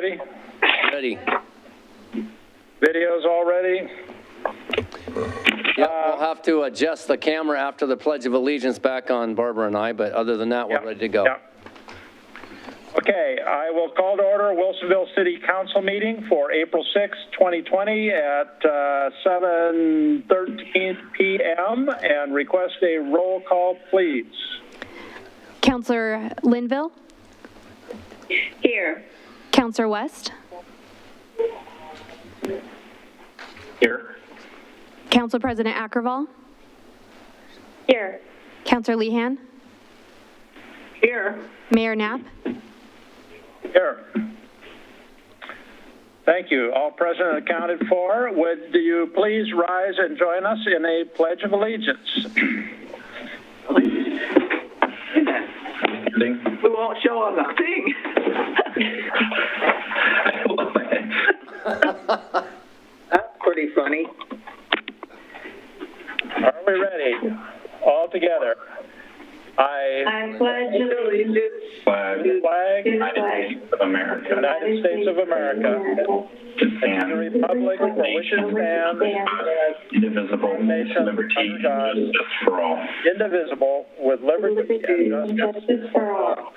ready? Ready. Videos all ready? Yeah, we'll have to adjust the camera after the Pledge of Allegiance back on Barbara and I, but other than that, we're ready to go. Yeah. Okay, I will call to order Wilsonville City Council meeting for April 6, 2020 at 7:13 p.m. and request a roll call, please. Councillor Linville? Here. Councillor West? Here. Council President Ackerval? Here. Councillor Lehan? Here. Mayor Knapp? Here. Thank you. All present and accounted for. Would you please rise and join us in a Pledge of Allegiance? We won't show on the thing. That's pretty funny. Are we ready? All together. I pledge allegiance to the flag United States of America. United States of America, and the republic for which it stands, indivisible, nation, liberty, under God, and justice for all. indivisible, with liberty and justice for all.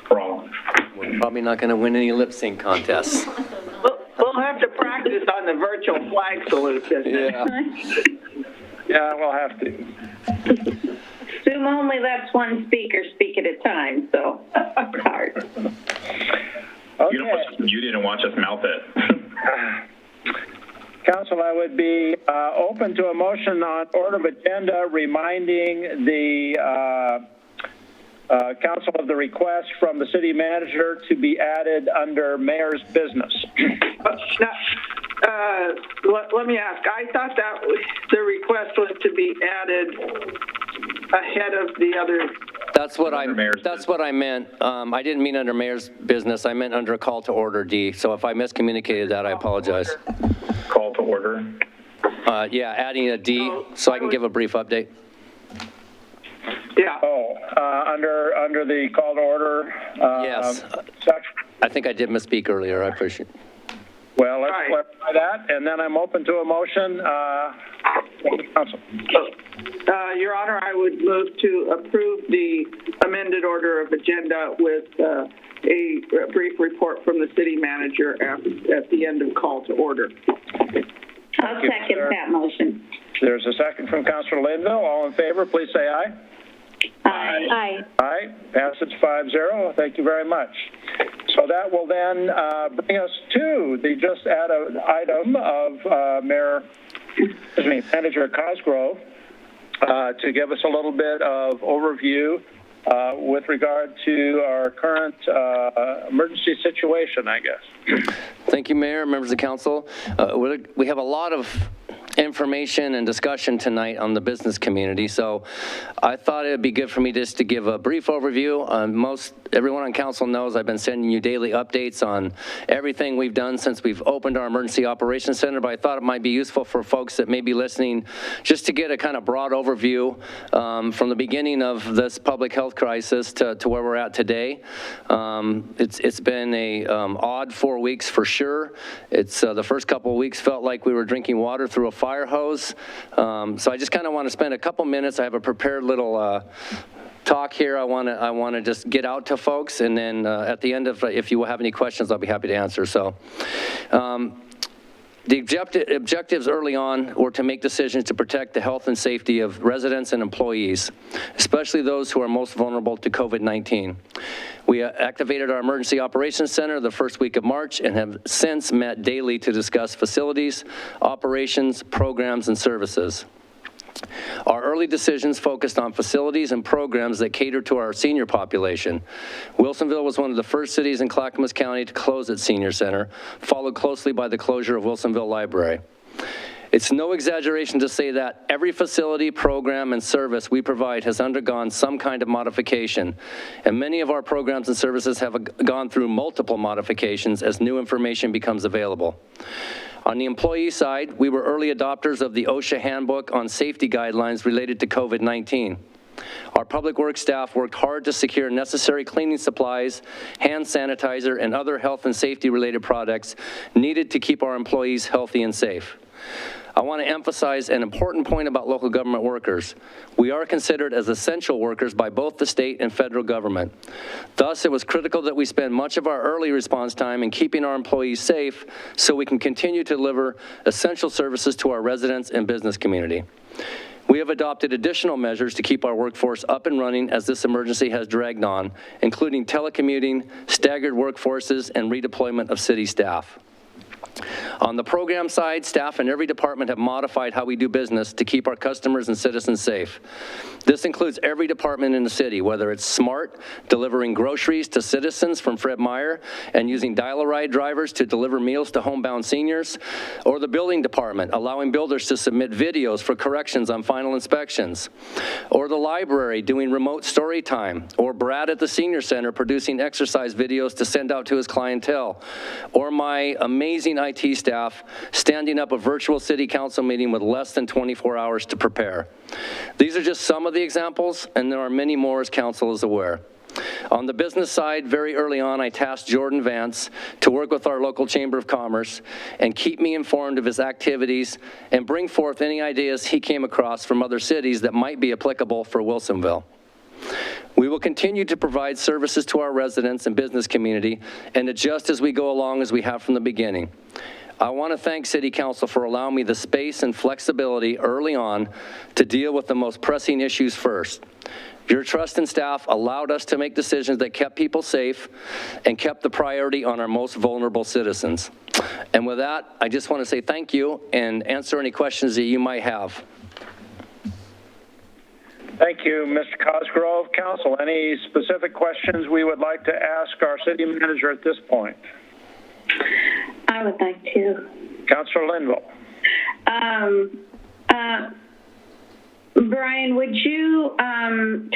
For all. We're probably not going to win any lip sync contests. We'll have to practice on the virtual flag solution. Yeah. Yeah, we'll have to. Zoom only lets one speaker speak at a time, so it's hard. Okay. You didn't watch us mouth it. Council, I would be open to a motion on order of agenda reminding the council of the request from the city manager to be added under mayor's business. Let me ask. I thought that the request was to be added ahead of the other. That's what I meant. I didn't mean under mayor's business. I meant under a call to order, D. So if I miscommunicated that, I apologize. Call to order. Yeah, adding a D so I can give a brief update. Yeah. Under the call to order. Yes. Section. I think I did misspeak earlier. I appreciate it. Well, let's clarify that, and then I'm open to a motion from the council. Your Honor, I would move to approve the amended order of agenda with a brief report from the city manager at the end of call to order. I'll second that motion. There's a second from Councilor Linville. All in favor, please say aye. Aye. Aye. Aye. Passes 5-0. Thank you very much. So that will then bring us to the just added item of Manager Cosgrove to give us a little bit of overview with regard to our current emergency situation, I guess. Thank you, Mayor, members of council. We have a lot of information and discussion tonight on the business community, so I thought it would be good for me just to give a brief overview. Everyone on council knows I've been sending you daily updates on everything we've done since we've opened our Emergency Operations Center, but I thought it might be useful for folks that may be listening just to get a kind of broad overview from the beginning of this public health crisis to where we're at today. It's been a odd 4 weeks for sure. It's the first couple of weeks felt like we were drinking water through a fire hose. So I just kind of want to spend a couple minutes. I have a prepared little talk here I want to just get out to folks, and then at the end of, if you have any questions, I'll be happy to answer. So the objectives early on were to make decisions to protect the health and safety of residents and employees, especially those who are most vulnerable to COVID-19. We activated our Emergency Operations Center the first week of March and have since met daily to discuss facilities, operations, programs, and services. Our early decisions focused on facilities and programs that cater to our senior population. Wilsonville was one of the first cities in Clackamas County to close its senior center, followed closely by the closure of Wilsonville Library. It's no exaggeration to say that every facility, program, and service we provide has undergone some kind of modification, and many of our programs and services have gone through multiple modifications as new information becomes available. On the employee side, we were early adopters of the OSHA handbook on safety guidelines related to COVID-19. Our public works staff worked hard to secure necessary cleaning supplies, hand sanitizer, and other health and safety-related products needed to keep our employees healthy and safe. I want to emphasize an important point about local government workers. We are considered as essential workers by both the state and federal government. Thus, it was critical that we spend much of our early response time in keeping our employees safe so we can continue to deliver essential services to our residents and business community. We have adopted additional measures to keep our workforce up and running as this emergency has dragged on, including telecommuting, staggered workforces, and redeployment of city staff. On the program side, staff in every department have modified how we do business to keep our customers and citizens safe. This includes every department in the city, whether it's SMART, delivering groceries to citizens from Fred Meyer and using dial-a-ride drivers to deliver meals to homebound seniors, or the building department, allowing builders to submit videos for corrections on final inspections, or the library doing remote story time, or Brad at the senior center producing exercise videos to send out to his clientele, or my amazing IT staff standing up a virtual city council meeting with less than 24 hours to prepare. These are just some of the examples, and there are many more as council is aware. On the business side, very early on, I tasked Jordan Vance to work with our local Chamber of Commerce and keep me informed of his activities and bring forth any ideas he came across from other cities that might be applicable for Wilsonville. We will continue to provide services to our residents and business community and adjust as we go along as we have from the beginning. I want to thank City Council for allowing me the space and flexibility early on to deal with the most pressing issues first. Your trust and staff allowed us to make decisions that kept people safe and kept the priority on our most vulnerable citizens. And with that, I just want to say thank you and answer any questions that you might have. Thank you, Mr. Cosgrove. Council, any specific questions we would like to ask our city manager at this point? I would like to. Councilor Linville. Brian, would you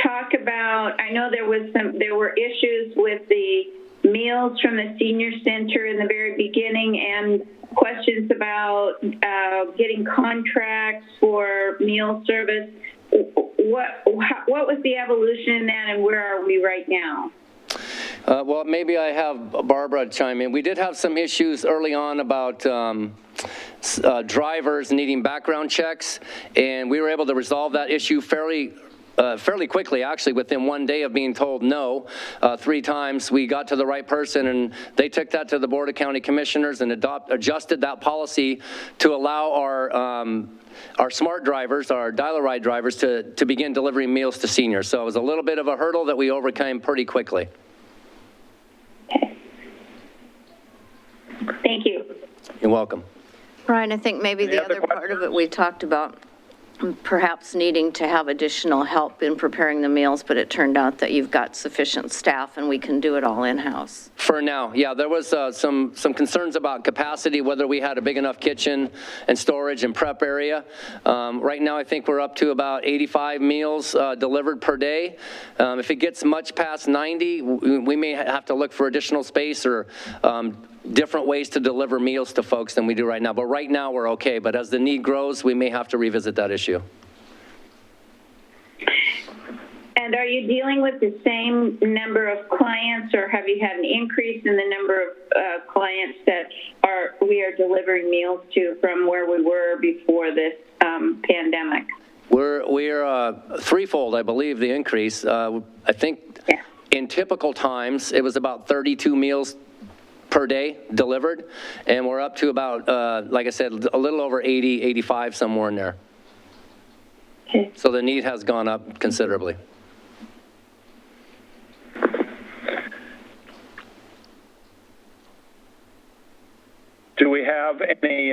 talk about, I know there were issues with the meals from the senior center in the very beginning and questions about getting contracts for meal service. What was the evolution in that, and where are we right now? Well, maybe I have Barbara chime in. We did have some issues early on about drivers needing background checks, and we were able to resolve that issue fairly quickly, actually, within one day of being told no 3 times. We got to the right person, and they took that to the Board of County Commissioners and adjusted that policy to allow our smart drivers, our dial-a-ride drivers, to begin delivering meals to seniors. So it was a little bit of a hurdle that we overcame pretty quickly. Okay. Thank you. You're welcome. Brian, I think maybe the other part of it we talked about perhaps needing to have additional help in preparing the meals, but it turned out that you've got sufficient staff and we can do it all in-house. For now, yeah, there was some concerns about capacity, whether we had a big enough kitchen and storage and prep area. Right now, I think we're up to about 85 meals delivered per day. If it gets much past 90, we may have to look for additional space or different ways to deliver meals to folks than we do right now. But right now, we're okay. But as the need grows, we may have to revisit that issue. And are you dealing with the same number of clients, or have you had an increase in the number of clients that we are delivering meals to from where we were before this pandemic? We're threefold, I believe, the increase. I think in typical times, it was about 32 meals per day delivered, and we're up to about, like I said, a little over 80, 85, somewhere in there. Okay. So the need has gone up considerably. Do we have any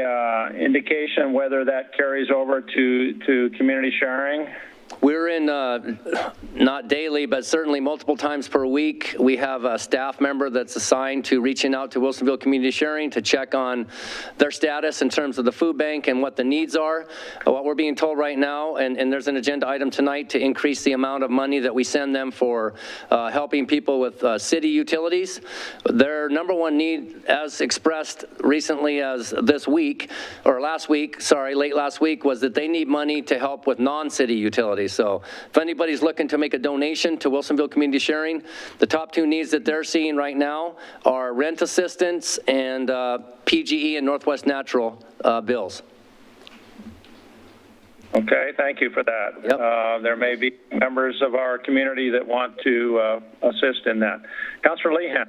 indication whether that carries over to community sharing? We're in, not daily, but certainly multiple times per week. We have a staff member that's assigned to reaching out to Wilsonville Community Sharing to check on their status in terms of the food bank and what the needs are. What we're being told right now, and there's an agenda item tonight to increase the amount of money that we send them for helping people with city utilities. Their number one need, as expressed recently as this week, or late last week, was that they need money to help with non-city utilities. utilities. So if anybody's looking to make a donation to Wilsonville Community Sharing, the top two needs that they're seeing right now are rent assistance and PGE and Northwest Natural bills. Okay, thank you for that. Yep. There may be members of our community that want to assist in that. Councilor Lehan.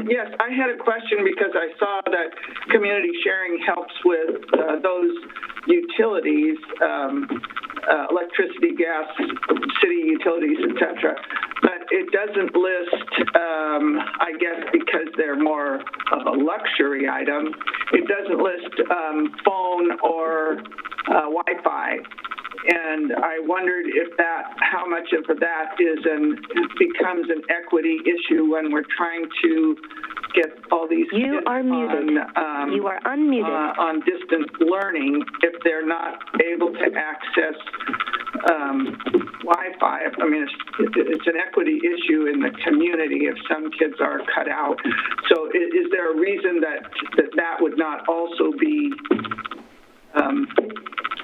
Yes, I had a question because I saw that community sharing helps with those utilities, electricity, gas, city utilities, et cetera. But it doesn't list, I guess because they're more of a luxury item, it doesn't list phone or Wi-Fi. And I wondered if how much of that becomes an equity issue when we're trying to get all these kids You are unmuted. on distance learning if they're not able to access Wi-Fi. I mean, it's an equity issue in the community if some kids are cut out. So is there a reason that would not also be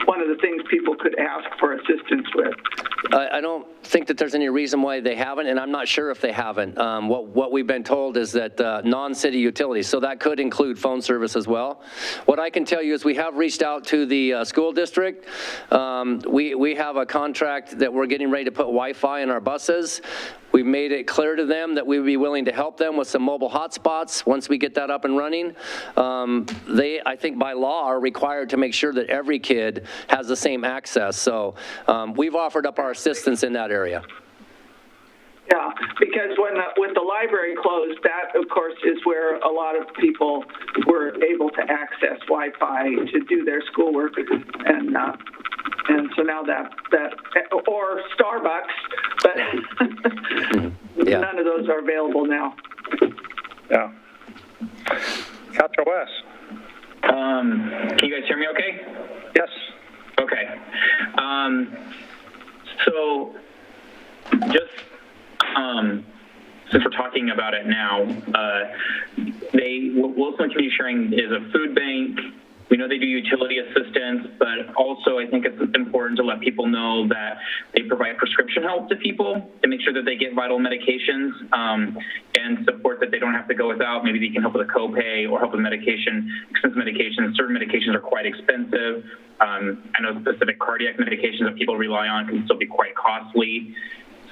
one of the things people could ask for assistance with? I don't think that there's any reason why they haven't, and I'm not sure if they haven't. What we've been told is that non-city utilities, so that could include phone service as well. What I can tell you is we have reached out to the school district. We have a contract that we're getting ready to put Wi-Fi in our buses. We've made it clear to them that we would be willing to help them with some mobile hotspots once we get that up and running. They, I think by law, are required to make sure that every kid has the same access. So we've offered up our assistance in that area. Yeah, because when the library closed, that, of course, is where a lot of people were able to access Wi-Fi to do their schoolwork. And so now that or Starbucks, but Yeah. none of those are available now. Yeah. Councilor West. Can you guys hear me okay? Yes. Okay. So just since we're talking about it now, Wilson Community Sharing is a food bank. We know they do utility assistance, but also I think it's important to let people know that they provide prescription help to people to make sure that they get vital medications and support that they don't have to go without. Maybe they can help with a copay or help with expensive medications. Certain medications are quite expensive. I know specific cardiac medications that people rely on can still be quite costly.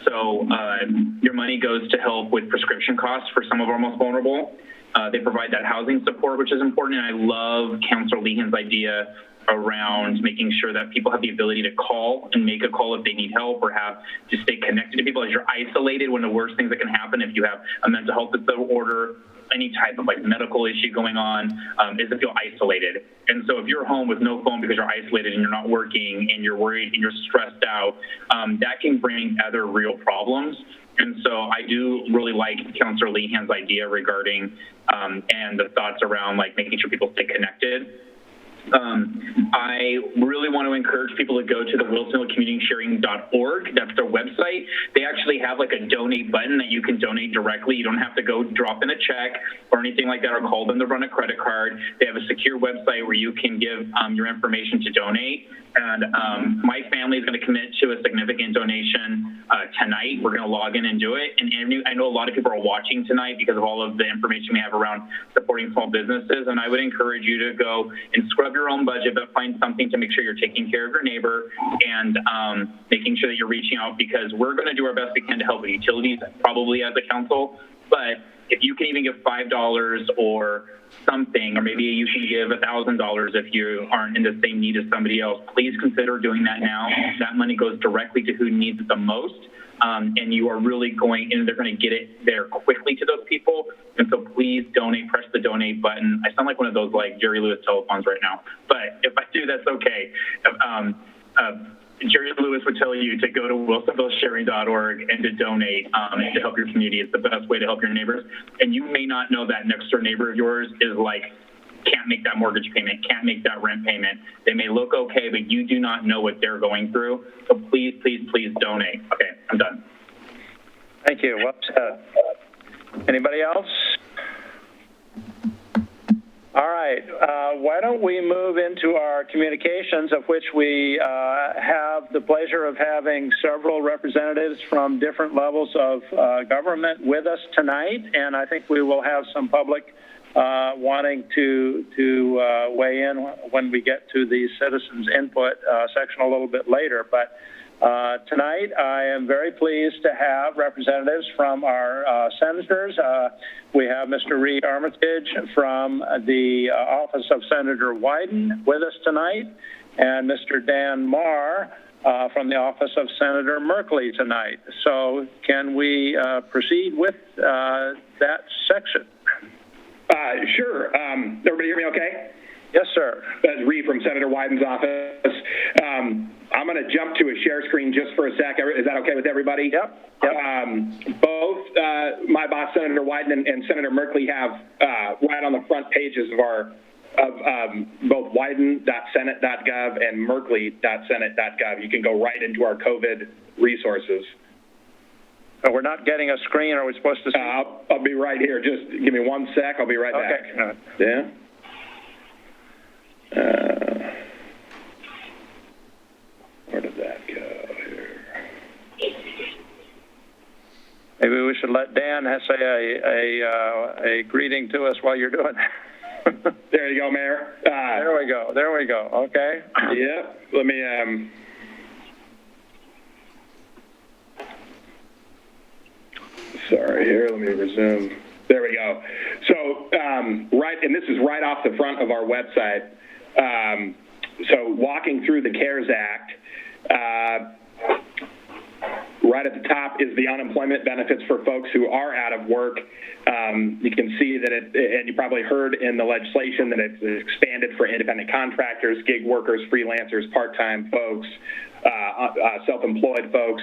So your money goes to help with prescription costs for some of our most vulnerable. They provide that housing support, which is important. And I love Councilor Lehan's idea around making sure that people have the ability to call and make a call if they need help or have to stay connected to people as you're isolated. One of the worst things that can happen if you have a mental health disorder, any type of like medical issue going on, is to feel isolated. And so if you're home with no phone because you're isolated and you're not working and you're worried and you're stressed out, that can bring other real problems. And so I do really like Councilor Lehan's idea regarding and the thoughts around like making sure people stay connected. I really want to encourage people to go to the wilsonvillecommunitysharing.org. That's their website. They actually have like a donate button that you can donate directly. You don't have to go drop in a check or anything like that or call them to run a credit card. They have a secure website where you can give your information to donate. And my family is going to commit to a significant donation tonight. We're going to log in and do it. And I know a lot of people are watching tonight because of all of the information we have around supporting small businesses. And I would encourage you to go and scrub your own budget, but find something to make sure you're taking care of your neighbor and making sure that you're reaching out, because we're going to do our best we can to help with utilities, probably as a council. But if you can even give $5 or something, or maybe you can give $1,000 if you aren't in the same need as somebody else, please consider doing that now. That money goes directly to who needs it the most. And you are really they're going to get it there quickly to those people. And so please donate, press the donate button. I sound like one of those like Jerry Lewis telephones right now, but if I do, that's okay. Jerry Lewis would tell you to go to wilsonvillesharing.org and to donate to help your community. It's the best way to help your neighbors. And you may not know that next door neighbor of yours is like, can't make that mortgage payment, can't make that rent payment. They may look okay, but you do not know what they're going through. So please, please, please donate. Okay, I'm done. Thank you. Well said. Anybody else? All right, why don't we move into our communications, of which we have the pleasure of having several representatives from different levels of government with us tonight, and I think we will have some public wanting to weigh in when we get to the citizens input section a little bit later. But tonight, I am very pleased to have representatives from our senators. We have Mr. Reed Armitage from the office of Senator Wyden with us tonight, and Mr. Dan Marr from the office of Senator Merkley tonight. So can we proceed with that section? Sure. Everybody hear me okay? Yes, sir. That's Reed from Senator Wyden's office. I'm going to jump to a share screen just for a sec. Is that okay with everybody? Yep. Both my boss, Senator Wyden, and Senator Merkley have right on the front pages of both wyden.senate.gov and merkley.senate.gov. You can go right into our COVID resources. We're not getting a screen. Are we supposed to see? I'll be right here. Just give me 1 sec. I'll be right back. Okay. Yeah. Where did that go here? Maybe we should let Dan say a greeting to us while you're doing it. There you go, Mayor. There we go. There we go. Okay. Yeah. Let me. Sorry, here. Let me resume. There we go. So, and this is right off the front of our website. So, walking through the CARES Act, right at the top is the unemployment benefits for folks who are out of work. You can see that and you probably heard in the legislation that it's expanded for independent contractors, gig workers, freelancers, part-time folks, self-employed folks.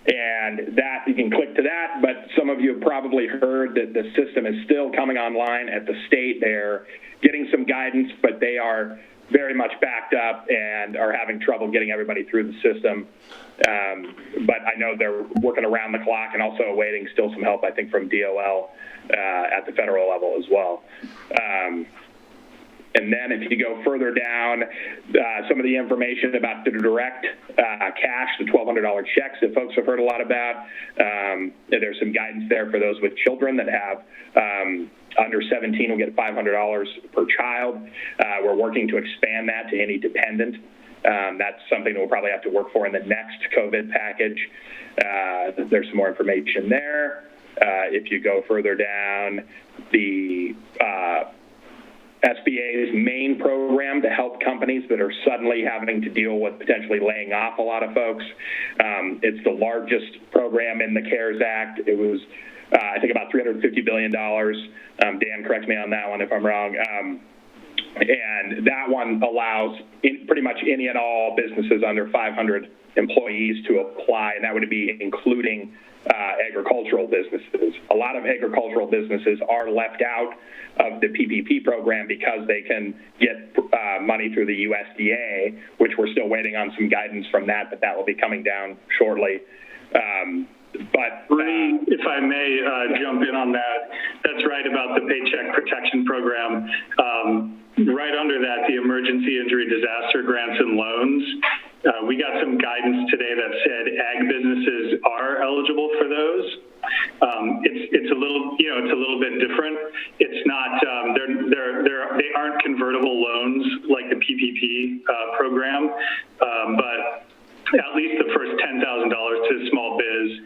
And that, you can click to that, but some of you have probably heard that the system is still coming online at the state. They're getting some guidance, but they are very much backed up and are having trouble getting everybody through the system. But I know they're working around the clock and also awaiting still some help, I think, from DOL at the federal level as well. And then if you go further down, some of the information about the direct cash, the $1,200 checks that folks have heard a lot about. There's some guidance there for those with children that have under 17 will get $500 per child. We're working to expand that to any dependent. That's something that we'll probably have to work for in the next COVID package. There's some more information there. If you go further down, the SBA's main program to help companies that are suddenly having to deal with potentially laying off a lot of folks. It's the largest program in the CARES Act. It was, I think, about $350 billion. Dan, correct me on that one if I'm wrong. And that one allows pretty much any and all businesses under 500 employees to apply, and that would be including agricultural businesses. A lot of agricultural businesses are left out of the PPP program because they can get money through the USDA, which we're still waiting on some guidance from that, but that will be coming down shortly. But if I may jump in on that, that's right about the Paycheck Protection Program. Right under that, the Emergency Injury Disaster Grants and Loans. We got some guidance today that said ag businesses are eligible for those. It's a little, it's a little bit different. It's not, they aren't convertible loans like the PPP program, but at least the first $10,000 to small biz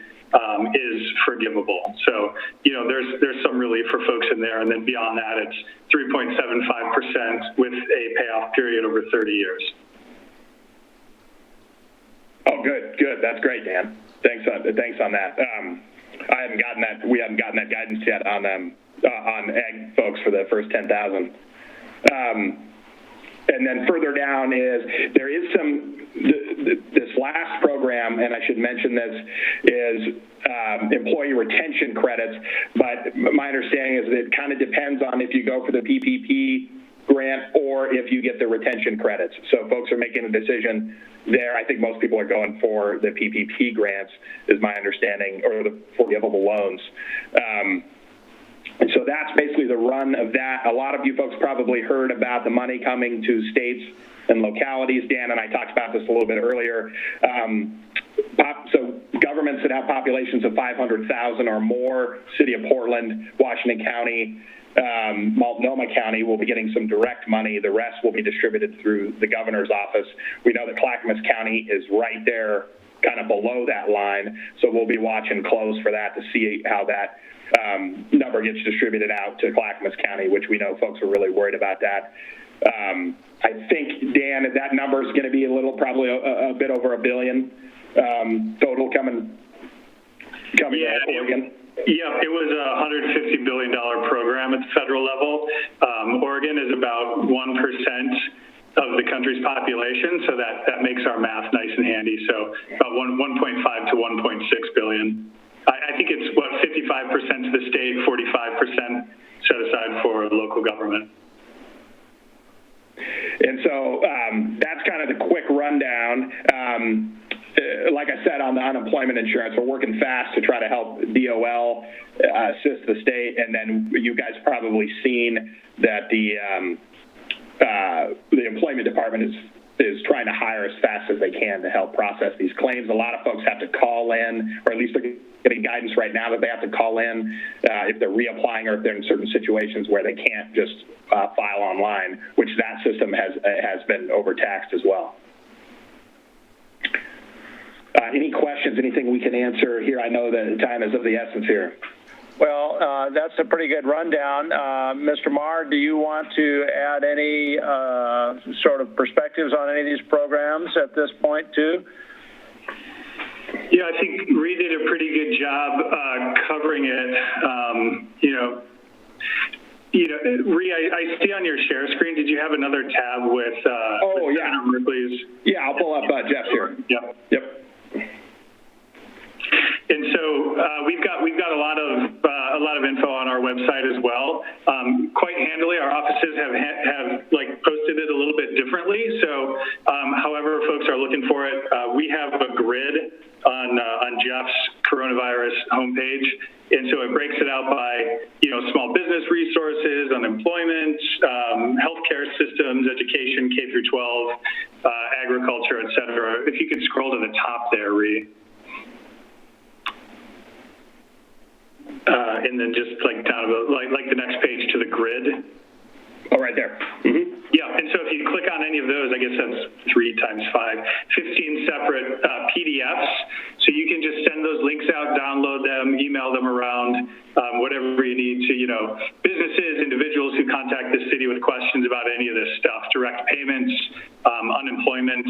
is forgivable. So, there's some relief for folks in there. And then beyond that, it's 3.75% with a payoff period over 30 years. Oh, good. That's great, Dan. Thanks on that. I haven't gotten that. We haven't gotten that guidance yet on ag folks for the first 10,000. And then further down there is this last program, and I should mention this, is employee retention credits. But my understanding is that it kind of depends on if you go for the PPP grant or if you get the retention credits. So folks are making a decision there. I think most people are going for the PPP grants, is my understanding, or the forgivable loans. And so that's basically the run of that. A lot of you folks probably heard about the money coming to states and localities. Dan and I talked about this a little bit earlier. So governments that have populations of 500,000 or more, City of Portland, Washington County, Multnomah County will be getting some direct money. The rest will be distributed through the governor's office. We know that Clackamas County is right there, kind of below that line, so we'll be watching close for that to see how that number gets distributed out to Clackamas County, which we know folks are really worried about that. I think, Dan, that number is going to be probably a bit over $1 billion total coming out of Oregon. Yeah, it was a $150 billion program at the federal level. Oregon is about 1% of the country's population, so that makes our math nice and handy. So about 1.5 to 1.6 billion. I think it's 55% to the state, 45% set aside for local government. And so that's kind of the quick rundown. Like I said, on the unemployment insurance, we're working fast to try to help DOL assist the state. And then you guys probably seen that the employment department is trying to hire as fast as they can to help process these claims. A lot of folks have to call in, or at least they're getting guidance right now that they have to call in if they're reapplying or if they're in certain situations where they can't just file online, which that system has been overtaxed as well. Any questions, anything we can answer here? I know that time is of the essence here. Well, that's a pretty good rundown. Mr. Marr, do you want to add any sort of perspectives on any of these programs at this point, too? Yeah, I think Reed did a pretty good job covering it. Reed, I see on your share screen, did you have another tab with Senator Merkley's? Yeah, I'll pull up Jeff's here. Yep. And so we've got a lot of info on our website as well. Quite handily, our offices have posted it a little bit differently. So, however folks are looking for it, we have a grid on Jeff's coronavirus homepage, and so it breaks it out by small business resources, unemployment, healthcare systems, education, K through 12, agriculture, et cetera. If you could scroll to the top there, Ree. And then just down the next page to the grid. Oh, right there. Mm-hmm. Yeah, and so if you click on any of those, I guess that's 3 times 5, 15 separate PDFs. So you can just send those links out, download them, email them around, whatever you need to, businesses, individuals who contact the city with questions about any of this stuff, direct payments, unemployment.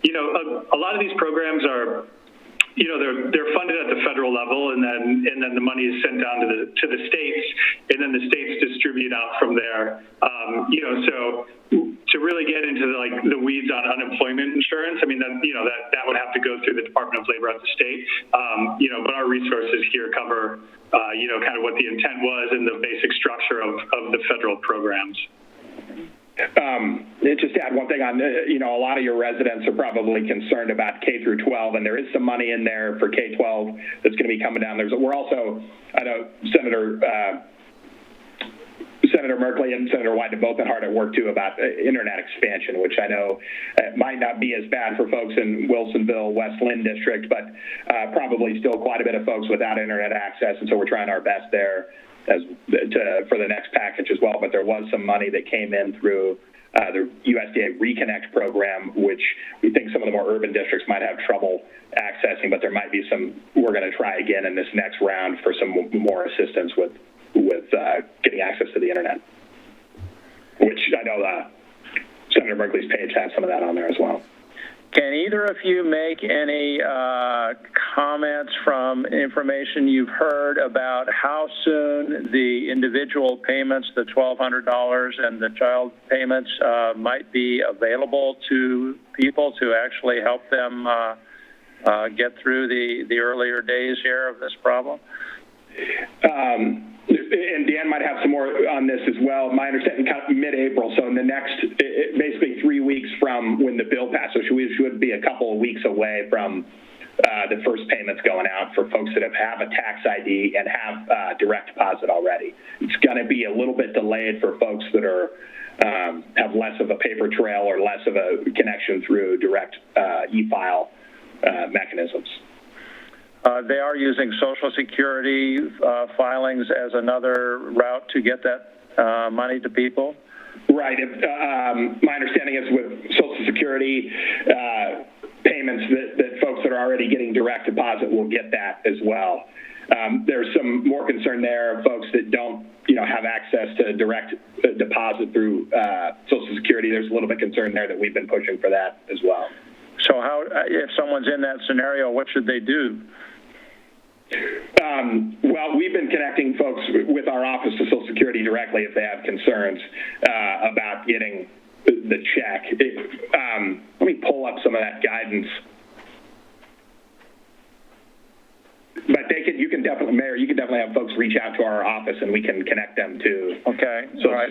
A lot of these programs are, they're funded at the federal level, and then the money is sent down to the states, and then the states distribute out from there. So to really get into the weeds on unemployment insurance, I mean that would have to go through the Department of Labor at the state. But our resources here cover kind of what the intent was and the basic structure of the federal programs. Just to add one thing on, a lot of your residents are probably concerned about K through 12, and there is some money in there for K-12 that's going to be coming down. We're also, I know Senator Merkley and Senator Wyden have both been hard at work, too, about internet expansion, which I know might not be as bad for folks in Wilsonville, West Lynn District, but probably still quite a bit of folks without internet access, and so we're trying our best there for the next package as well. But there was some money that came in through the USDA Reconnect program, which we think some of the more urban districts might have trouble accessing, but there might be we're going to try again in this next round for some more assistance with getting access to the internet, which I know Senator Merkley's page has some of that on there as well. Can either of you make any comments from information you've heard about how soon the individual payments, the $1,200 and the child payments, might be available to people to actually help them get through the earlier days here of this problem? And Dan might have some more on this as well. My understanding, kind of mid-April, so in the next, basically 3 weeks from when the bill passes, which should be a couple of weeks away from the first payments going out for folks that have a tax ID and have direct deposit already. It's going to be a little bit delayed for folks that are have less of a paper trail or less of a connection through direct e-file mechanisms. They are using Social Security filings as another route to get that money to people? Right. My understanding is with Social Security payments that folks that are already getting direct deposit will get that as well. There's some more concern there of folks that don't, have access to direct deposit through Social Security. There's a little bit concern there that we've been pushing for that as well. So how, if someone's in that scenario, what should they do? Well, we've been connecting folks with our office to Social Security directly if they have concerns about getting the check. Let me pull up some of that guidance. But you can definitely, Mayor, you can definitely have folks reach out to our office and we can connect them to Social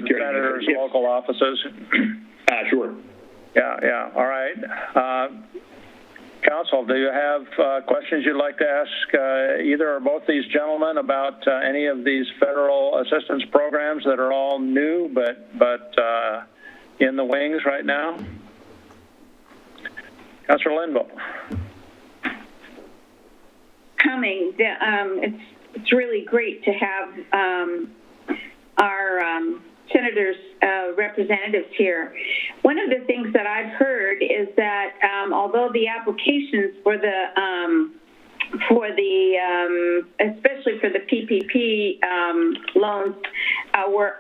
Security. Senators, local offices? Sure. Yeah, all right. Council, do you have questions you'd like to ask either or both these gentlemen about any of these federal assistance programs that are all new but in the wings right now? Councilor Linville. Coming. It's really great to have our senators, representatives here. One of the things that I've heard is that although the applications for the especially for the PPP loans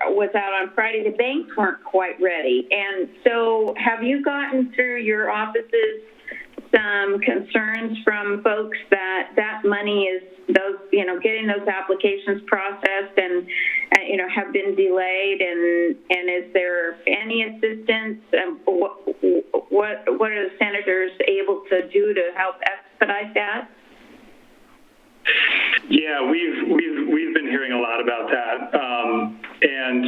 was out on Friday, the banks weren't quite ready. And so have you gotten through your offices some concerns from folks that money is getting those applications processed and have been delayed, and is there any assistance? What are the senators able to do to help expedite that? Yeah, we've been hearing a lot about that, and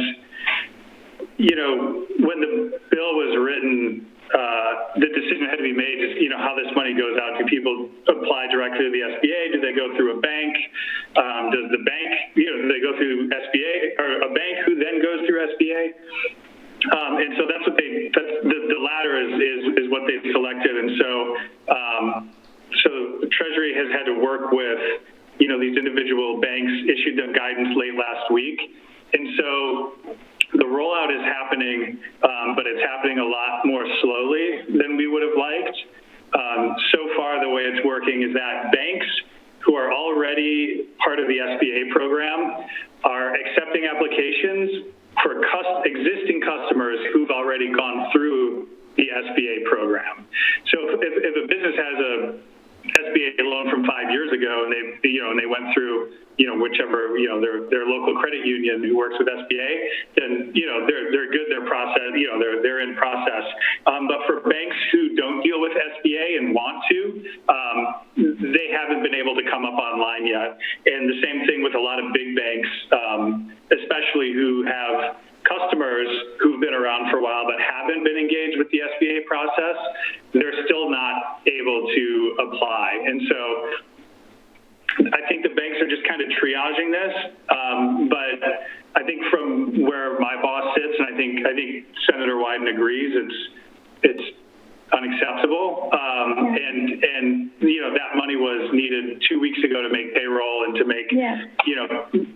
when the bill was written, the decision had to be made, how this money goes out. Do people apply directly to the SBA? Do they go through a bank? Does the bank, do they go through SBA or a bank who then goes through SBA? And so that's what the latter is what they've selected. And so the Treasury has had to work with, these individual banks, issued them guidance late last week. And so the rollout is happening, but it's happening a lot more slowly than we would have liked. So far, the way it's working is that banks who are already part of the SBA program are accepting applications for existing customers who've already gone through the SBA program. So if a business has a SBA loan from 5 years ago and they went through whichever their local credit union who works with SBA, then they're good, they're process, they're in process. But for banks who don't deal with SBA and want to, they haven't been able to come up online yet. And the same thing with a lot of big banks, especially who have customers who've been around for a while but haven't been engaged with the SBA process. They're still not able to apply. And so I think the banks are just kind of triaging this, but I think from where my boss sits, and I think Senator Wyden agrees, it's unacceptable. And that money was needed 2 weeks ago to make payroll and to make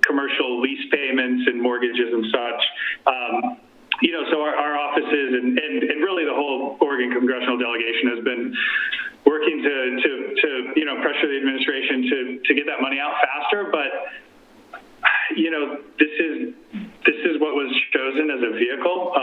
commercial lease payments and mortgages and such. So our offices and really the whole Oregon congressional delegation has been working to pressure the administration to get that money out faster. But this is what was chosen as a vehicle,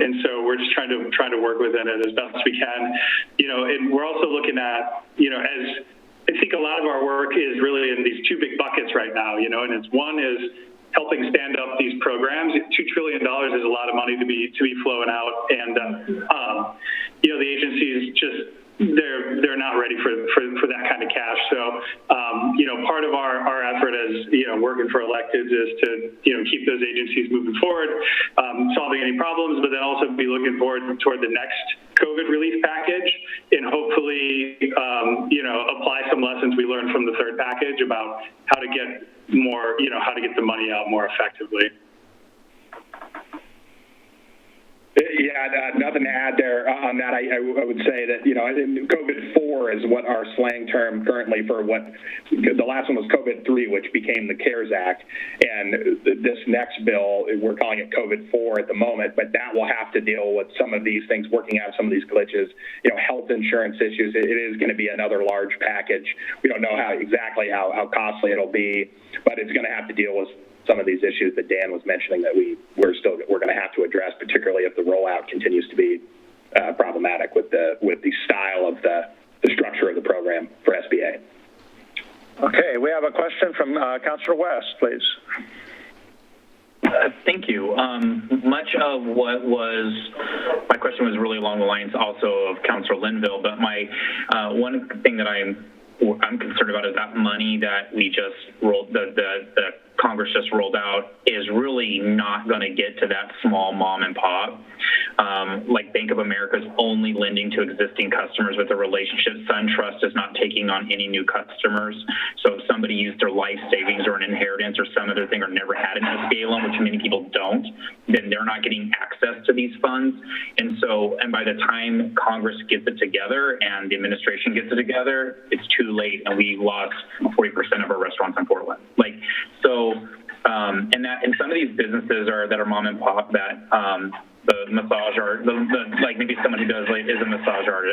and so we're just trying to work within it as best we can. And we're also looking at as I think a lot of our work is really in these two big buckets right now. And it's one is helping stand up these programs. $2 trillion is a lot of money to be flowing out, and the agencies just they're not ready for that kind of cash. So part of our effort as working for electeds is to keep those agencies moving forward, solving any problems, but then also be looking forward toward the next COVID relief package and hopefully, apply some lessons we learned from the third package about how to get more, how to get the money out more effectively. Yeah, nothing to add there on that. I would say that, COVID-4 is what our slang term currently for what the last one was COVID-3, which became the CARES Act. And this next bill, we're calling it COVID-4 at the moment, but that will have to deal with some of these things, working out some of these glitches, health insurance issues. It is going to be another large package. We don't know exactly how costly it'll be, but it's going to have to deal with some of these issues that Dan was mentioning that we're going to have to address, particularly if the rollout continues to be problematic with the style of the structure of the program for SBA. Okay, we have a question from Councilor West, please. Thank you. Much of my question was really along the lines also of Councilor Linville, but my one thing that I'm concerned about is that money that we just rolled, the Congress just rolled out, is really not going to get to that small mom and pop. Like Bank of America is only lending to existing customers with a relationship. SunTrust is not taking on any new customers. So if somebody used their life savings or an inheritance or some other thing or never had an SBA loan, which many people don't, then they're not getting access to these funds. And by the time Congress gets it together and the administration gets it together, it's too late, and we lost 40% of our restaurants in Portland. And some of these businesses that are mom and pop, that the massage art, like maybe somebody is a massage art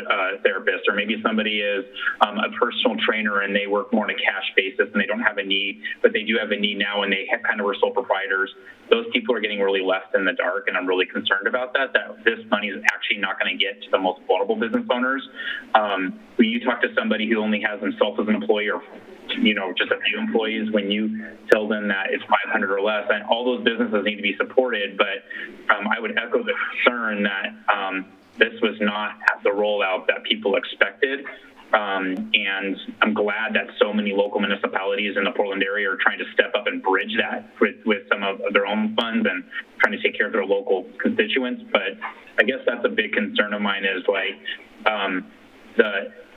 therapist, or maybe somebody is a personal trainer and they work more on a cash basis and they don't have a need, but they do have a need now and they kind of were sole proprietors. Those people are getting really left in the dark, and I'm really concerned about that this money is actually not going to get to the most vulnerable business owners. When you talk to somebody who only has himself as an employee or just a few employees, when you tell them that it's 500 or less, and all those businesses need to be supported. But I would echo the concern that this was not at the rollout that people expected. And I'm glad that so many local municipalities in the Portland area are trying to step up and bridge that with some of their own funds and trying to take care of their local constituents. But I guess that's a big concern of mine, is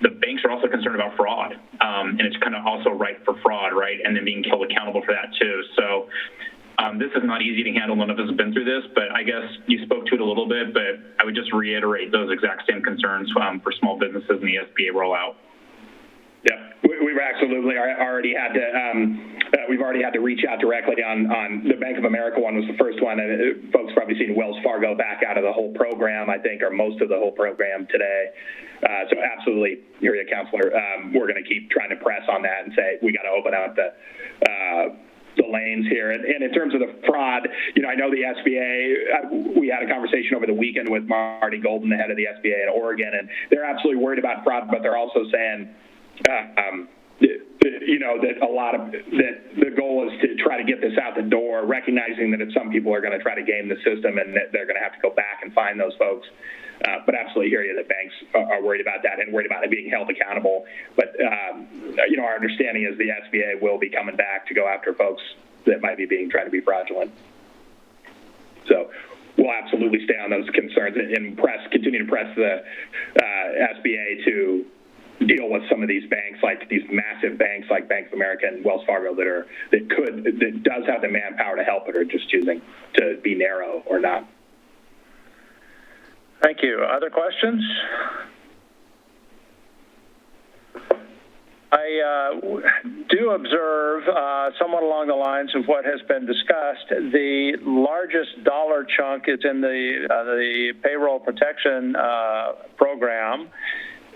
the banks are also concerned about fraud, and it's kind of also ripe for fraud, right? And then being held accountable for that too. So this is not easy to handle. None of us have been through this, but I guess you spoke to it a little bit, but I would just reiterate those exact same concerns for small businesses in the SBA rollout. Yeah, we've absolutely already had to reach out directly on the Bank of America one was the first one, and folks probably seen Wells Fargo back out of the whole program, I think, or most of the whole program today. So absolutely, hear you, Counselor. We're going to keep trying to press on that and say we got to open out the lanes here. And in terms of the fraud, I know the SBA, we had a conversation over the weekend with Marty Golden, the head of the SBA in Oregon, and they're absolutely worried about fraud, but they're also saying, that the goal is to try to get this out the door, recognizing that some people are going to try to game the system and that they're going to have to go back and find those folks. But absolutely hear you that banks are worried about that and worried about it being held accountable. But, our understanding is the SBA will be coming back to go after folks that might be trying to be fraudulent. So we'll absolutely stay on those concerns and continue to press the SBA to deal with some of these banks, like these massive banks like Bank of America and Wells Fargo that does have the manpower to help, but are just choosing to be narrow or not. Thank you. Other questions? I do observe, somewhat along the lines of what has been discussed, the largest dollar chunk is in the payroll protection program,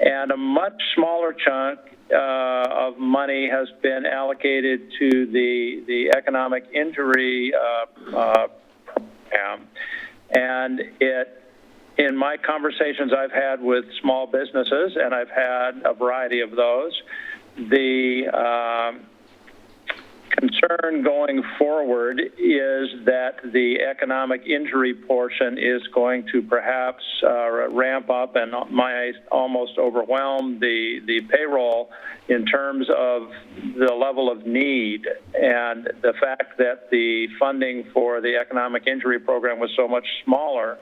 and a much smaller chunk of money has been allocated to the economic injury program. And in my conversations I've had with small businesses, and I've had a variety of those, the concern going forward is that the economic injury portion is going to perhaps ramp up and might almost overwhelm the payroll in terms of the level of need, and the fact that the funding for the economic injury program was so much smaller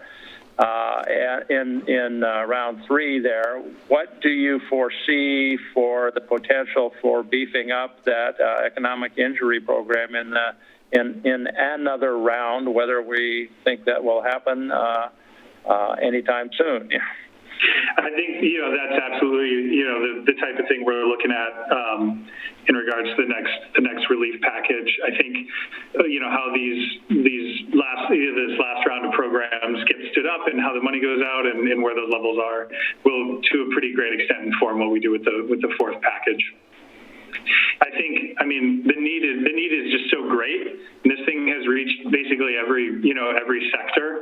in round 3 there. What do you foresee for the potential for beefing up that economic injury program in another round, whether we think that will happen anytime soon? I think, that's absolutely, the type of thing we're looking at in regards to the next relief package. I think, how this last round of programs get stood up and how the money goes out and where those levels are will, to a pretty great extent, inform what we do with the fourth package. I think, the need is just so great. And this thing has reached basically every sector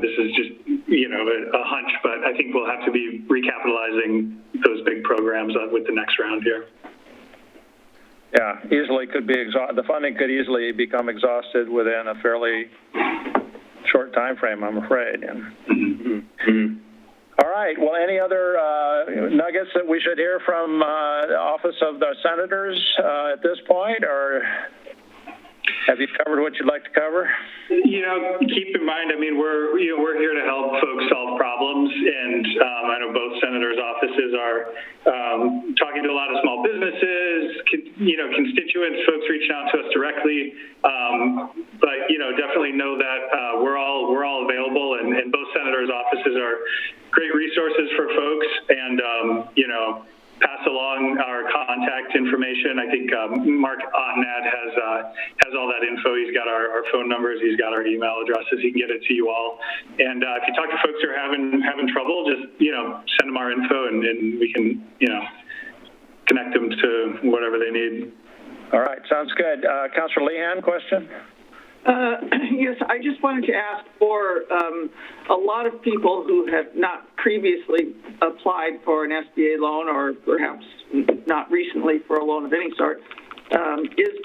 this is just, a hunch, but I think we'll have to be recapitalizing those big programs with the next round here. Yeah, easily could be the funding could easily become exhausted within a fairly short time frame, I'm afraid. Mm-hmm. All right. Well, any other nuggets that we should hear from the Office of the Senators at this point, or have you covered what you'd like to cover? Keep in mind, we're here to help folks solve problems, and I know both senators' offices are talking to a lot of small businesses, constituents, folks reaching out to us directly, but definitely know that we're all available, and both senators' offices are great resources for folks, and pass along our contact information. I think Mark Ottenad has all that info. He's got our phone numbers. He's got our email addresses. He can get it to you all. And if you talk to folks who are having trouble, just send them our info, and we can connect them to whatever they need. All right, sounds good. Councilor Lehan, question? Yes, I just wanted to ask for a lot of people who have not previously applied for an SBA loan, or perhaps not recently for a loan of any sort. Is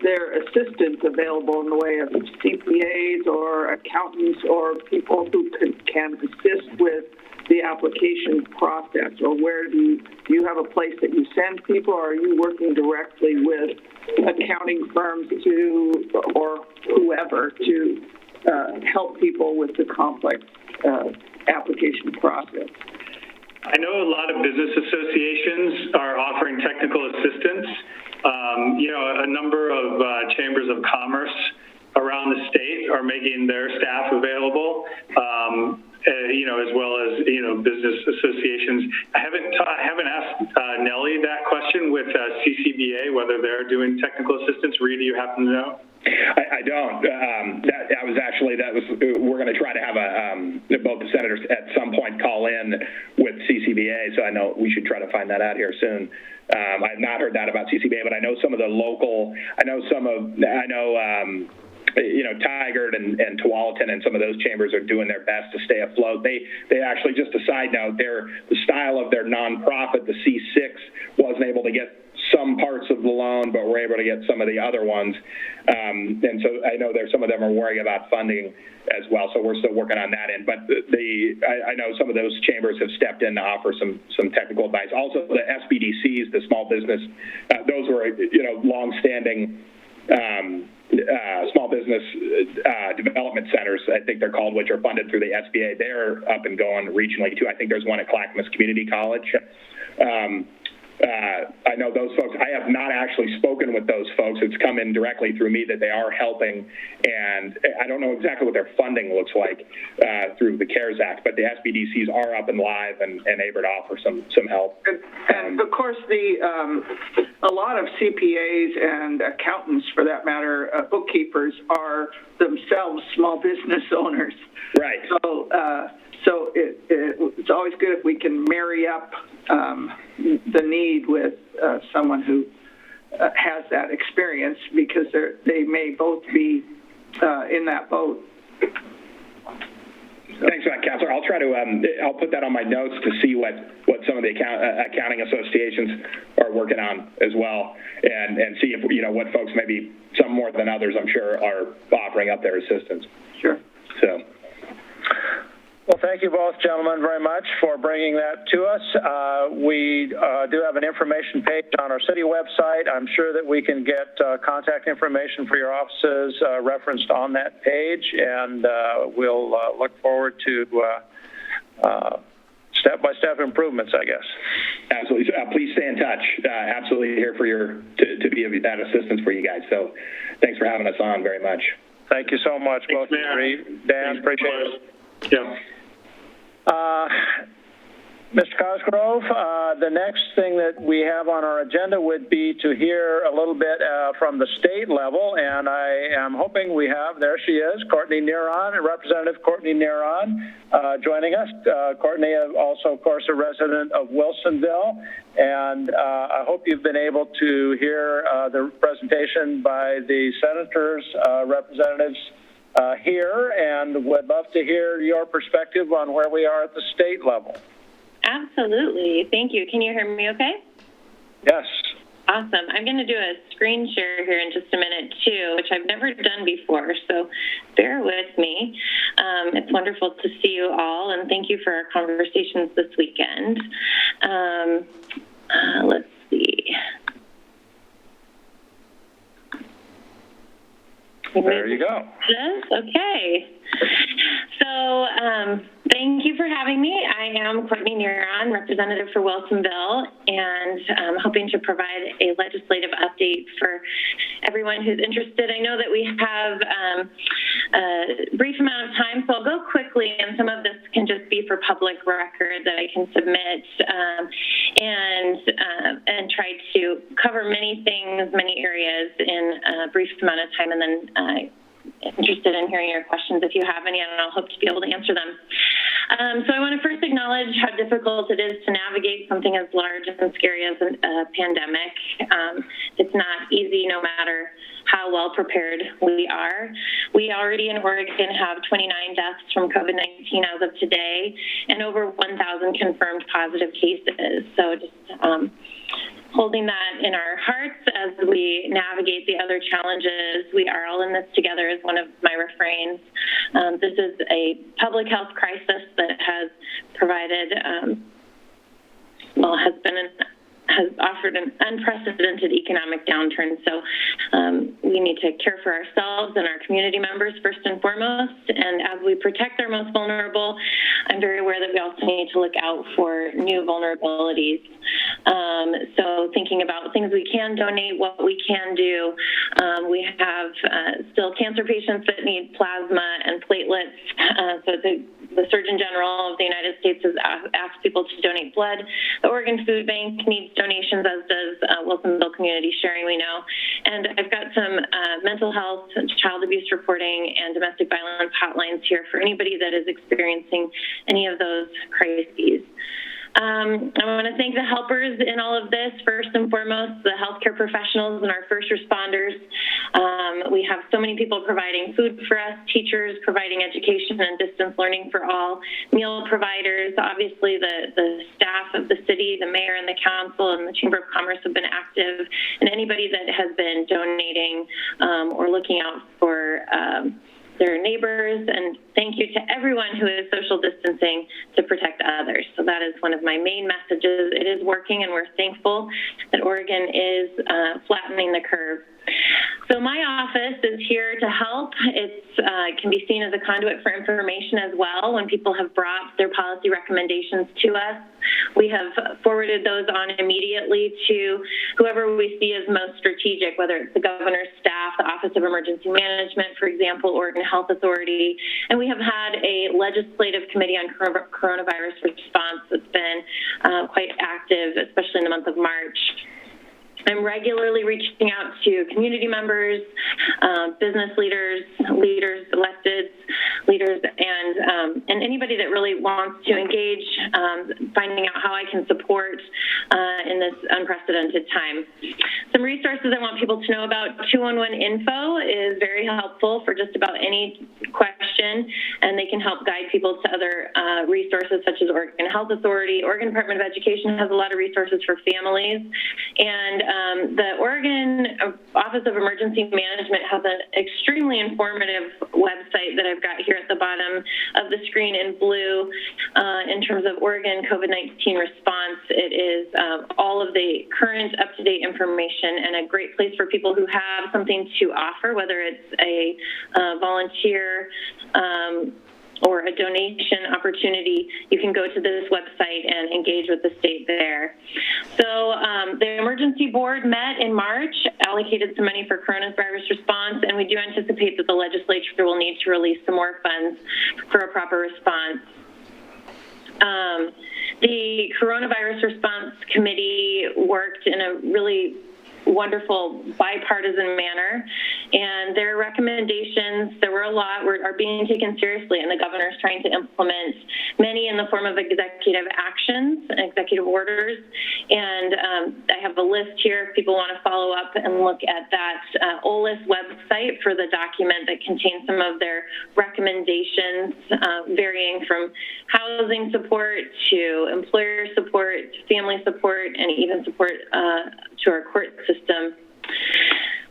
there assistance available in the way of CPAs or accountants or people who can assist with the application process, or where do you have a place that you send people, or are you working directly with accounting firms or whoever to help people with the complex application process? I know a lot of business associations are offering technical assistance. A number of chambers of commerce around the state are making their staff available. As well as business associations. I haven't asked Nellie that question with CCBA whether they're doing technical assistance. Rita, do you happen to know? I don't. We're going to try to have both the senators at some point call in with CCBA, so I know we should try to find that out here soon. I have not heard that about CCBA, but I know some of the local. Tigard and Tualatin and some of those chambers are doing their best to stay afloat. They actually, just a side note, the style of their nonprofit, the C6, wasn't able to get some parts of the loan, but we're able to get some of the other ones. And so I know some of them are worrying about funding as well, so we're still working on that end. But I know some of those chambers have stepped in to offer some technical advice. Also, the SBDCs, the small business, those were long-standing small business development centers, I think they're called, which are funded through the SBA. They're up and going regionally too. I think there's one at Clackamas Community College. I know those folks. I have not actually spoken with those folks. It's come in directly through me that they are helping, and I don't know exactly what their funding looks like through the CARES Act, but the SBDCs are up and live and able to offer some help. And of course, a lot of CPAs and accountants, for that matter, bookkeepers, are themselves small business owners. Right. So it's always good if we can marry up the need with someone who has that experience, because they may both be in that boat. Thanks for that, Counselor. I'll try to. I'll put that on my notes to see what some of the accounting associations are working on as well, and see if what folks, maybe some more than others, I'm sure, are offering up their assistance. Sure. So. Well, thank you both, gentlemen, very much for bringing that to us. We do have an information page on our city website. I'm sure that we can get contact information for your offices referenced on that page, and we'll look forward to step-by-step improvements, I guess. Absolutely. Please stay in touch. Absolutely here for to be of that assistance for you guys. So thanks for having us on very much. Thank you so much, both of you. Dan, appreciate it. Yeah. Mr. Cosgrove, the next thing that we have on our agenda would be to hear a little bit from the state level, and I am hoping we have, there she is, Courtney Neron, Representative Courtney Neron, joining us. Courtney is also, of course, a resident of Wilsonville, and I hope you've been able to hear the presentation by the senators, representatives here, and would love to hear your perspective on where we are at the state level. Absolutely. Thank you. Can you hear me okay? Yes. Awesome. I'm going to do a screen share here in just a minute, too, which I've never done before, so bear with me. It's wonderful to see you all, and thank you for our conversations this weekend. Let's see. There you go. Okay. So thank you for having me. I am Courtney Neron, representative for Wilsonville, and I'm hoping to provide a legislative update for everyone who's interested. I know that we have a brief amount of time, so I'll go quickly, and some of this can just be for public record that I can submit, and try to cover many things, many areas in a brief amount of time, and then interested in hearing your questions if you have any, and I'll hope to be able to answer them. So I want to first acknowledge how difficult it is to navigate something as large and scary as a pandemic. It's not easy no matter how well prepared we are. We already in Oregon have 29 deaths from COVID-19 as of today, and over 1,000 confirmed positive cases. So just holding that in our hearts as we navigate the other challenges. We are all in this together is one of my refrains. This is a public health crisis that has provided, has offered an unprecedented economic downturn. So we need to care for ourselves and our community members first and foremost. And as we protect our most vulnerable, I'm very aware that we also need to look out for new vulnerabilities. So thinking about things we can donate, what we can do. We have still cancer patients that need plasma and platelets. So the Surgeon General of the United States has asked people to donate blood. The Oregon Food Bank needs donations, as does Wilsonville Community Sharing, we know. And I've got some mental health, child abuse reporting, and domestic violence hotlines here for anybody that is experiencing any of those crises. I want to thank the helpers in all of this. First and foremost, the healthcare professionals and our first responders. We have so many people providing food for us, teachers providing education and distance learning for all, meal providers, obviously the staff of the city, the mayor and the council and the Chamber of Commerce have been active, and anybody that has been donating or looking out for their neighbors, and thank you to everyone who is social distancing to protect others. So that is one of my main messages. It is working, and we're thankful that Oregon is flattening the curve. So my office is here to help. It can be seen as a conduit for information as well. When people have brought their policy recommendations to us, we have forwarded those on immediately to whoever we see as most strategic, whether it's the governor's staff, the Office of Emergency Management, for example, Oregon Health Authority. And we have had a legislative committee on coronavirus response that's been quite active, especially in the month of March. I'm regularly reaching out to community members, business leaders, elected leaders, and anybody that really wants to engage, finding out how I can support in this unprecedented time. some resources I want people to know about. 211 info is very helpful for just about any question, and they can help guide people to other resources such as Oregon Health Authority. Oregon Department of Education has a lot of resources for families, and the Oregon Office of Emergency Management has an extremely informative website that I've got here at the bottom of the screen in blue in terms of Oregon COVID-19 response. It is all of the current up-to-date information and a great place for people who have something to offer, whether it's a volunteer or a donation opportunity. You can go to this website and engage with the state there. So the emergency board met in March, allocated some money for coronavirus response, and we do anticipate that the legislature will need to release some more funds for a proper response. The Coronavirus Response Committee worked in a really wonderful bipartisan manner, and their recommendations, there were a lot, are being taken seriously, and the governor's trying to implement many in the form of executive actions and executive orders. And I have a list here if people want to follow up and look at that OLIS website for the document that contains some of their recommendations, varying from housing support to employer support, to family support, and even support to our court system.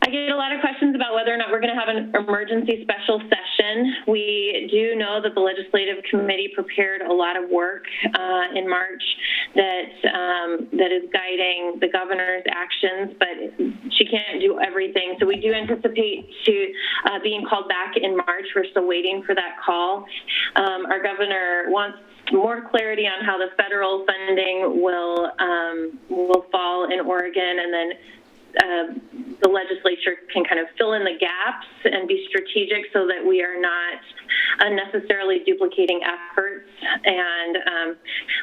I get a lot of questions about whether or not we're going to have an emergency special session. We do know that the Legislative Committee prepared a lot of work in March that is guiding the governor's actions, but she can't do everything. So we do anticipate to being called back in March. We're still waiting for that call. Our governor wants more clarity on how the federal funding will fall in Oregon, and then the legislature can kind of fill in the gaps and be strategic so that we are not unnecessarily duplicating efforts. And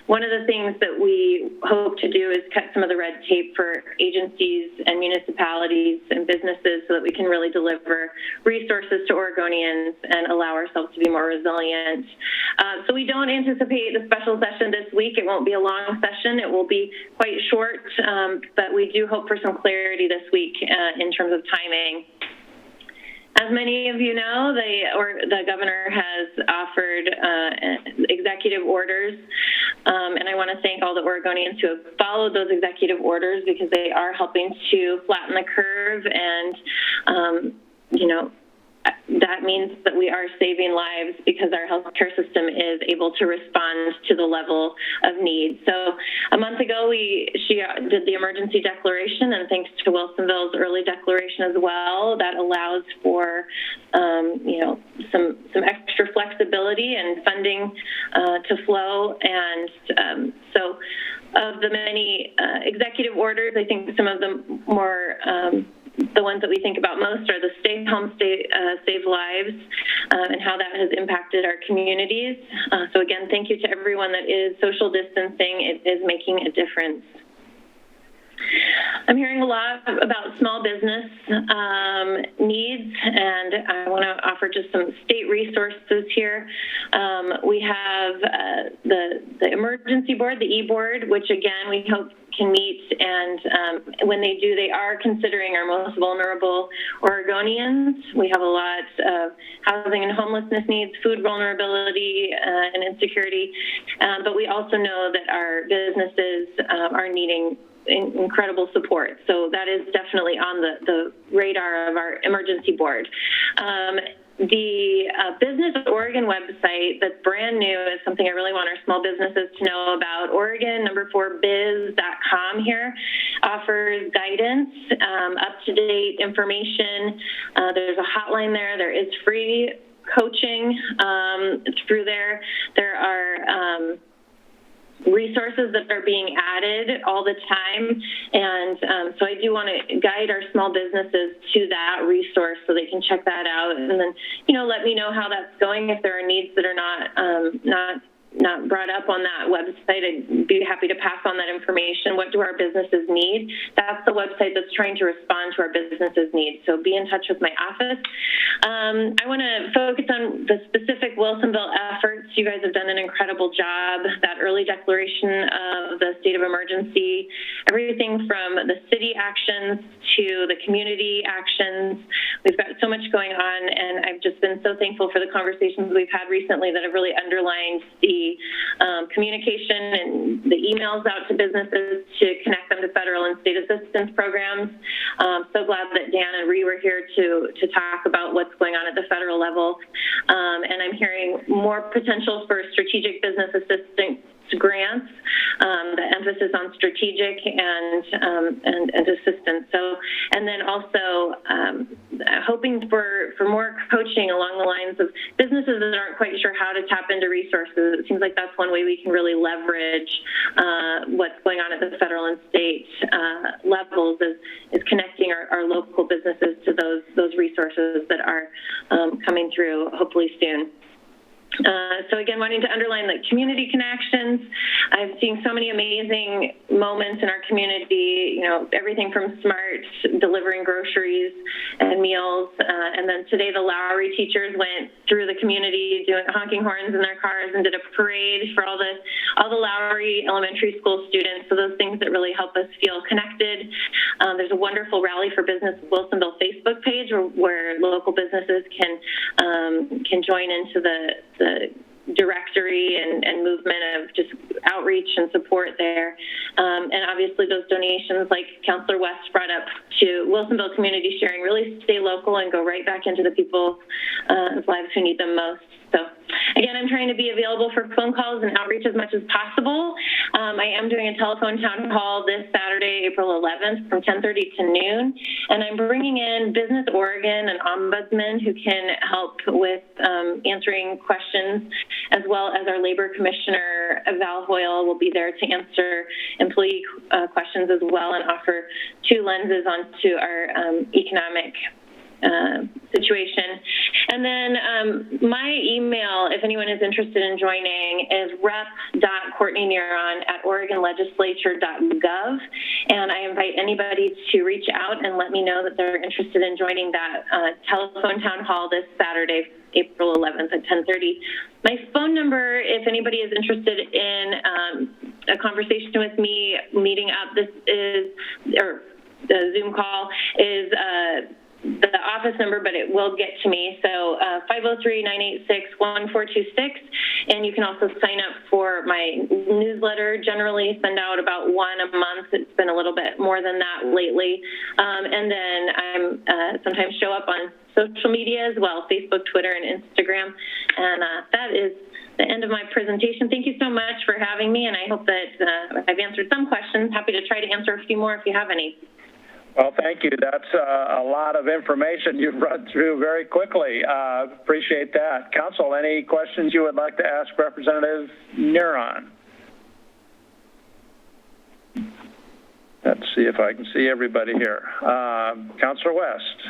one of the things that we hope to do is cut some of the red tape for agencies and municipalities and businesses so that we can really deliver resources to Oregonians and allow ourselves to be more resilient. So we don't anticipate the special session this week. It won't be a long session. It will be quite short, but we do hope for some clarity this week in terms of timing. As many of you know, the governor has offered executive orders, and I want to thank all the Oregonians who have followed those executive orders because they are helping to flatten the curve, and that means that we are saving lives because our healthcare system is able to respond to the level of need. So a month ago, she did the emergency declaration, and thanks to Wilsonville's early declaration as well, that allows for some extra flexibility and funding to flow. And so of the many executive orders, I think some of the more the ones that we think about most are the Stay Home, Save Lives, and how that has impacted our communities. So again, thank you to everyone that is social distancing. It is making a difference. I'm hearing a lot about small business needs, and I want to offer just some state resources here. We have the emergency board, the e-board, which again we hope can meet, and when they do, they are considering our most vulnerable Oregonians. We have a lot of housing and homelessness needs, food vulnerability, and insecurity, but we also know that our businesses are needing incredible support. So that is definitely on the radar of our emergency board. The Business Oregon website that's brand new is something I really want our small businesses to know about. Oregon4biz.com here offers guidance, up-to-date information. There's a hotline there. There is free coaching through there. There are resources that are being added all the time, and so I do want to guide our small businesses to that resource so they can check that out, and then let me know how that's going. If there are needs that are not not brought up on that website, I'd be happy to pass on that information. What do our businesses need? That's the website that's trying to respond to our businesses' needs. So be in touch with my office. I want to focus on the specific Wilsonville efforts. You guys have done an incredible job. That early declaration of the state of emergency, everything from the city actions to the community actions. We've got so much going on, and I've just been so thankful for the conversations we've had recently that have really underlined the communication and the emails out to businesses to connect them to federal and state assistance programs. So glad that Dan and Ree were here to talk about what's going on at the federal level. And I'm hearing more potential for strategic business assistance grants, the emphasis on strategic and assistance. So, and then also hoping for more coaching along the lines of businesses that aren't quite sure how to tap into resources. It seems like that's one way we can really leverage what's going on at the federal and state levels is connecting our local businesses to those resources that are coming through hopefully soon. So again, wanting to underline the community connections. I've seen so many amazing moments in our community, you know, everything from smart delivering groceries and meals. And then today the Lowry teachers went through the community doing honking horns in their cars and did a parade for all the Lowry elementary school students. So those things that really help us feel connected. There's a wonderful Rally for Business Wilsonville Facebook page where local businesses can join into the directory and movement of just outreach and support there. And obviously those donations, like Councilor West brought up, to Wilsonville Community Sharing, really stay local and go right back into the people's lives who need them most. So again, I'm trying to be available for phone calls and outreach as much as possible. I am doing a telephone town hall this Saturday, April 11th from 10:30 to noon. And I'm bringing in Business Oregon and ombudsman who can help with answering questions, as well as our labor commissioner, Val Hoyle, will be there to answer employee questions as well and offer two lenses onto our economic situation. And then my email, if anyone is interested in joining, is rep.courtneyneron@oregonlegislature.gov. And I invite anybody to reach out and let me know that they're interested in joining that telephone town hall this Saturday, April 11th at 10:30. My phone number, if anybody is interested in a conversation with me, meeting up, this is, or the Zoom call is the office number, but it will get to me. So 503-986-1426. And you can also sign up for my newsletter. Generally send out about one a month. It's been a little bit more than that lately. And then I'm sometimes show up on social media as well, Facebook, Twitter, and Instagram. And that is the end of my presentation. Thank you so much for having me, and I hope that I've answered some questions. Happy to try to answer a few more if you have any. Well, thank you. That's a lot of information you've run through very quickly. Appreciate that. Council, any questions you would like to ask Representative Neron? Let's see if I can see everybody here. Councilor West.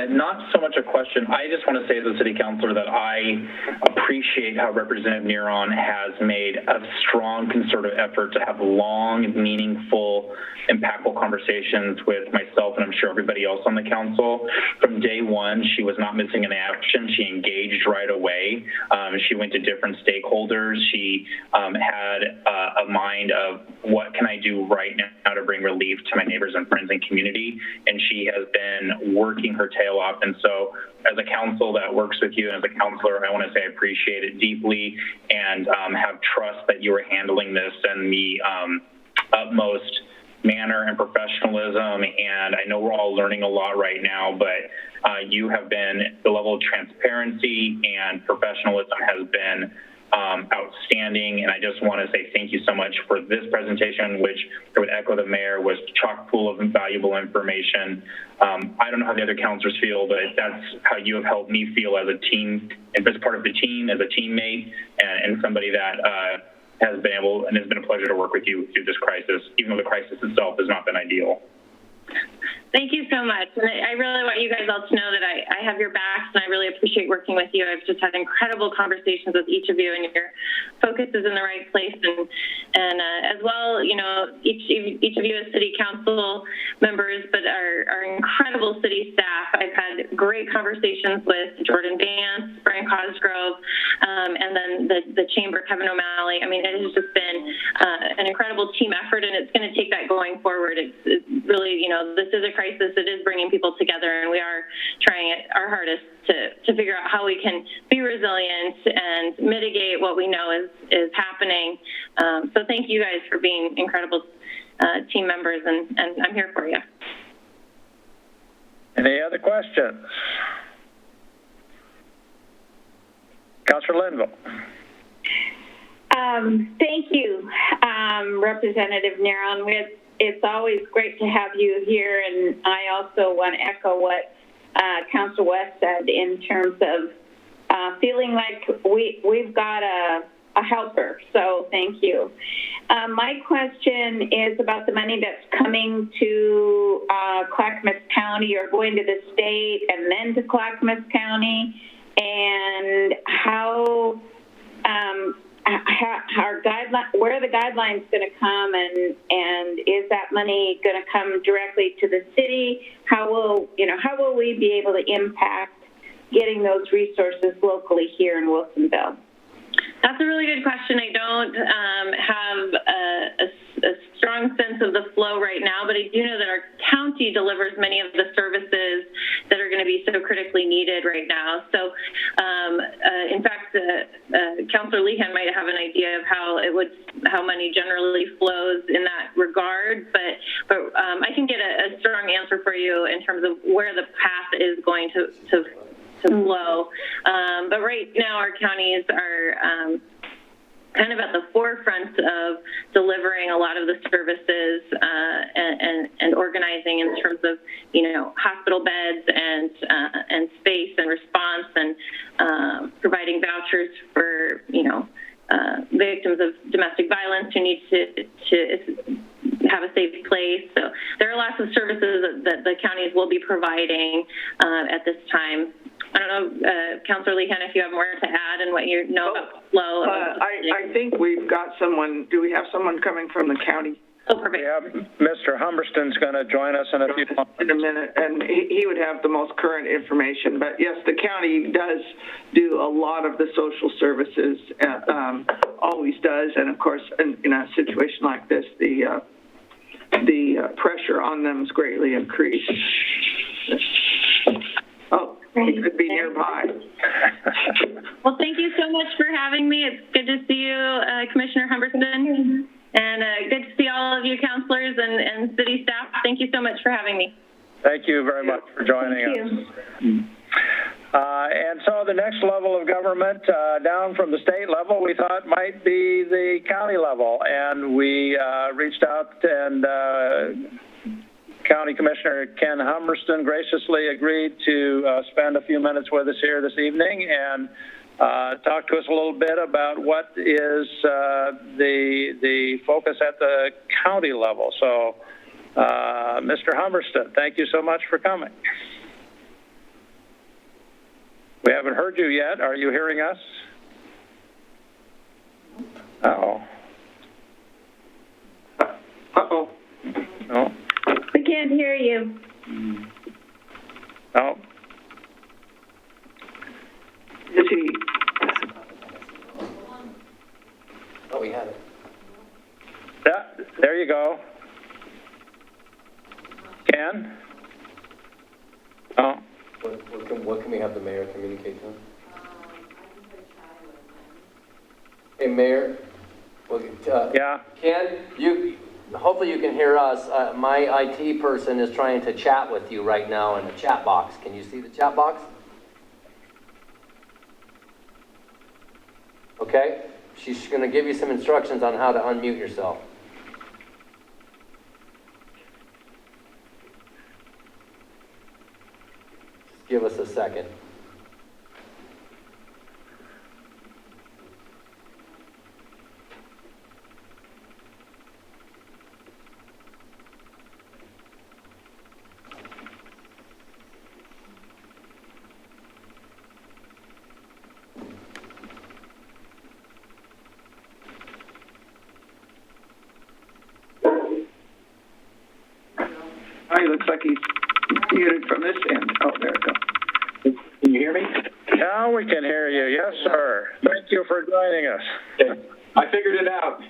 Not so much a question. I just want to say as a city councilor that I appreciate how Representative Neron has made a strong concerted effort to have long, meaningful, impactful conversations with myself and I'm sure everybody else on the council. From day one, she was not missing an action. She engaged right away. She went to different stakeholders. She had a mind of what can I do right now to bring relief to my neighbors and friends and community. And she has been working her tail off. And so as a council that works with you and as a counselor, I want to say I appreciate it deeply and have trust that you are handling this in the utmost manner and professionalism. And I know we're all learning a lot right now, but you have been, the level of transparency and professionalism has been outstanding, and I just want to say thank you so much for this presentation, which I would echo the mayor, was chock full of valuable information. I don't know how the other councilors feel, but that's how you have helped me feel as a team, and as part of the team, as a teammate, and somebody that has been able, and it's been a pleasure to work with you through this crisis, even though the crisis itself has not been ideal. Thank you so much. And I really want you guys all to know that I have your backs, and I really appreciate working with you. I've just had incredible conversations with each of you, and your focus is in the right place. And as well, you know, each of you as city council members, but our incredible city staff. I've had great conversations with Jordan Vance, Brian Cosgrove, and then the chamber, Kevin O'Malley. I mean, it has just been an incredible team effort, and it's going to take that going forward. It's really, you know, this is a crisis. It is bringing people together, and we are trying our hardest to figure out how we can be resilient and mitigate what we know is happening. So thank you guys for being incredible team members, and I'm here for you. Any other questions? Councilor Linville. Thank you, Representative Neron. It's always great to have you here, and I also want to echo what Councilor West said in terms of feeling like we've got a helper, so thank you. My question is about the money that's coming to Clackamas County or going to the state and then to Clackamas County, and how where are the guidelines going to come, and is that money going to come directly to the city? How will we be able to impact getting those resources locally here in Wilsonville? That's a really good question. I don't have a strong sense of the flow right now, but I do know that our county delivers many of the services that are going to be so critically needed right now. So, in fact, Councilor Lehan might have an idea of how money generally flows in that regard, but I can get a strong answer for you in terms of where the path is going to flow. But right now our counties are kind of at the forefront of delivering a lot of the services and organizing in terms of, you know, hospital beds and space and response, and providing vouchers for, you know, victims of domestic violence who need to have a safe place. So there are lots of services that the counties will be providing at this time. I don't know, Councilor Lehan, if you have more to add and what you know about the flow. I think we've got someone. Do we have someone coming from the county? Oh, perfect. We have Mr. Humberston's going to join us in a few moments. In a minute, and he would have the most current information. But yes, the county does do a lot of the social services, always does, and of course, in a situation like this, the pressure on them is greatly increased. Oh, he could be nearby. Well, thank you so much for having me. It's good to see you, Commissioner Humberston, and good to see all of you councilors and city staff. Thank you so much for having me. Thank you very much for joining us. And so the next level of government, down from the state level, we thought might be the county level. And we reached out, and County Commissioner Ken Humberston graciously agreed to spend a few minutes with us here this evening and talk to us a little bit about what is the focus at the county level. So, Mr. Humberston, thank you so much for coming. We haven't heard you yet. Are you hearing us? Uh-oh. Uh-oh. No. We can't hear you. No. Is he? Oh, we had it. Yeah, there you go. Ken? Oh. What can we have the mayor communicate to him? Hey, Mayor. Well, Yeah. Ken, hopefully you can hear us. My IT person is trying to chat with you right now in the chat box. Can you see the chat box? Okay. She's going to give you some instructions on how to unmute yourself. Just give us a second. looks like he's muted from this end. Oh, there it goes. Can you hear me? Now we can hear you. Yes, sir. Thank you for joining us. Okay. I figured it out.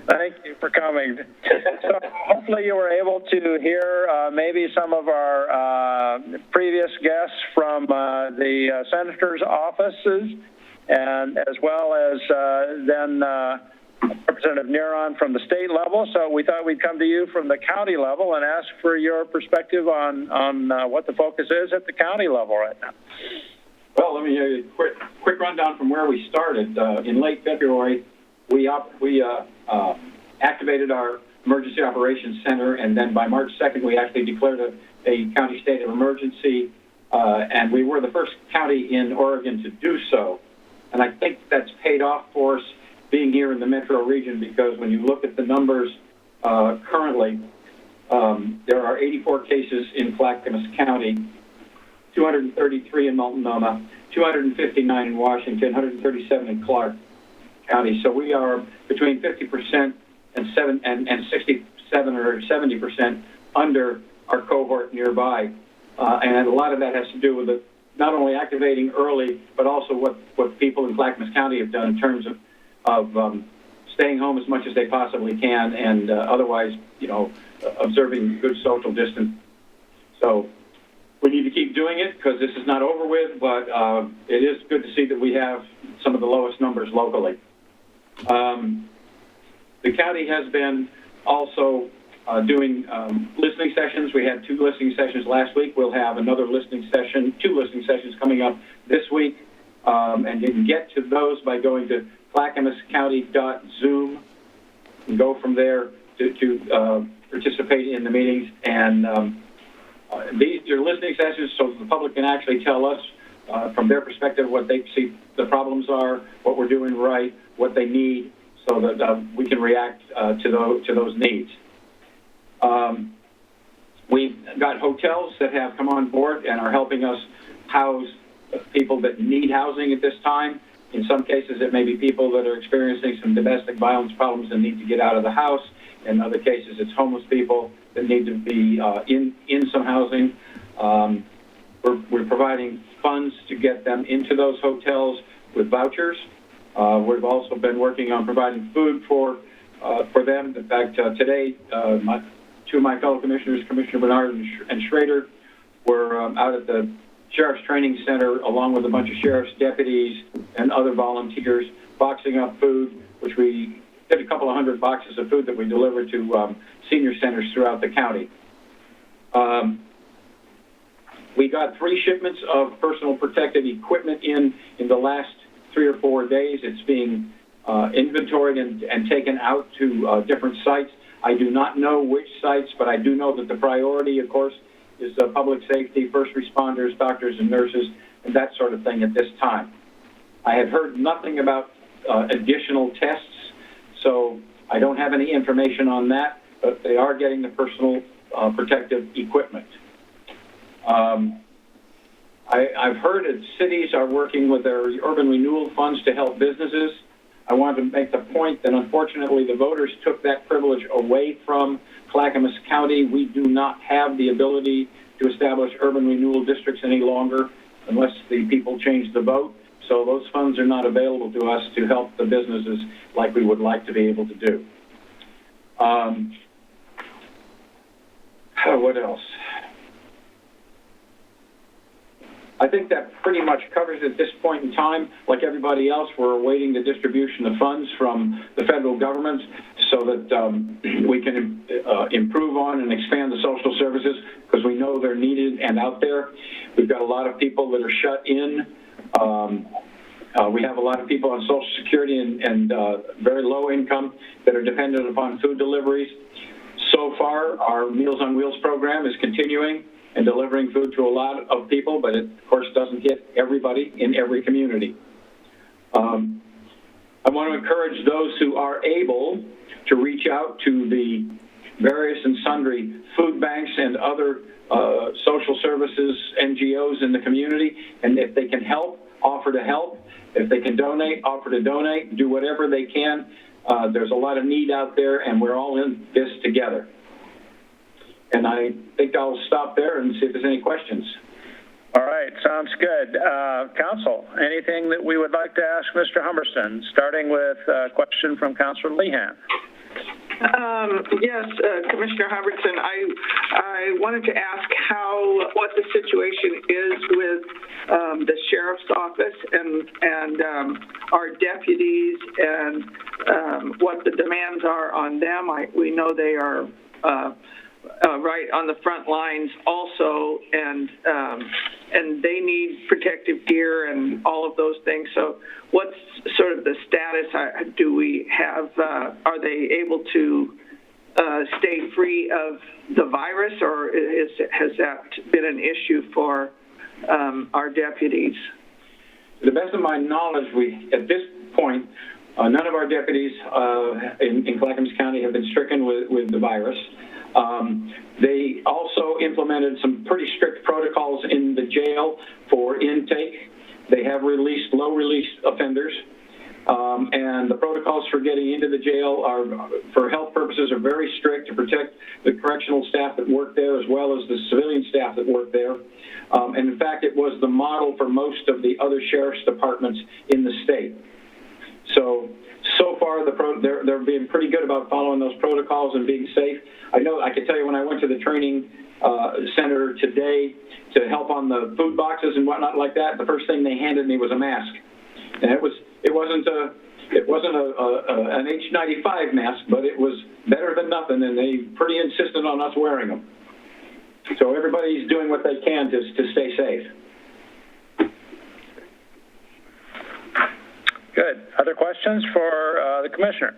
Thank you for coming. So hopefully you were able to hear maybe some of our previous guests from the senator's offices, and as well as then Representative Neron from the state level. So we thought we'd come to you from the county level and ask for your perspective on what the focus is at the county level right now. Well, let me give you a quick rundown from where we started. In late February, we activated our Emergency Operations Center, and then by March 2nd, we actually declared a county state of emergency, and we were the first county in Oregon to do so. And I think that's paid off for us being here in the metro region, because when you look at the numbers currently, there are 84 cases in Clackamas County, 233 in Multnomah, 259 in Washington, 137 in Clark County. So we are between 50% and 67 or 70% under our cohort nearby. And a lot of that has to do with not only activating early, but also what people in Clackamas County have done in terms of staying home as much as they possibly can, and otherwise, observing good social distance. So we need to keep doing it because this is not over with, but it is good to see that we have some of the lowest numbers locally. The county has been also doing listening sessions. We had 2 listening sessions last week. We'll have another 2 listening sessions coming up this week. And you can get to those by going to clackamascounty.zoom and go from there to participate in the meetings. And these are listening sessions so the public can actually tell us from their perspective what they see the problems are, what we're doing right, what they need, so that we can react to those needs. We've got hotels that have come on board and are helping us house people that need housing at this time. In some cases, it may be people that are experiencing some domestic violence problems and need to get out of the house. In other cases, it's homeless people that need to be in some housing. We're providing funds to get them into those hotels with vouchers. We've also been working on providing food for them. In fact, today, 2 of my fellow commissioners, Commissioner Bernard and Schrader, were out at the Sheriff's Training Center along with a bunch of sheriff's deputies and other volunteers boxing up food, which we did a couple of 100 boxes of food that we delivered to senior centers throughout the county. We got 3 shipments of personal protective equipment in the last 3 or 4 days. It's being inventoried and taken out to different sites. I do not know which sites, but I do know that the priority, of course, is public safety, first responders, doctors and nurses, and that sort of thing at this time. I have heard nothing about additional tests, so I don't have any information on that, but they are getting the personal protective equipment. I've heard that cities are working with their urban renewal funds to help businesses. I wanted to make the point that unfortunately the voters took that privilege away from Clackamas County. We do not have the ability to establish urban renewal districts any longer unless the people change the vote. So those funds are not available to us to help the businesses like we would like to be able to do. What else? I think that pretty much covers it at this point in time. Like everybody else, we're awaiting the distribution of funds from the federal government so that we can improve on and expand the social services, because we know they're needed and out there. We've got a lot of people that are shut in. We have a lot of people on Social Security and very low income that are dependent upon food deliveries. So far, our Meals on Wheels program is continuing and delivering food to a lot of people, but it, of course, doesn't hit everybody in every community. I want to encourage those who are able to reach out to the various and sundry food banks and other social services, NGOs in the community, and if they can help, offer to help. If they can donate, offer to donate, do whatever they can. There's a lot of need out there, and we're all in this together. And I think I'll stop there and see if there's any questions. All right, sounds good. Council, anything that we would like to ask Mr. Humberston, starting with a question from Councilor Lehan? Yes, Commissioner Hubbardson, I wanted to ask what the situation is with the sheriff's office and our deputies and what the demands are on them. We know they are right on the front lines also, and they need protective gear and all of those things. So what's sort of the status? Do we have, are they able to stay free of the virus, or has that been an issue for our deputies? To the best of my knowledge, at this point, none of our deputies in Clackamas County have been stricken with the virus. They also implemented some pretty strict protocols in the jail for intake. They have released low-release offenders, and the protocols for getting into the jail for health purposes, are very strict to protect the correctional staff that work there as well as the civilian staff that work there. And in fact, it was the model for most of the other sheriff's departments in the state. So far, they're being pretty good about following those protocols and being safe. I can tell you when I went to the training center today to help on the food boxes and whatnot like that, the first thing they handed me was a mask, and it wasn't an H95 mask, but it was better than nothing, and they pretty insisted on us wearing them. So everybody's doing what they can to stay safe. Good. Other questions for the Commissioner?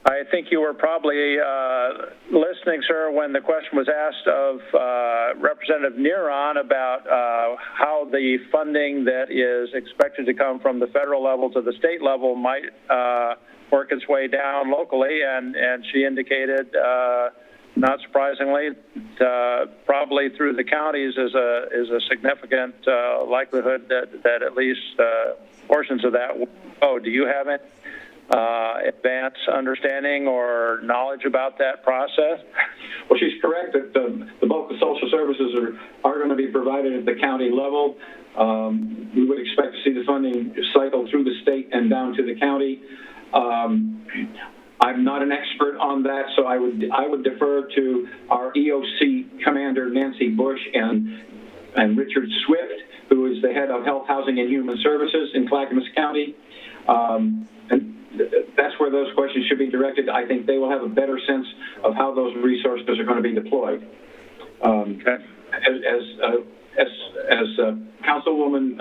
I think you were probably listening, sir, when the question was asked of Representative Neron about how the funding that is expected to come from the federal level to the state level might work its way down locally, and she indicated, not surprisingly, probably through the counties is a significant likelihood that at least portions of that will go. Do you have any advanced understanding or knowledge about that process? Well, she's correct that the bulk of social services are going to be provided at the county level. We would expect to see the funding cycle through the state and down to the county. I'm not an expert on that, so I would defer to our EOC commander, Nancy Bush, and Richard Swift, who is the head of Health, Housing, and Human Services in Clackamas County. And that's where those questions should be directed. I think they will have a better sense of how those resources are going to be deployed. Okay. As Councilwoman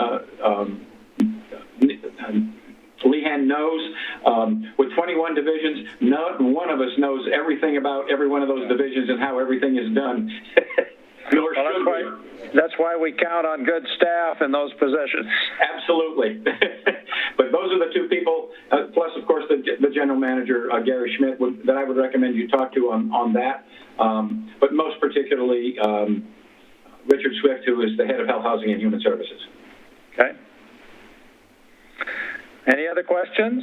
Lehan knows, with 21 divisions, not one of us knows everything about every one of those divisions and how everything is done. Nor should we. That's why we count on good staff in those positions. Absolutely. But those are the two people, plus, of course, the general manager, Gary Schmidt, that I would recommend you talk to on that. But most particularly, Richard Swift, who is the head of Health, Housing, and Human Services. Okay. Any other questions?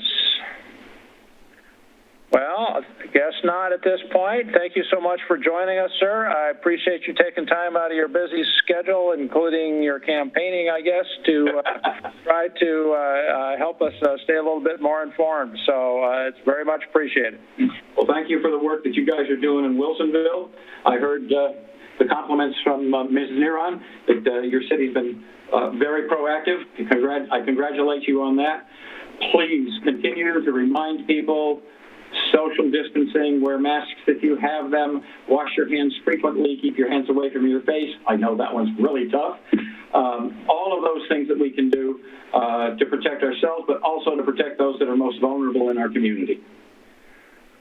Well, I guess not at this point. Thank you so much for joining us, sir. I appreciate you taking time out of your busy schedule, including your campaigning, I guess, to try to help us stay a little bit more informed. So it's very much appreciated. Well, thank you for the work that you guys are doing in Wilsonville. I heard the compliments from Ms. Neron that your city's been very proactive. I congratulate you on that. Please continue to remind people social distancing, wear masks if you have them, wash your hands frequently, keep your hands away from your face. I know that one's really tough. All of those things that we can do to protect ourselves, but also to protect those that are most vulnerable in our community.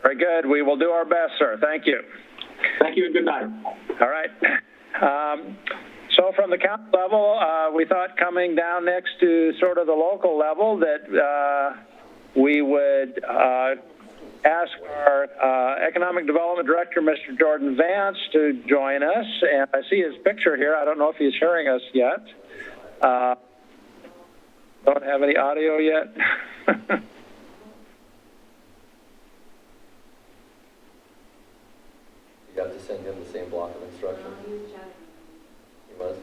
Very good. We will do our best, sir. Thank you. Thank you and good night. All right. So from the county level, we thought coming down next to sort of the local level that we would ask our Economic Development Director, Mr. Jordan Vance, to join us. And I see his picture here. I don't know if he's hearing us yet. Don't have any audio yet. send him the same block of instructions? He was?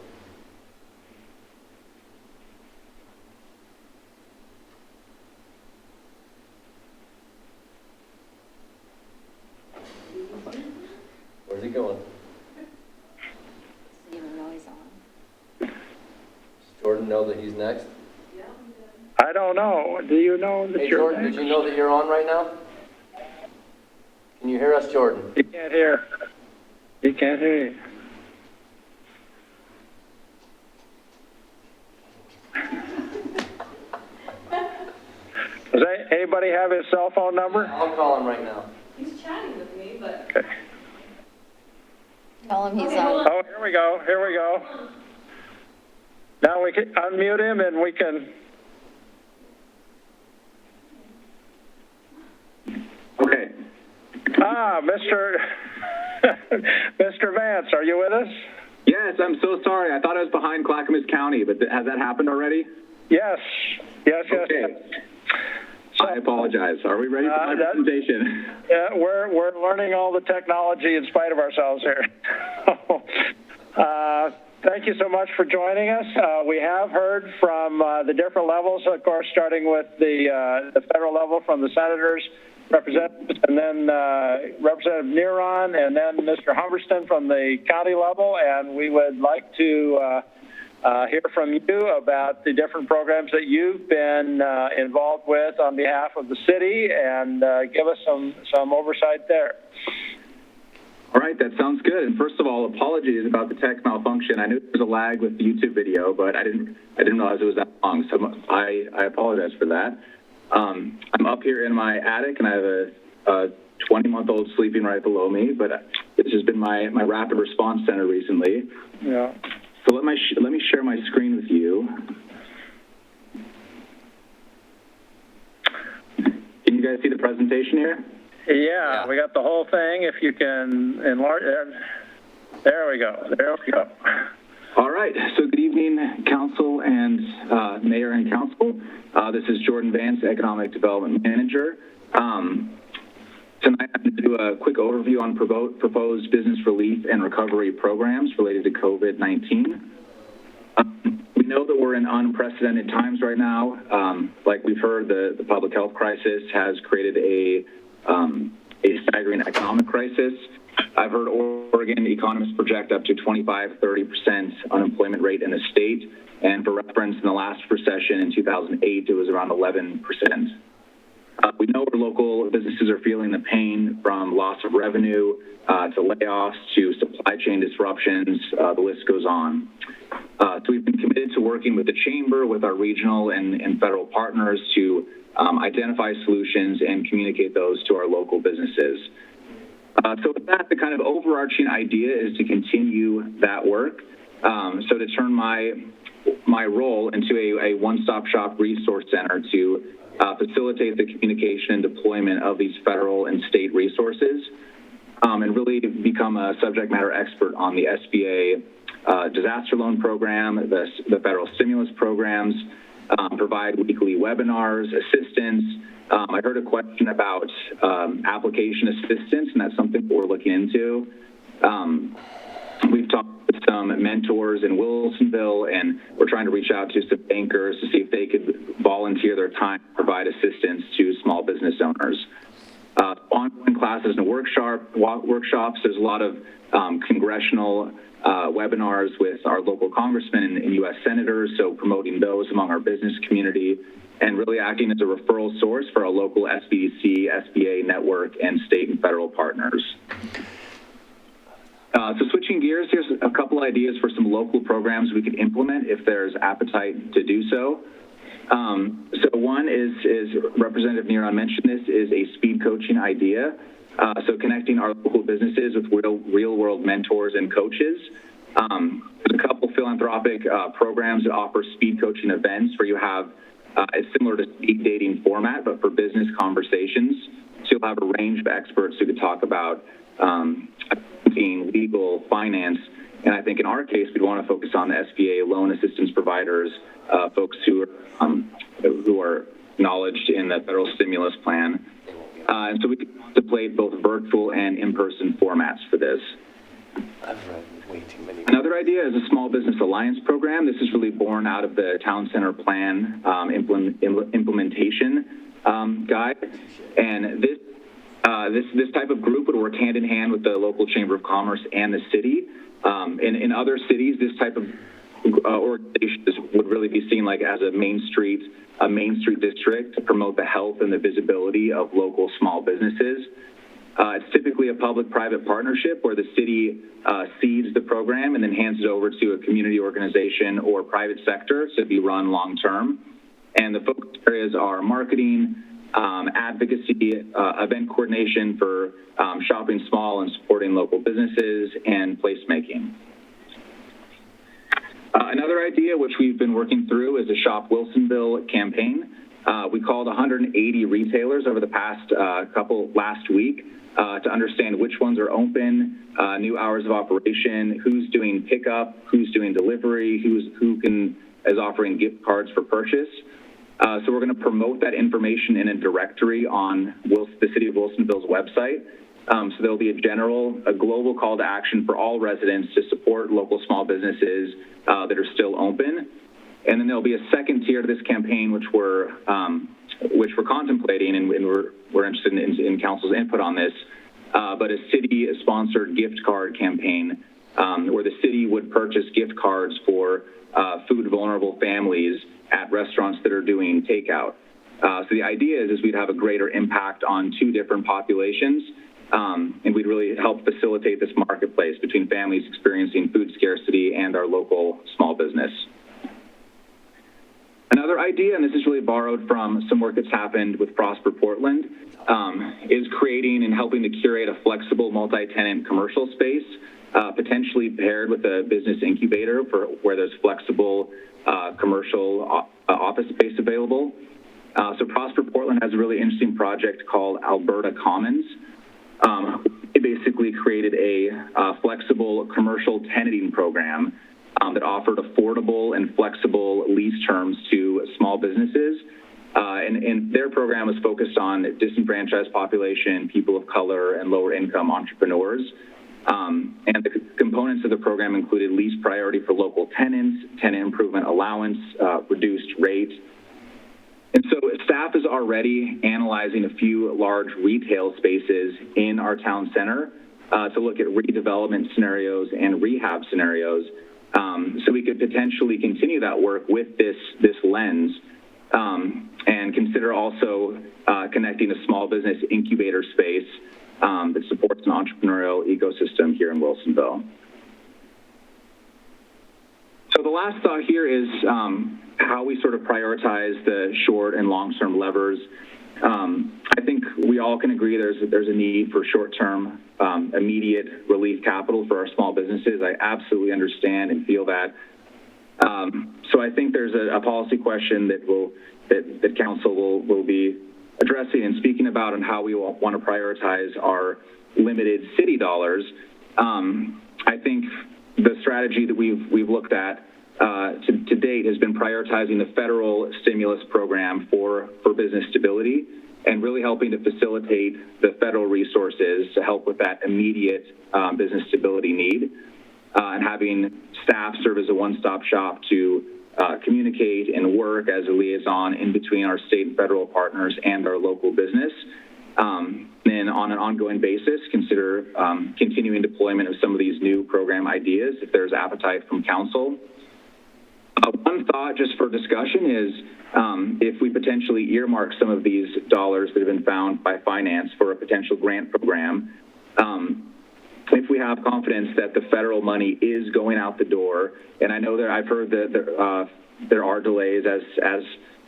Where's he going? Even though he's on. Does Jordan know that he's next? I don't know. Do you know that Hey, you're Jordan, next? did you know that you're on right now? Can you hear us, Jordan? He can't hear. He can't hear you. Does anybody have his cell phone number? I'll call him right now. He's chatting with me, but. Okay. Tell him he's Okay, on. hold on. Oh, here we go. Here we go. Now we can unmute him and we can. Okay. Mr. Mr. Vance, are you with us? Yes, I'm so sorry. I thought I was behind Clackamas County, but has that happened already? Yes. Yes. Okay. I apologize. Are we ready for my presentation? Yeah, we're learning all the technology in spite of ourselves here. Thank you so much for joining us. We have heard from the different levels, of course, starting with the federal level from the senators, representatives, and then Representative Neron, and then Mr. Humberston from the county level. And we would like to hear from you about the different programs that you've been involved with on behalf of the city, and give us some oversight there. All right, that sounds good. And first of all, apologies about the tech malfunction. I knew there was a lag with the YouTube video, but I didn't realize it was that long. So I apologize for that. I'm up here in my attic, and I have a 20-month-old sleeping right below me. But this has been my rapid response center recently. Yeah. So let me share my screen with you. Can you guys see the presentation here? Yeah, we got the whole thing. If you can enlarge, there we go. There we go. All right. So good evening, council and mayor and council. This is Jordan Vance, Economic Development Manager. Tonight I'm going to do a quick overview on proposed business relief and recovery programs related to COVID-19. We know that we're in unprecedented times right now. Like we've heard, the public health crisis has created a staggering economic crisis. I've heard Oregon economists project up to 25-30% unemployment rate in the state. And for reference, in the last recession in 2008, it was around 11%. We know our local businesses are feeling the pain from loss of revenue to layoffs to supply chain disruptions. The list goes on. So we've been committed to working with the chamber, with our regional and federal partners to identify solutions and communicate those to our local businesses. So with that, the kind of overarching idea is to continue that work. So to turn my role into a one-stop shop resource center to facilitate the communication and deployment of these federal and state resources, and really become a subject matter expert on the SBA disaster loan program, the federal stimulus programs, provide weekly webinars, assistance. I heard a question about application assistance, and that's something we're looking into. We've talked with some mentors in Wilsonville, and we're trying to reach out to some bankers to see if they could volunteer their time to provide assistance to small business owners. Ongoing classes and workshops. There's a lot of congressional webinars with our local congressmen and U.S. senators, so promoting those among our business community and really acting as a referral source for our local SBDC, SBA network, and state and federal partners. So switching gears, here's a couple ideas for some local programs we could implement if there's appetite to do so. So one is Representative Neron mentioned this, is a speed coaching idea. So connecting our local businesses with real-world mentors and coaches. There's a couple philanthropic programs that offer speed coaching events where you have, it's similar to speed dating format, but for business conversations. So you'll have a range of experts who could talk about legal, finance, and I think in our case, we'd want to focus on the SBA loan assistance providers, folks who are acknowledged in the federal stimulus plan. And so we could contemplate both virtual and in-person formats for this. I've read way too many. Another idea is a small business alliance program. This is really born out of the town center plan implementation guide. And this type of group would work hand in hand with the local chamber of commerce and the city. In other cities, this type of organizations would really be seen like as a main street district to promote the health and the visibility of local small businesses. It's typically a public-private partnership where the city seeds the program and then hands it over to a community organization or private sector to be run long-term. And the focus areas are marketing, advocacy, event coordination for shopping small and supporting local businesses, and placemaking. Another idea which we've been working through is the Shop Wilsonville campaign. We called 180 retailers over the past last week to understand which ones are open, new hours of operation, who's doing pickup, who's doing delivery, who is offering gift cards for purchase. So we're going to promote that information in a directory on the City of Wilsonville's website. So there'll be a global call to action for all residents to support local small businesses that are still open. And then there'll be a second tier to this campaign, which we're contemplating, and we're interested in council's input on this. But a city-sponsored gift card campaign where the city would purchase gift cards for food-vulnerable families at restaurants that are doing takeout. So the idea is we'd have a greater impact on two different populations, and we'd really help facilitate this marketplace between families experiencing food scarcity and our local small business. Another idea, and this is really borrowed from some work that's happened with Prosper Portland, is creating and helping to curate a flexible multi-tenant commercial space, potentially paired with a business incubator where there's flexible commercial office space available. So Prosper Portland has a really interesting project called Alberta Commons. It basically created a flexible commercial tenanting program that offered affordable and flexible lease terms to small businesses. And their program was focused on disenfranchised population, people of color, and lower income entrepreneurs. And the components of the program included lease priority for local tenants, tenant improvement allowance, reduced rate. And so staff is already analyzing a few large retail spaces in our town center to look at redevelopment scenarios and rehab scenarios. So we could potentially continue that work with this lens and consider also connecting a small business incubator space that supports an entrepreneurial ecosystem here in Wilsonville. So the last thought here is how we sort of prioritize the short and long-term levers. I think we all can agree there's a need for short-term, immediate relief capital for our small businesses. I absolutely understand and feel that. So I think there's a policy question that council will be addressing and speaking about on how we want to prioritize our limited city dollars. I think the strategy that we've looked at to date has been prioritizing the federal stimulus program for business stability and really helping to facilitate the federal resources to help with that immediate business stability need, and having staff serve as a one-stop shop to communicate and work as a liaison in between our state and federal partners and our local business. Then on an ongoing basis, consider continuing deployment of some of these new program ideas if there's appetite from council. One thought just for discussion is if we potentially earmark some of these dollars that have been found by finance for a potential grant program, if we have confidence that the federal money is going out the door, and I know that I've heard that there are delays as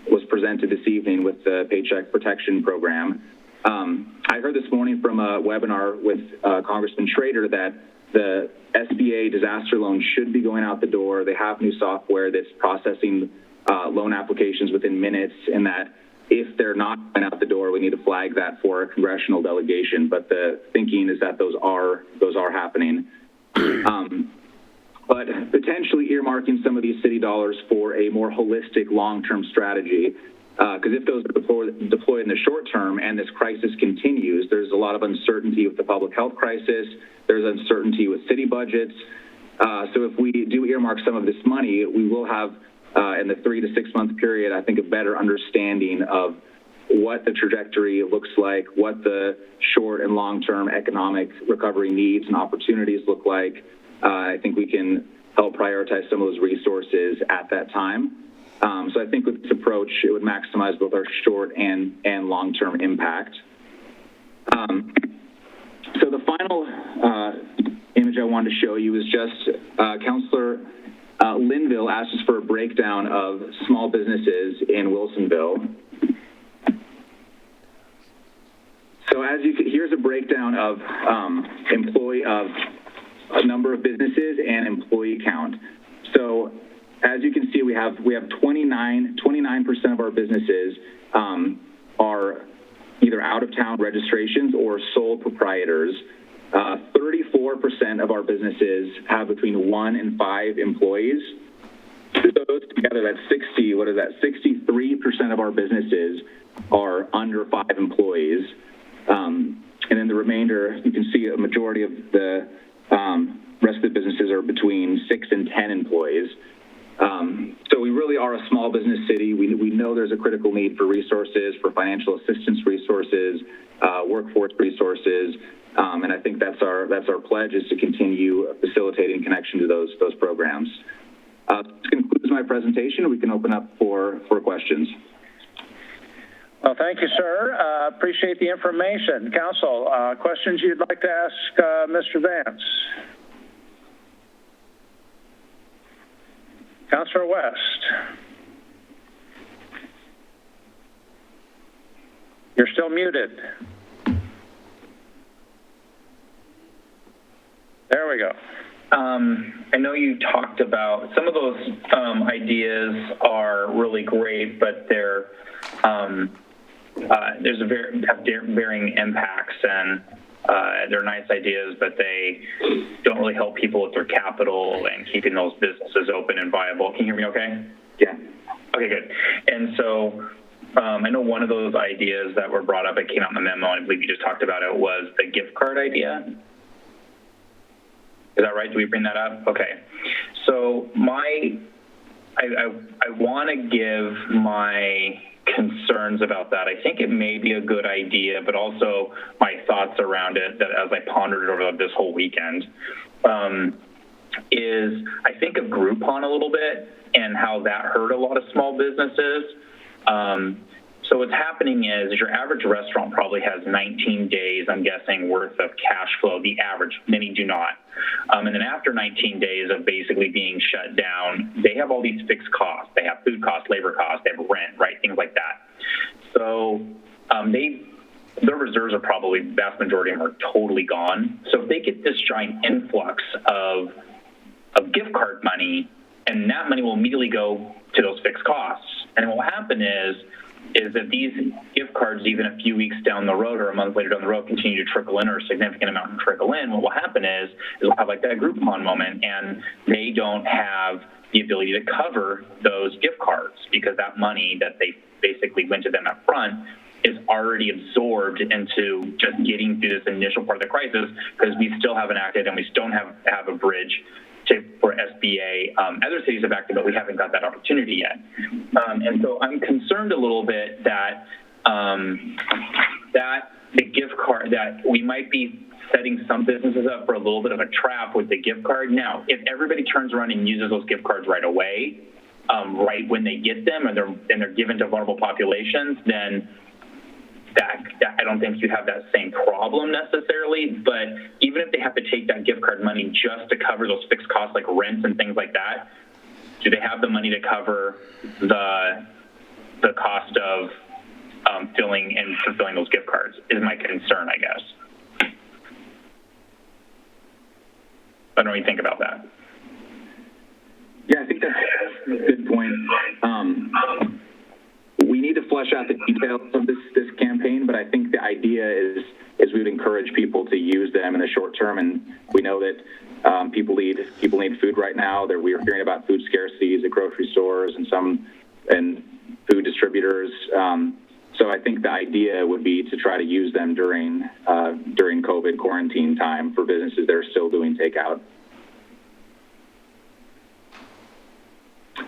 was presented this evening with the Paycheck Protection Program. I heard this morning from a webinar with Congressman Schrader that the SBA disaster loan should be going out the door. They have new software that's processing loan applications within minutes, and that if they're not going out the door, we need to flag that for a congressional delegation. But the thinking is that those are happening. But potentially earmarking some of these city dollars for a more holistic long-term strategy Because if those are deployed in the short term and this crisis continues, there's a lot of uncertainty with the public health crisis. There's uncertainty with city budgets. So if we do earmark some of this money, we will have, in the 3 to 6 month period, I think a better understanding of what the trajectory looks like, what the short and long-term economic recovery needs and opportunities look like. I think we can help prioritize some of those resources at that time. So I think with this approach, it would maximize both our short and long-term impact. So the final image I wanted to show you is just Councilor Linville asked us for a breakdown of small businesses in Wilsonville. So as you can, here's a breakdown of a number of businesses and employee count. So as you can see, we have 29% of our businesses are either out-of-town registrations or sole proprietors. 34% of our businesses have between 1 and 5 employees. Those together, that's 60. What is that? 63% of our businesses are under 5 employees. And then the remainder, you can see a majority of the rest of the businesses are between 6 and 10 employees. So we really are a small business city. We know there's a critical need for resources, for financial assistance resources, workforce resources, and I think that's our pledge, is to continue facilitating connection to those programs. This concludes my presentation. We can open up for questions. Well, thank you, sir. Appreciate the information. Council, questions you'd like to ask Mr. Vance? Councilor West. You're still muted. There we go. I know you talked about some of those ideas are really great, but they're have varying impacts, and they're nice ideas, but they don't really help people with their capital and keeping those businesses open and viable. Can you hear me okay? Yeah. Okay, good. And so I know one of those ideas that were brought up, it came out in the memo, and I believe you just talked about it, was the gift card idea. Is that right? Did we bring that up? Okay. So I want to give my concerns about that. I think it may be a good idea, but also my thoughts around it, that as I pondered it over this whole weekend, is I think of Groupon a little bit and how that hurt a lot of small businesses. So what's happening is your average restaurant probably has 19 days, I'm guessing, worth of cash flow, the average. Many do not. And then after 19 days of basically being shut down, they have all these fixed costs. They have food costs, labor costs, they have rent, right, things like that. So their reserves are probably, the vast majority of them are totally gone. So if they get this giant influx of gift card money, and that money will immediately go to those fixed costs. And what will happen is that these gift cards, even a few weeks down the road or a month later down the road, continue to trickle in, or a significant amount trickle in. What will happen is we'll have like that Groupon moment, and they don't have the ability to cover those gift cards because that money that they basically went to them up front is already absorbed into just getting through this initial part of the crisis, because we still haven't acted and we still don't have a bridge for SBA. Other cities have acted, but we haven't got that opportunity yet. And so I'm concerned a little bit that that the gift card, that we might be setting some businesses up for a little bit of a trap with the gift card. Now, if everybody turns around and uses those gift cards right away, right when they get them, and they're given to vulnerable populations, then that I don't think you have that same problem necessarily. But even if they have to take that gift card money just to cover those fixed costs like rents and things like that, do they have the money to cover the cost of filling and fulfilling those gift cards is my concern, I guess. I don't know what you think about that. Yeah, I think that's a good point. We need to flesh out the details of this campaign, but I think the idea is we would encourage people to use them in the short term, and we know that people need food right now. We are hearing about food scarcities at grocery stores and food distributors. So I think the idea would be to try to use them during COVID quarantine time for businesses that are still doing takeout.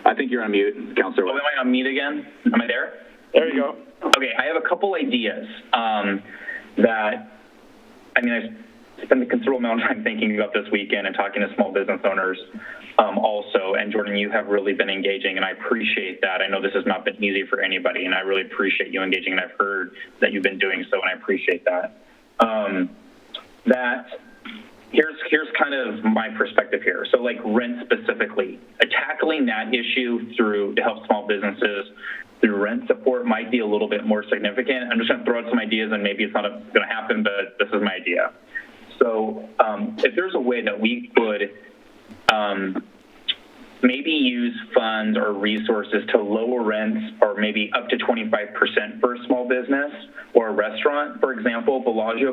I think you're on mute, Councilor. Oh, am I on mute again? Am I there? There you go. Okay, I have a couple ideas that, I spent a considerable amount of time thinking about this weekend and talking to small business owners also. And Jordan, you have really been engaging, and I appreciate that. I know this has not been easy for anybody, and I really appreciate you engaging, and I've heard that you've been doing so, and I appreciate that. Here's kind of my perspective here. So like rent specifically, tackling that issue to help small businesses through rent support might be a little bit more significant. I'm just going to throw out some ideas, and maybe it's not going to happen, but this is my idea. So if there's a way that we could maybe use funds or resources to lower rents or maybe up to 25% for a small business or a restaurant, for example, Bellagio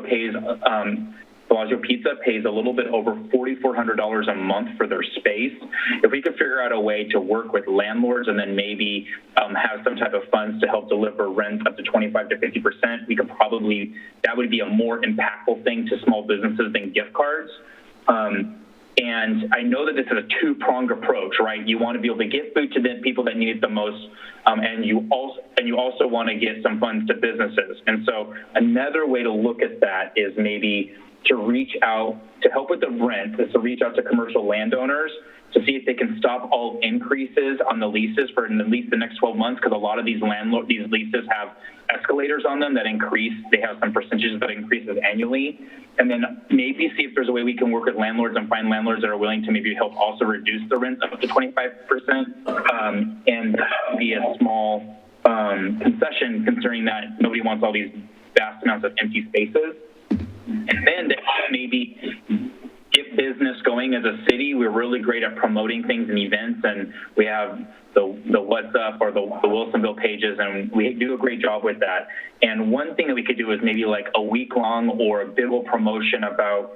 Pizza pays a little bit over $4,400 a month for their space. If we could figure out a way to work with landlords and then maybe have some type of funds to help deliver rent up to 25 to 50%, we could probably, that would be a more impactful thing to small businesses than gift cards. And I know that this is a two-pronged approach, right? You want to be able to get food to the people that need it the most, and you also want to get some funds to businesses. And so another way to look at that is maybe to reach out, to help with the rent, is to reach out to commercial landowners to see if they can stop all increases on the leases for at least the next 12 months, because a lot of these leases have escalators on them that increase. They have some percentages that increases annually. And then maybe see if there's a way we can work with landlords and find landlords that are willing to maybe help also reduce the rent up to 25%, and be a small concession, considering that nobody wants all these vast amounts of empty spaces. And then to maybe get business going as a city. We're really great at promoting things and events, and we have the What's Up or the Wilsonville pages, and we do a great job with that. And one thing that we could do is maybe like a week-long or a big old promotion about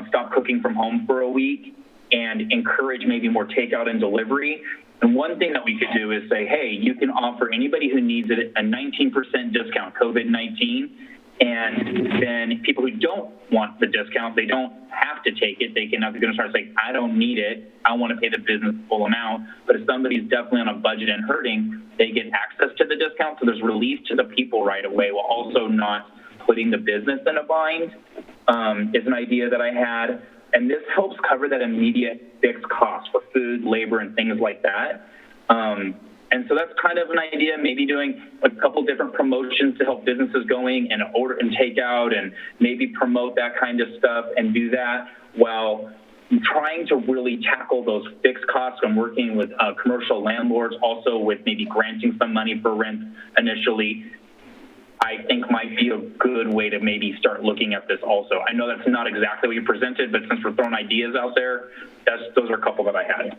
stop cooking from home for a week and encourage maybe more takeout and delivery. And one thing that we could do is say, hey, you can offer anybody who needs it a 19% discount, COVID-19. And then people who don't want the discount, they don't have to take it. They're going to start saying, I don't need it. I want to pay the business full amount. But if somebody's definitely on a budget and hurting, they get access to the discount. So there's relief to the people right away while also not putting the business in a bind, is an idea that I had. And this helps cover that immediate fixed cost for food, labor, and things like that. And so that's kind of an idea, maybe doing a couple different promotions to help businesses going and order and take out and maybe promote that kind of stuff and do that while trying to really tackle those fixed costs and working with commercial landlords, also with maybe granting some money for rent initially, I think might be a good way to maybe start looking at this also. I know that's not exactly what you presented, but since we're throwing ideas out there, those are a couple that I had.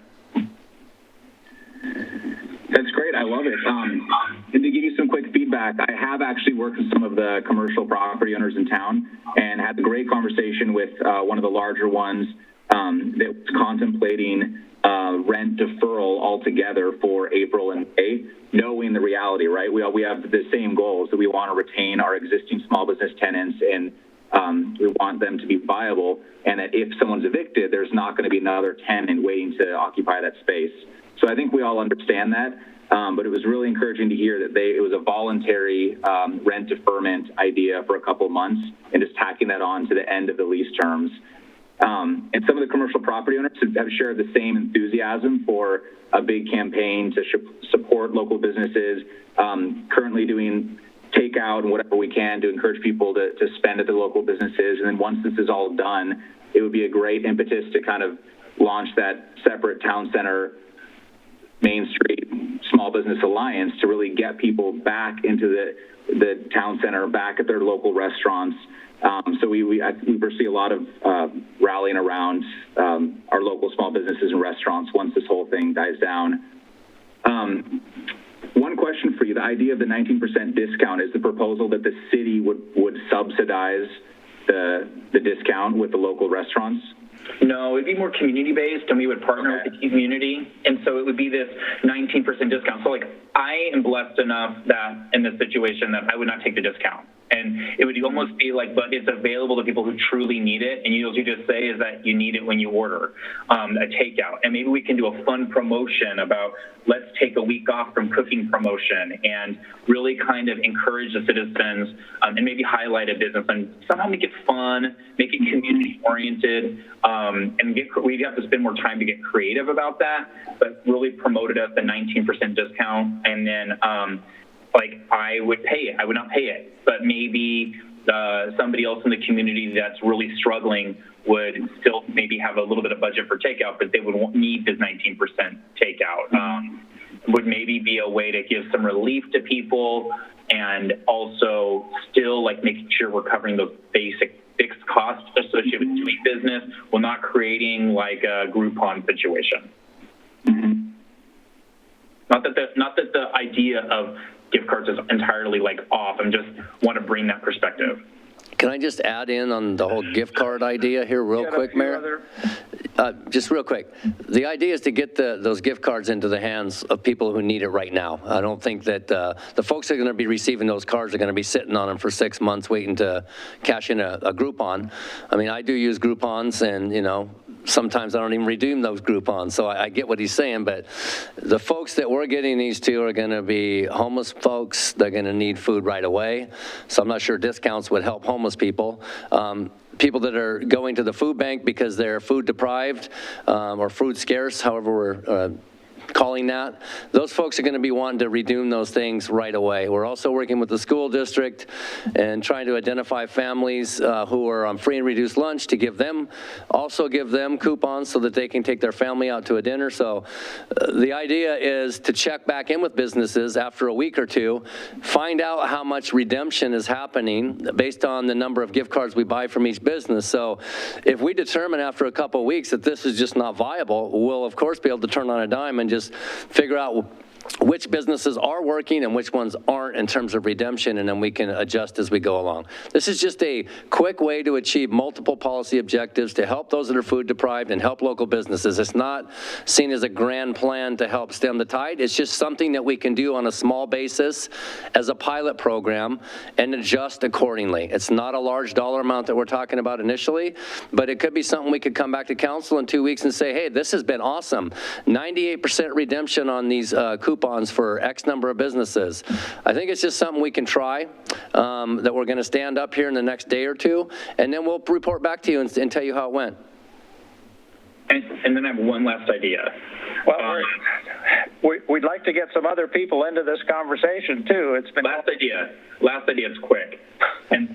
That's great. I love it. And to give you some quick feedback, I have actually worked with some of the commercial property owners in town and had a great conversation with one of the larger ones that was contemplating rent deferral altogether for April and May, knowing the reality, right? We have the same goals, that we want to retain our existing small business tenants and we want them to be viable, and that if someone's evicted, there's not going to be another tenant waiting to occupy that space. So I think we all understand that, but it was really encouraging to hear that it was a voluntary rent deferment idea for a couple of months and just tacking that on to the end of the lease terms. And some of the commercial property owners have shared the same enthusiasm for a big campaign to support local businesses, currently doing takeout and whatever we can to encourage people to spend at the local businesses. And then once this is all done, it would be a great impetus to kind of launch that separate town center Main Street Small Business Alliance to really get people back into the town center, back at their local restaurants. So we foresee a lot of rallying around our local small businesses and restaurants once this whole thing dies down. One question for you: the idea of the 19% discount, is the proposal that the city would subsidize the discount with the local restaurants? No, it'd be more community-based, and we would partner with the community, and so it would be this 19% discount. So, like, I am blessed enough that in this situation that I would not take the discount. And it would almost be like, but it's available to people who truly need it. And you just say is that you need it when you order a takeout. And maybe we can do a fun promotion about let's take a week off from cooking promotion and really kind of encourage the citizens and maybe highlight a business and somehow make it fun, make it community oriented. And we'd have to spend more time to get creative about that, but really promote it at the 19% discount. And then, like, I would pay it. I would not pay it, but maybe somebody else in the community that's really struggling would still maybe have a little bit of budget for takeout, but they would need this 19% takeout. Would maybe be a way to give some relief to people and also still, like, making sure we're covering those basic fixed costs associated with doing business while not creating, like, a Groupon situation. Not that the idea of gift cards is entirely, like, off. I just want to bring that perspective. Can I just add in on the whole gift card idea here real quick, Mayor? Just real quick. The idea is to get those gift cards into the hands of people who need it right now. I don't think that the folks that are going to be receiving those cards are going to be sitting on them for 6 months waiting to cash in a Groupon. I mean, I do use Groupons, and, you know, sometimes I don't even redeem those Groupons, so I get what he's saying, but the folks that we're getting these to are going to be homeless folks. They're going to need food right away, so I'm not sure discounts would help homeless people. People that are going to the food bank because they're food deprived or food scarce, however we're calling that, those folks are going to be wanting to redeem those things right away. We're also working with the school district and trying to identify families who are on free and reduced lunch to give them coupons so that they can take their family out to a dinner. So the idea is to check back in with businesses after a week or two, find out how much redemption is happening based on the number of gift cards we buy from each business. So if we determine after a couple of weeks that this is just not viable, we'll of course be able to turn on a dime and just figure out which businesses are working and which ones aren't in terms of redemption, and then we can adjust as we go along. This is just a quick way to achieve multiple policy objectives to help those that are food deprived and help local businesses. It's not seen as a grand plan to help stem the tide. It's just something that we can do on a small basis as a pilot program and adjust accordingly. It's not a large dollar amount that we're talking about initially, but it could be something we could come back to council in 2 weeks and say, hey, this has been awesome. 98% redemption on these coupons for X number of businesses. I think it's just something we can try, that we're going to stand up here in the next day or two, and then we'll report back to you and tell you how it went. And then I have one last idea. Well, we'd like to get some other people into this conversation, too. It's been last idea, it's quick, and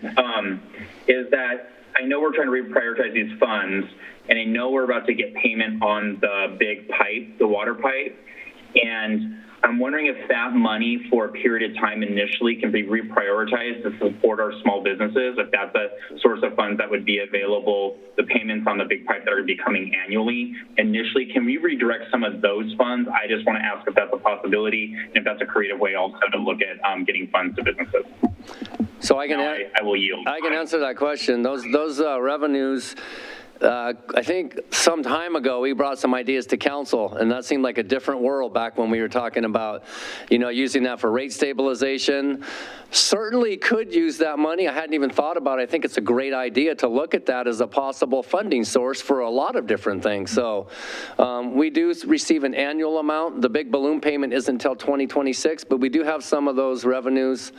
is that I know we're trying to reprioritize these funds, and I know we're about to get payment on the big pipe, the water pipe, and I'm wondering if that money for a period of time initially can be reprioritized to support our small businesses, if that's a source of funds that would be available, the payments on the big pipe that are be coming annually. Initially, can we redirect some of those funds? I just want to ask if that's a possibility, and if that's a creative way also to look at getting funds to businesses. So I will yield. I can answer that question. Those revenues, I think some time ago we brought some ideas to council, and that seemed like a different world back when we were talking about, you know, using that for rate stabilization. Certainly could use that money. I hadn't even thought about it. I think it's a great idea to look at that as a possible funding source for a lot of different things. So we do receive an annual amount. The big balloon payment isn't until 2026, but we do have some of those revenues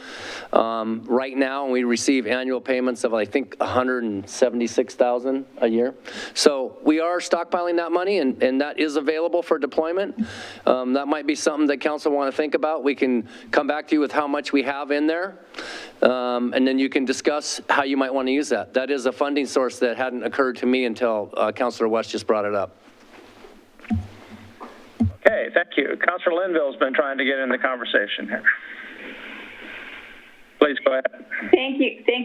right now, and we receive annual payments of, I think, $176,000 a year. So we are stockpiling that money, and that is available for deployment. That might be something that council want to think about. We can come back to you with how much we have in there. And then you can discuss how you might want to use that. That is a funding source that hadn't occurred to me until Councilor West just brought it up. Okay, thank you. Councilor Linville's been trying to get in the conversation here. Please go ahead. Thank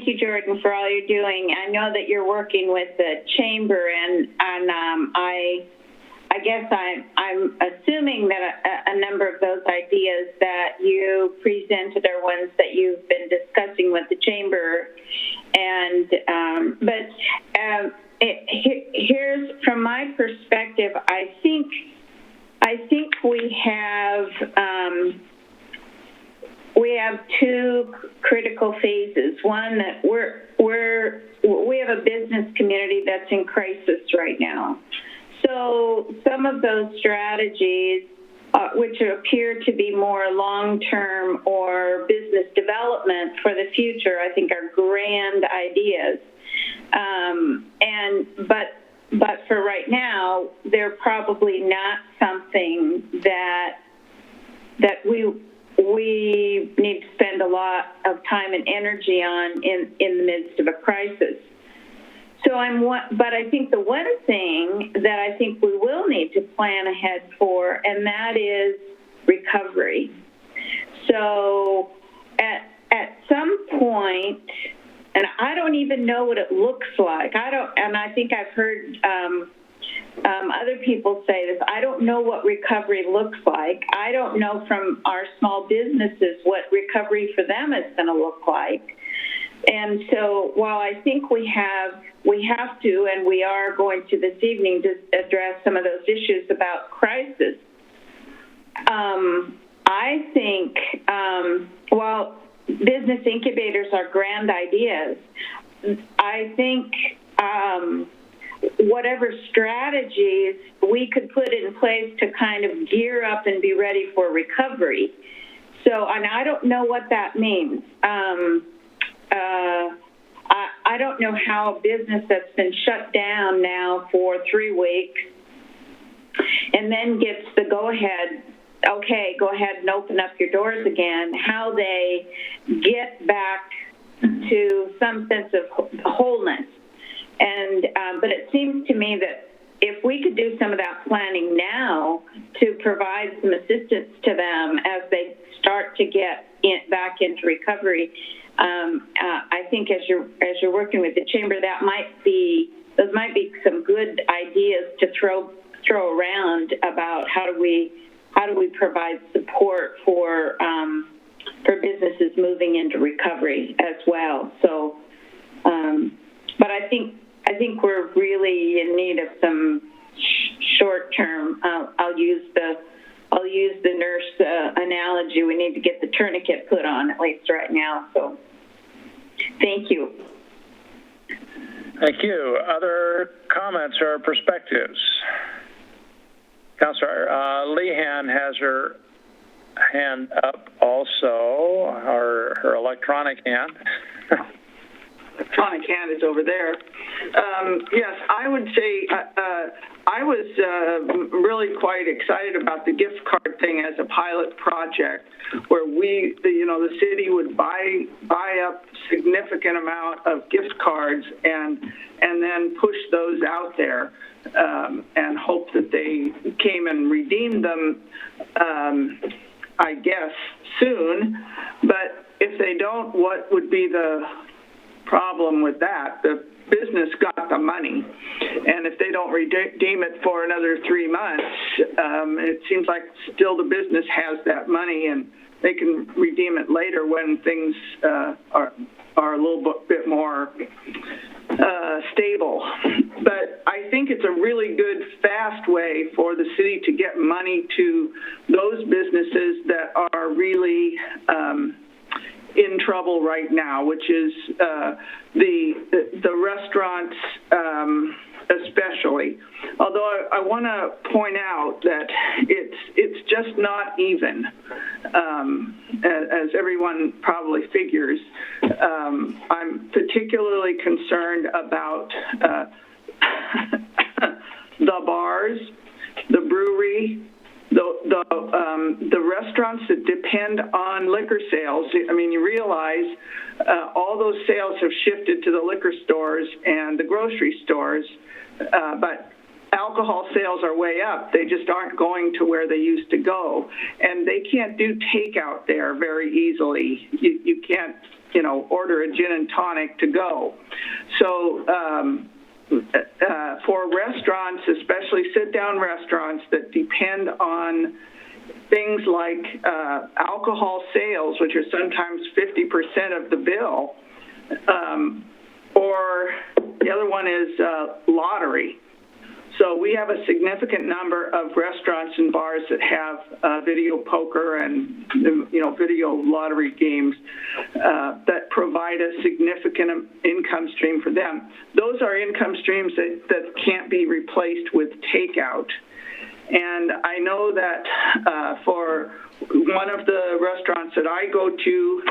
you, Jordan, for all you're doing. I know that you're working with the chamber, and I guess I'm assuming that a number of those ideas that you presented are ones that you've been discussing with the chamber, and here's from my perspective. I think we have two critical phases. One, that we have a business community that's in crisis right now. So some of those strategies, which appear to be more long-term or business development for the future, I think are grand ideas. But for right now, they're probably not something that we need to spend a lot of time and energy on in the midst of a crisis. But I think the one thing that I think we will need to plan ahead for, and that is recovery. So at some point, and I don't even know what it looks like. And I think I've heard other people say this. I don't know what recovery looks like. I don't know from our small businesses what recovery for them is going to look like. And so while I think we have to, and we are going to this evening to address some of those issues about crisis, I think while business incubators are grand ideas, I think whatever strategies we could put in place to kind of gear up and be ready for recovery. So, and I don't know what that means. I don't know how a business that's been shut down now for 3 weeks and then gets the go-ahead, okay, go ahead and open up your doors again, how they get back to some sense of wholeness. And but it seems to me that if we could do some of that planning now to provide some assistance to them as they start to get back into recovery, I think as you're working with the chamber, those might be some good ideas to throw around about how do we provide support for businesses moving into recovery as well. So, but I think we're really in need of some short term. I'll use the nurse analogy. We need to get the tourniquet put on at least right now. So, thank you. Thank you. Other comments or perspectives? Councilor Lehan has her hand up also, her electronic hand. Electronic hand is over there. Yes, I would say I was really quite excited about the gift card thing as a pilot project, where the city would buy up significant amount of gift cards and then push those out there and hope that they came and redeemed them. I guess soon, but if they don't, what would be the problem with that? The business got the money, and if they don't redeem it for another 3 months, it seems like still the business has that money, and they can redeem it later when things are a little bit more stable. But I think it's a really good, fast way for the city to get money to those businesses that are really in trouble right now, which is the restaurants especially. Although I want to point out that it's just not even, as everyone probably figures. I'm particularly concerned about the bars, the brewery, the restaurants that depend on liquor sales. I mean, you realize all those sales have shifted to the liquor stores and the grocery stores, but alcohol sales are way up. They just aren't going to where they used to go, and they can't do takeout there very easily. You can't, order a gin and tonic to go. So for restaurants, especially sit-down restaurants that depend on things like alcohol sales, which are sometimes 50% of the bill, or The other one is lottery. So we have a significant number of restaurants and bars that have video poker and, video lottery games that provide a significant income stream for them. Those are income streams that can't be replaced with takeout. And I know that for one of the restaurants that I go to,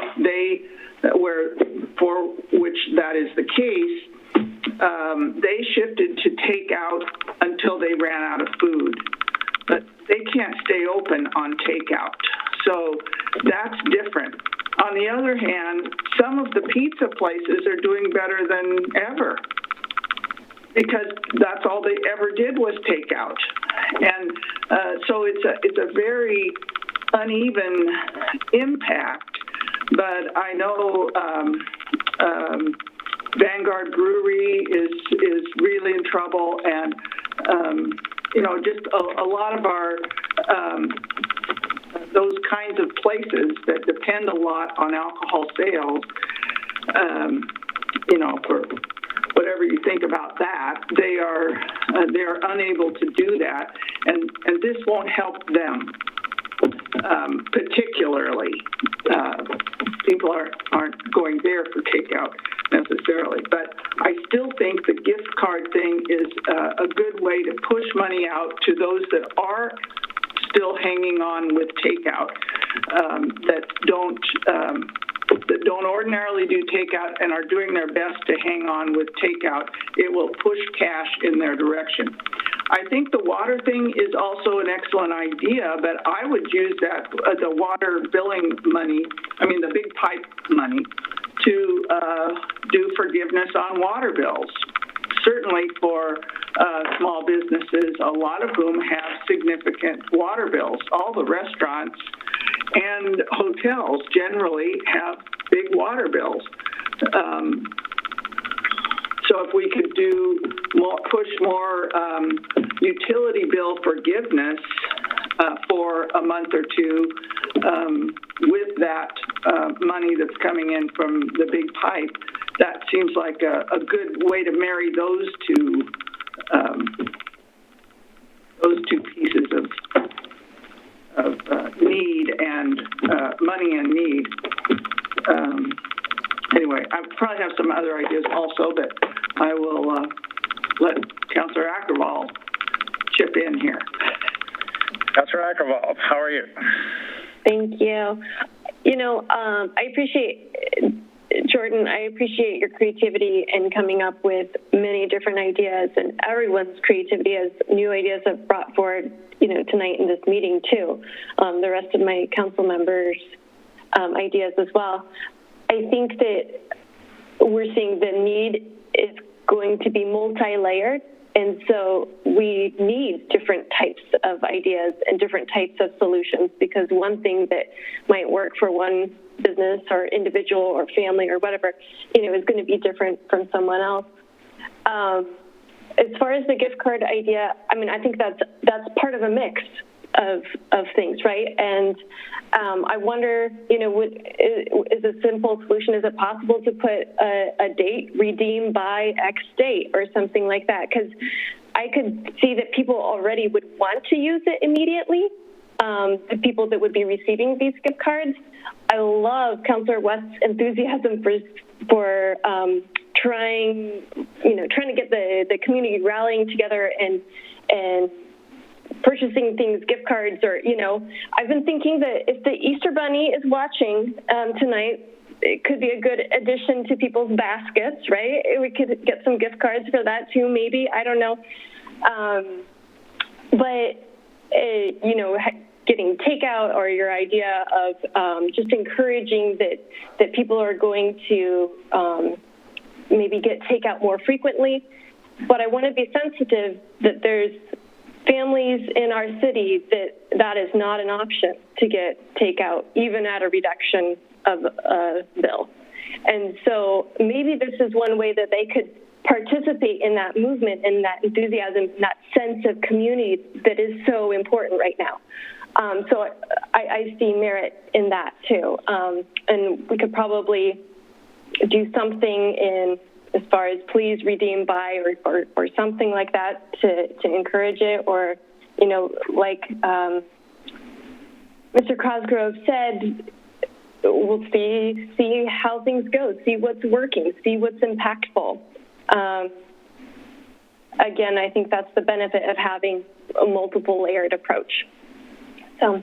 for which that is the case, they shifted to takeout until they ran out of food. But they can't stay open on takeout. So that's different. On the other hand, some of the pizza places are doing better than ever because that's all they ever did was takeout. And so it's a very uneven impact. But I know Vanguard Brewery is really in trouble, and just a lot of our those kinds of places that depend a lot on alcohol sales. For whatever you think about that, they are unable to do that, and this won't help them. Particularly, people aren't going there for takeout necessarily, but I still think the gift card thing is a good way to push money out to those that are still hanging on with takeout, that don't ordinarily do takeout and are doing their best to hang on with takeout. It will push cash in their direction. I think the water thing is also an excellent idea, but I would use that, the water billing money, the big pipe money, to do forgiveness on water bills. Certainly for small businesses, a lot of whom have significant water bills. All the restaurants and hotels generally have big water bills. So if we could push more utility bill forgiveness for a month or two with that money that's coming in from the big pipe, that seems like a good way to marry those two pieces of need and money and need. Anyway, I probably have some other ideas also, but I will let Councilor Ackerval chip in here. Councilor Ackerval, how are you? Thank you. I appreciate, Jordan, I appreciate your creativity in coming up with many different ideas, and everyone's creativity as new ideas have brought forward, tonight in this meeting too. The rest of my council members' ideas as well. I think that we're seeing the need is going to be multi-layered, and so we need different types of ideas and different types of solutions, because one thing that might work for one business or individual or family or whatever, is going to be different from someone else. As far as the gift card idea, I think that's part of a mix of things, right? And I wonder, is a simple solution, is it possible to put a date, redeem by X date or something like that? Because I could see that people already would want to use it immediately, the people that would be receiving these gift cards. I love Councilor West's enthusiasm for trying to get the community rallying together and purchasing things, gift cards, or, I've been thinking that if the Easter Bunny is watching tonight, it could be a good addition to people's baskets, right? We could get some gift cards for that too, maybe. I don't know. Getting takeout, or your idea of just encouraging that people are going to maybe get takeout more frequently. But I want to be sensitive that there's families in our city that is not an option to get takeout, even at a reduction of a bill. And so maybe this is one way that they could participate in that movement and that enthusiasm, that sense of community that is so important right now. So I see merit in that too. And we could probably do something in as far as please redeem by or something like that to encourage it, or, you know, like Mr. Cosgrove said, we'll see how things go, see what's working, see what's impactful. Again, I think that's the benefit of having a multiple layered approach. So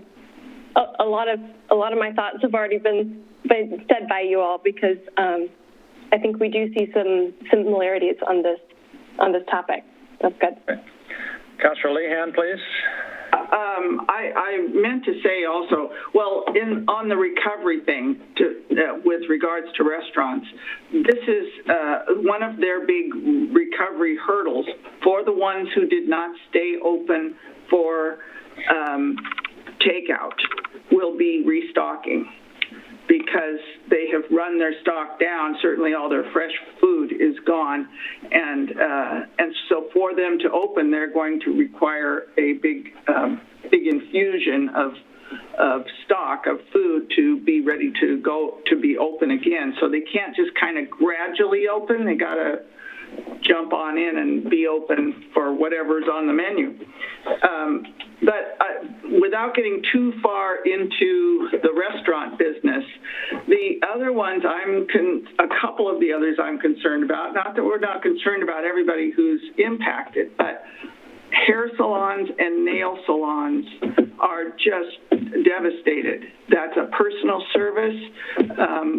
a lot of my thoughts have already been said by you all, because I think we do see some similarities on this topic. That's good. Okay. Councilor Lehan, please. I meant to say also, well, on the recovery thing, with regards to restaurants, this is one of their big recovery hurdles for the ones who did not stay open for takeout will be restocking, because they have run their stock down. Certainly all their fresh food is gone. And so for them to open, they're going to require a big infusion of stock of food to be ready to go, to be open again. So they can't just kind of gradually open. They got to jump on in and be open for whatever's on the menu. But without getting too far into the restaurant business, the other ones a couple of the others I'm concerned about, not that we're not concerned about everybody who's impacted, but hair salons and nail salons are just devastated. That's a personal service.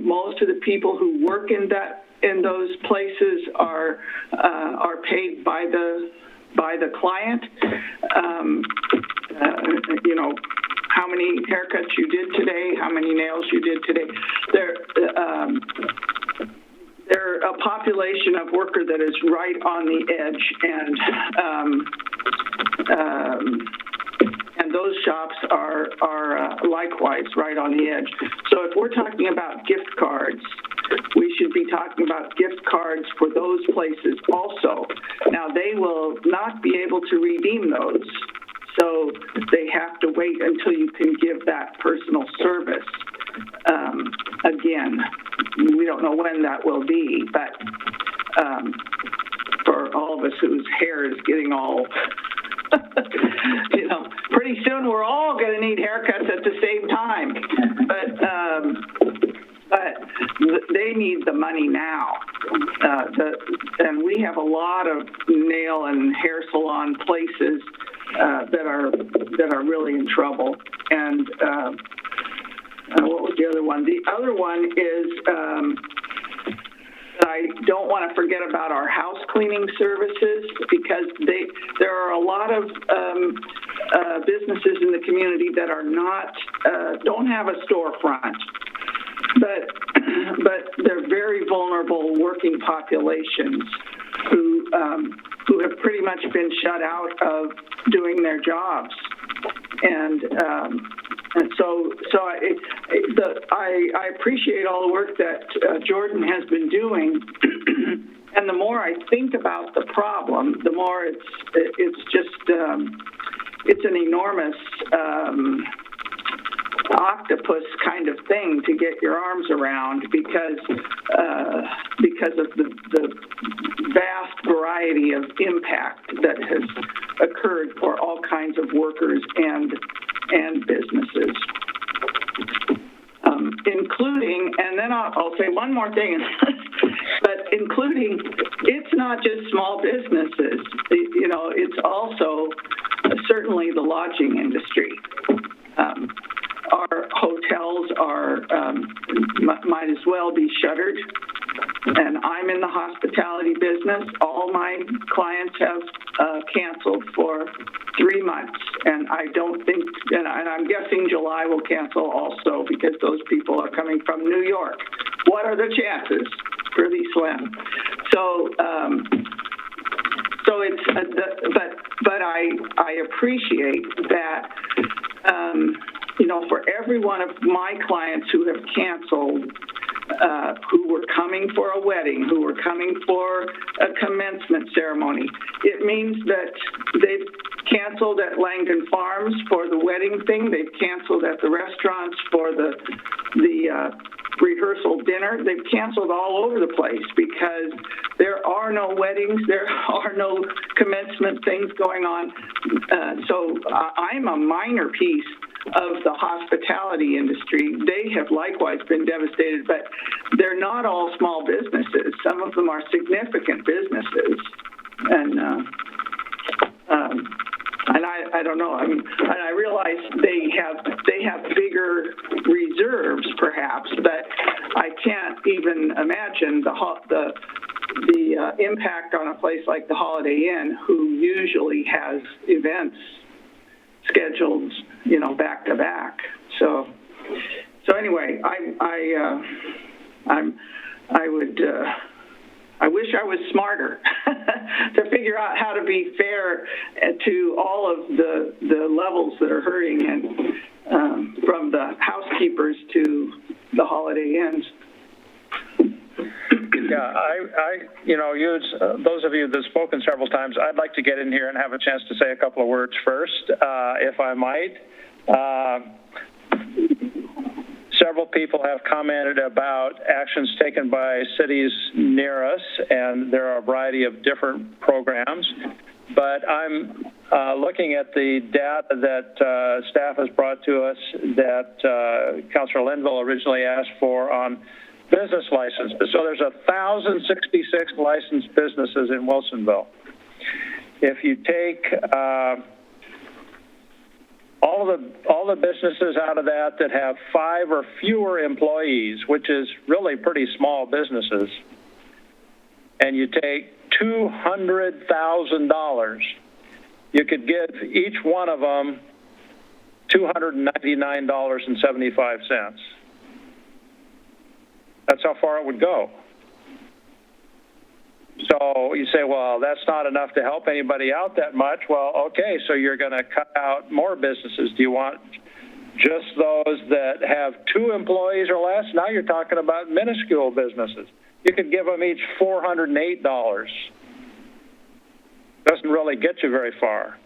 Most of the people who work in those places are paid by the client. You know, how many haircuts you did today, how many nails you did today. They're a population of worker that is right on the edge, and those shops are likewise right on the edge. So if we're talking about gift cards, we should be talking about gift cards for those places also. Now, they will not be able to redeem those, so they have to wait until you can give that personal service. Again, we don't know when that will be, but for all of us whose hair is getting all, you know, pretty soon we're all going to need haircuts at the same time. But they need the money now. And we have a lot of nail and hair salon places that are really in trouble. And what was the other one? The other one is I don't want to forget about our house cleaning services, because there are a lot of businesses in the community that are not don't have a storefront, but they're very vulnerable working populations who have pretty much been shut out of doing their jobs. And so I appreciate all the work that Jordan has been doing, and the more I think about the problem, the more it's just it's an enormous octopus kind of thing to get your arms around, because of the vast variety of impact that has occurred for all kinds of workers and businesses, including, and then I'll say one more thing, but including, it's not just small businesses, you know, it's also certainly the lodging industry. Our hotels might as well be shuttered, and I'm in the hospitality business. All my clients have canceled for 3 months, and I don't think, and I'm guessing July will cancel also, because those people are coming from New York. What are the chances? Pretty slim. So it's, but I appreciate that. You know, for every one of my clients who have canceled, who were coming for a wedding, who were coming for a commencement ceremony, it means that they've canceled at Langdon Farms for the wedding thing. They've canceled at the restaurants for the rehearsal dinner. They've canceled all over the place because there are no weddings, there are no commencement things going on. So I'm a minor piece of the hospitality industry. They have likewise been devastated, but they're not all small businesses. Some of them are significant businesses. And I don't know. And I realize they have bigger reserves, perhaps, but I can't even imagine the impact on a place like the Holiday Inn, who usually has events scheduled, back to back. So anyway, I wish I was smarter to figure out how to be fair to all of the levels that are hurting, and from the housekeepers to the Holiday Inns. Yeah, those of you that have spoken several times, I'd like to get in here and have a chance to say a couple of words first, if I might. Several people have commented about actions taken by cities near us, and there are a variety of different programs. But I'm looking at the data that staff has brought to us that Councilor Linville originally asked for on business licenses. So there's 1,066 licensed businesses in Wilsonville. If you take all the businesses out of that have 5 or fewer employees, which is really pretty small businesses, and you take $200,000, you could give each one of them $299.75. That's how far it would go. So you say, well, that's not enough to help anybody out that much. Well, okay, so you're going to cut out more businesses. Do you want just those that have 2 employees or less? Now you're talking about minuscule businesses. You could give them each $408. Doesn't really get you very far.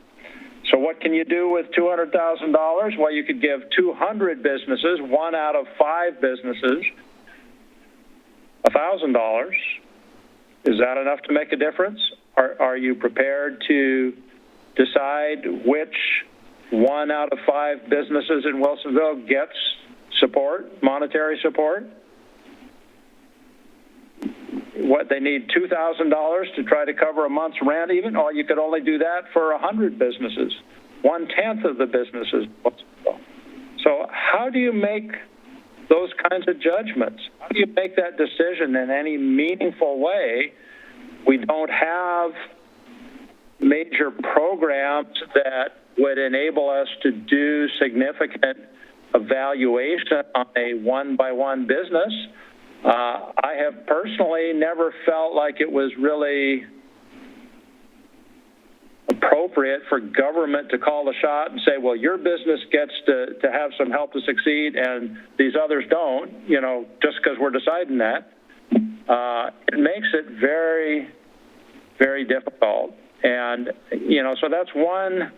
So what can you do with $200,000? Well, you could give 200 businesses, 1 out of 5 businesses, $1,000. Is that enough to make a difference? Are you prepared to decide which 1 out of 5 businesses in Wilsonville gets support, monetary support? What, they need $2,000 to try to cover a month's rent even? Or you could only do that for 100 businesses, 1/10 of the businesses. So how do you make those kinds of judgments? How do you make that decision in any meaningful way? We don't have major programs that would enable us to do significant evaluation on a one-by-one business. I have personally never felt like it was really appropriate for government to call the shot and say, well, your business gets to have some help to succeed and these others don't, just because we're deciding that. It makes it very, very difficult. And, so that's one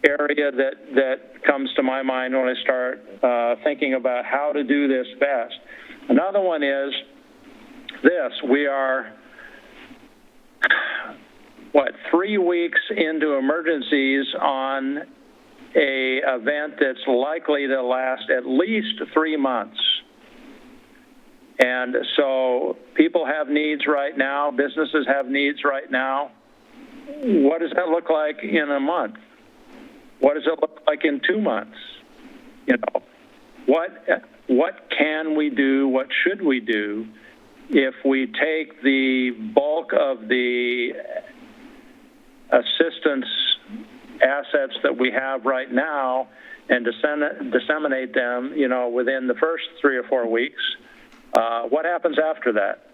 area that comes to my mind when I start thinking about how to do this best. Another one is this. We are 3 weeks into emergencies on a event that's likely to last at least 3 months. And so people have needs right now, businesses have needs right now. What does that look like in a month? What does it look like in 2 months? What can we do? What should we do if we take the bulk of the assistance assets that we have right now and disseminate them, within the first 3 or 4 weeks? What happens after that?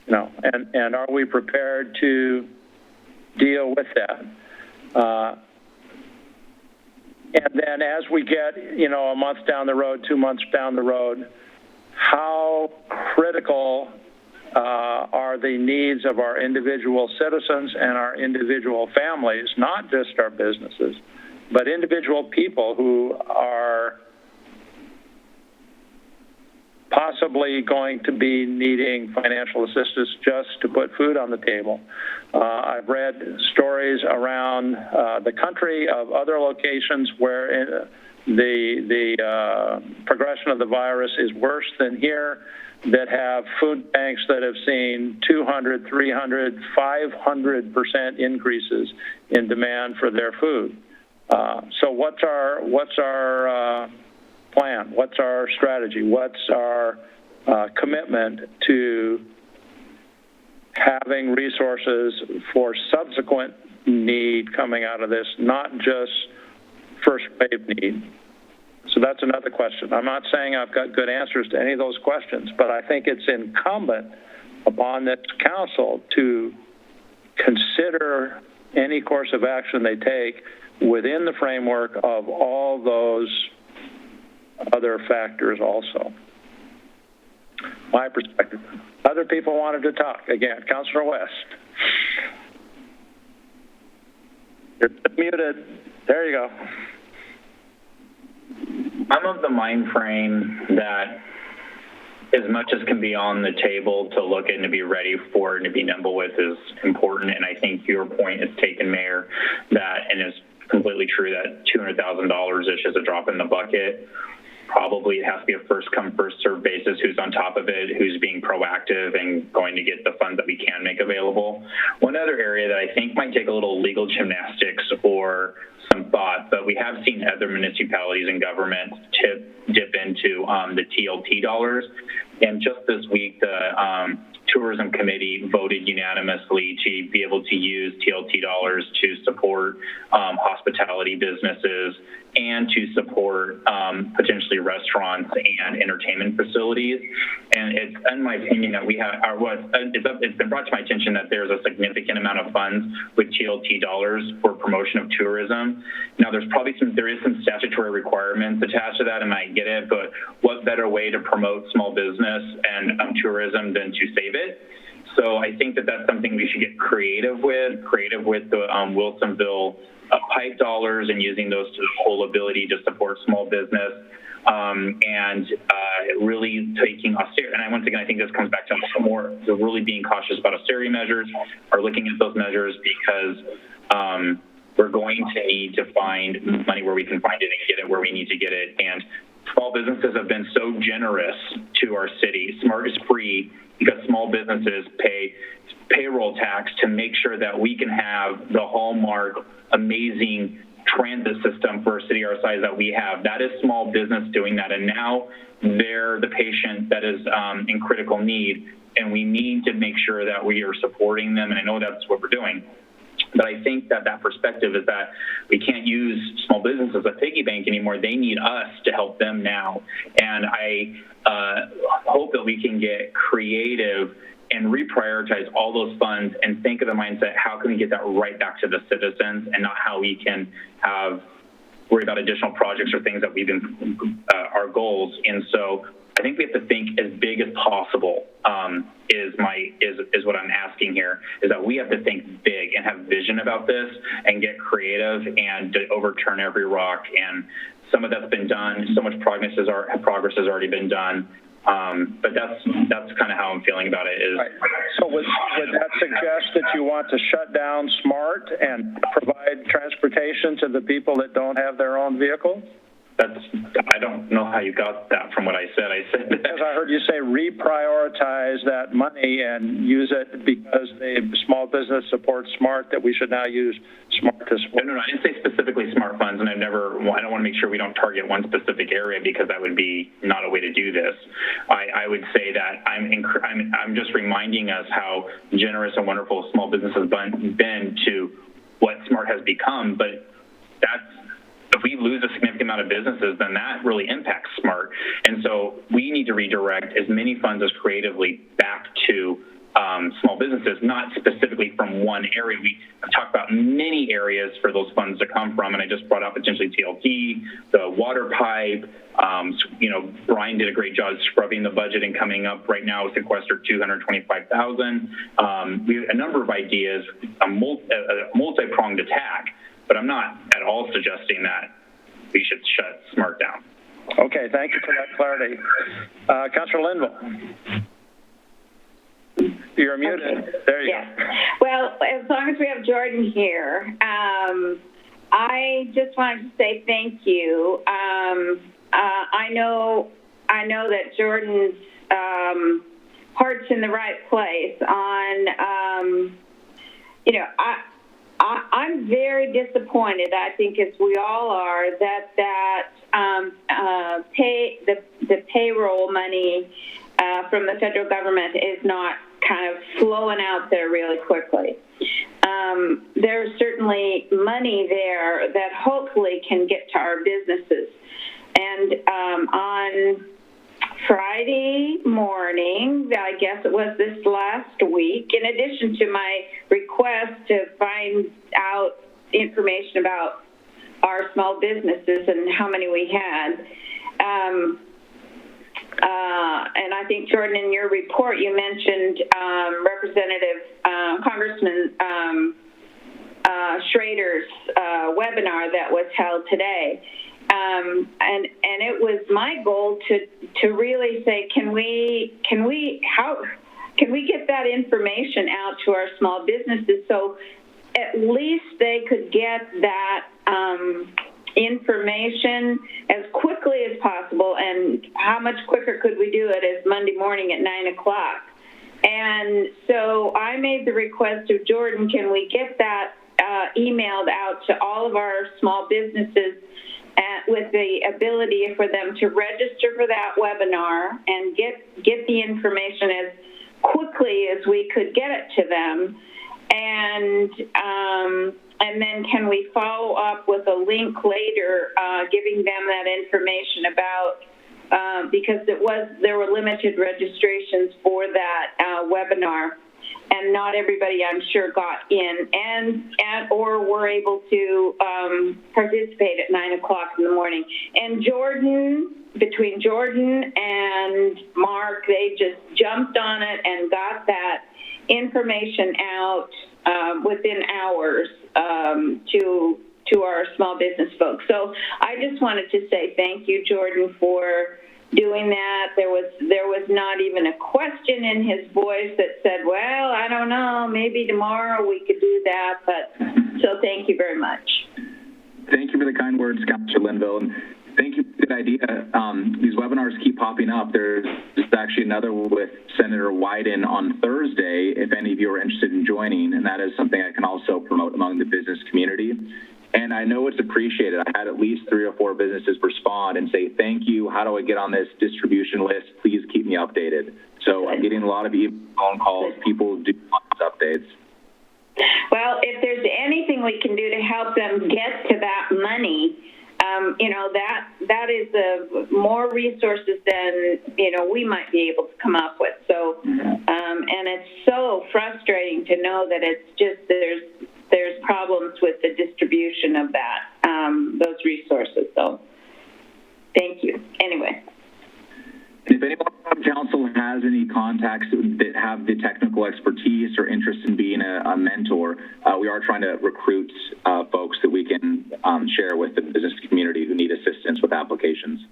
And are we prepared to deal with that? And then as we get, a month down the road, 2 months down the road, how critical are the needs of our individual citizens and our individual families, not just our businesses, but individual people who are possibly going to be needing financial assistance just to put food on the table. I've read stories around the country of other locations where the progression of the virus is worse than here, that have food banks that have seen 200, 300, 500% increases in demand for their food. So what's our plan? What's our strategy? What's our commitment to having resources for subsequent need coming out of this, not just first wave need? So that's another question. I'm not saying I've got good answers to any of those questions, but I think it's incumbent upon this council to consider any course of action they take within the framework of all those other factors also. My perspective. Other people wanted to talk. Again, Councilor West. You're muted. There you go. I'm of the mind frame that as much as can be on the table to look at and to be ready for and to be nimble with is important. And I think your point is taken, Mayor, that, and it's completely true, that $200,000-ish is a drop in the bucket. Probably it has to be a first come, first served basis, who's on top of it, who's being proactive and going to get the funds that we can make available. One other area that I think might take a little legal gymnastics or some thought, but we have seen other municipalities and government dip into the TLT dollars. And just this week, the Tourism Committee voted unanimously to be able to use TLT dollars to support hospitality businesses and to support potentially restaurants and entertainment facilities. And it's, in my opinion, that we have, it's been brought to my attention that there's a significant amount of funds with TLT dollars for promotion of tourism. Now, there is some statutory requirements attached to that, and I get it, but what better way to promote small business and tourism than to save it? So I think that that's something we should get creative with the Wilsonville pipe dollars and using those to the whole ability to support small business and really taking austerity. And once again, I think this comes back to more really being cautious about austerity measures or looking at those measures because we're going to need to find money where we can find it and get it where we need to get it. And small businesses have been so generous to our city. SMART is free because small businesses pay payroll tax to make sure that we can have the hallmark, amazing transit system for a city our size that we have. That is small business doing that. And now they're the patient that is in critical need. And we need to make sure that we are supporting them. And I know that's what we're doing. But I think that perspective is that we can't use small business as a piggy bank anymore. They need us to help them now. And I hope that we can get creative and reprioritize all those funds and think of the mindset, how can we get that right back to the citizens and not how we can worry about additional projects or things that we've been, our goals. And so I think we have to think as big as possible is what I'm asking here, is that we have to think big and have vision about this and get creative and to overturn every rock. And some of that's been done. So much progress has already been done. But that's kind of how I'm feeling about it. Is right. So would that suggest that you want to shut down SMART and provide transportation to the people that don't have their own vehicles? I don't know how you got that from what I said. I said that. Because I heard you say reprioritize that money and use it because the small business supports SMART, that we should now use SMART to support. No, I didn't say specifically SMART funds, and I don't want to make sure we don't target one specific area because that would be not a way to do this. I would say that I'm just reminding us how generous and wonderful small business has been to what SMART has become, but if we lose a significant amount of businesses, then that really impacts SMART. And so we need to redirect as many funds as creatively back to small businesses, not specifically from one area. We have talked about many areas for those funds to come from, and I just brought up potentially TLT, the water pipe. Brian did a great job scrubbing the budget and coming up right now with sequestered $225,000. We have a number of ideas, a multi-pronged attack. But I'm not at all suggesting that we should shut SMART down. Okay, thank you for that clarity. Councilor Linville. You're muted. Okay. There you go. go. Well, as long as we have Jordan here, I just wanted to say thank you. I know that Jordan's heart's in the right place on, I'm very disappointed, I think as we all are, that the payroll money from the federal government is not kind of flowing out there really quickly. There's certainly money there that hopefully can get to our businesses. And on Friday morning, I guess it was this last week, in addition to my request to find out information about our small businesses and how many we had, and I think, Jordan, in your report, you mentioned Congressman Schrader's webinar that was held today. And it was my goal to really say, can we get that information out to our small businesses so at least they could get that information as quickly as possible, and how much quicker could we do it as Monday morning at 9 o'clock. And so I made the request of Jordan, can we get that emailed out to all of our small businesses with the ability for them to register for that webinar and get the information as quickly as we could get it to them. And then can we follow up with a link later giving them that information about, because there were limited registrations for that webinar, and not everybody, I'm sure, got in or were able to participate at 9 o'clock in the morning. And between Jordan and Mark, they just jumped on it and got that information out within hours to our small business folks. So I just wanted to say thank you, Jordan, for doing that. There was not even a question in his voice that said, well, I don't know, maybe tomorrow we could do that. So thank you very much. Thank you for the kind words, Councilor Linville. And thank you for the idea. These webinars keep popping up. There's actually another with Senator Wyden on Thursday, if any of you are interested in joining, and that is something I can also promote among the business community. And I know it's appreciated. I had at least 3 or 4 businesses respond and say, thank you, how do I get on this distribution list? Please keep me updated. So I'm getting a lot of phone calls. People do want updates. Well, if there's anything we can do to help them get to that money, that is more resources than, we might be able to come up with. So, and it's so frustrating to know that it's just, there's problems with the distribution of that, those resources. So thank you. Anyway. If anyone on council has any contacts that have the technical expertise or interest in being a mentor, we are trying to recruit folks that we can share with the business community who need assistance with applications.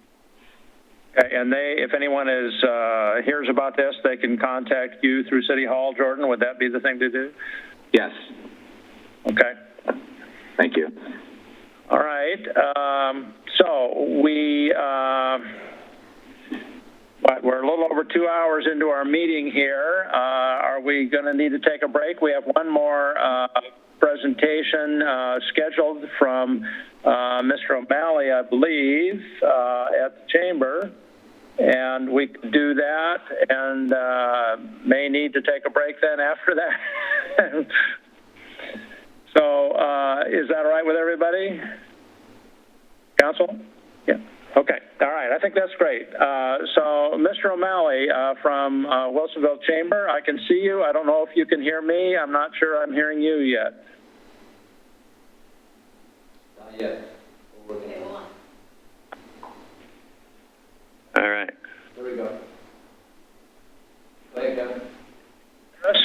Okay, and if anyone hears about this, they can contact you through City Hall, Jordan. Would that be the thing to do? Yes. Okay. Thank you. All right. So we're a little over 2 hours into our meeting here. Are we going to need to take a break? We have one more presentation scheduled from Mr. O'Malley, I believe, at the chamber. And we can do that and may need to take a break then after that. So is that all right with everybody? Council? Yeah. Okay. All right. I think that's great. So Mr. O'Malley from Wilsonville Chamber, I can see you. I don't know if you can hear me. I'm not sure I'm hearing you yet. Not yet. Okay, hold on. All right. There we go. Go ahead, Kevin. Yes.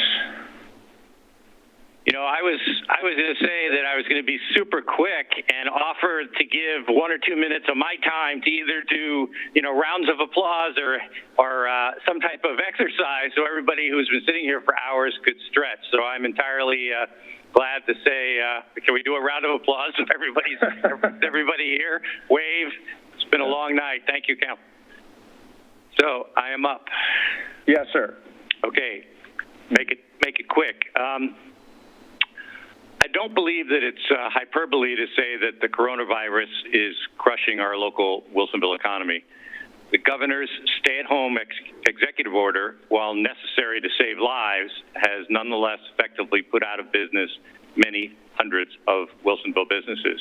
I was going to say that I was going to be super quick and offer to give 1 or 2 minutes of my time to either do, rounds of applause or some type of exercise so everybody who's been sitting here for hours could stretch. So I'm entirely glad to say, can we do a round of applause if everybody here? Wave. It's been a long night. Thank you, Count. So I am up. Yes, sir. Okay. Make it quick. I don't believe that it's hyperbole to say that the coronavirus is crushing our local Wilsonville economy. The governor's stay-at-home executive order, while necessary to save lives, has nonetheless effectively put out of business many hundreds of Wilsonville businesses.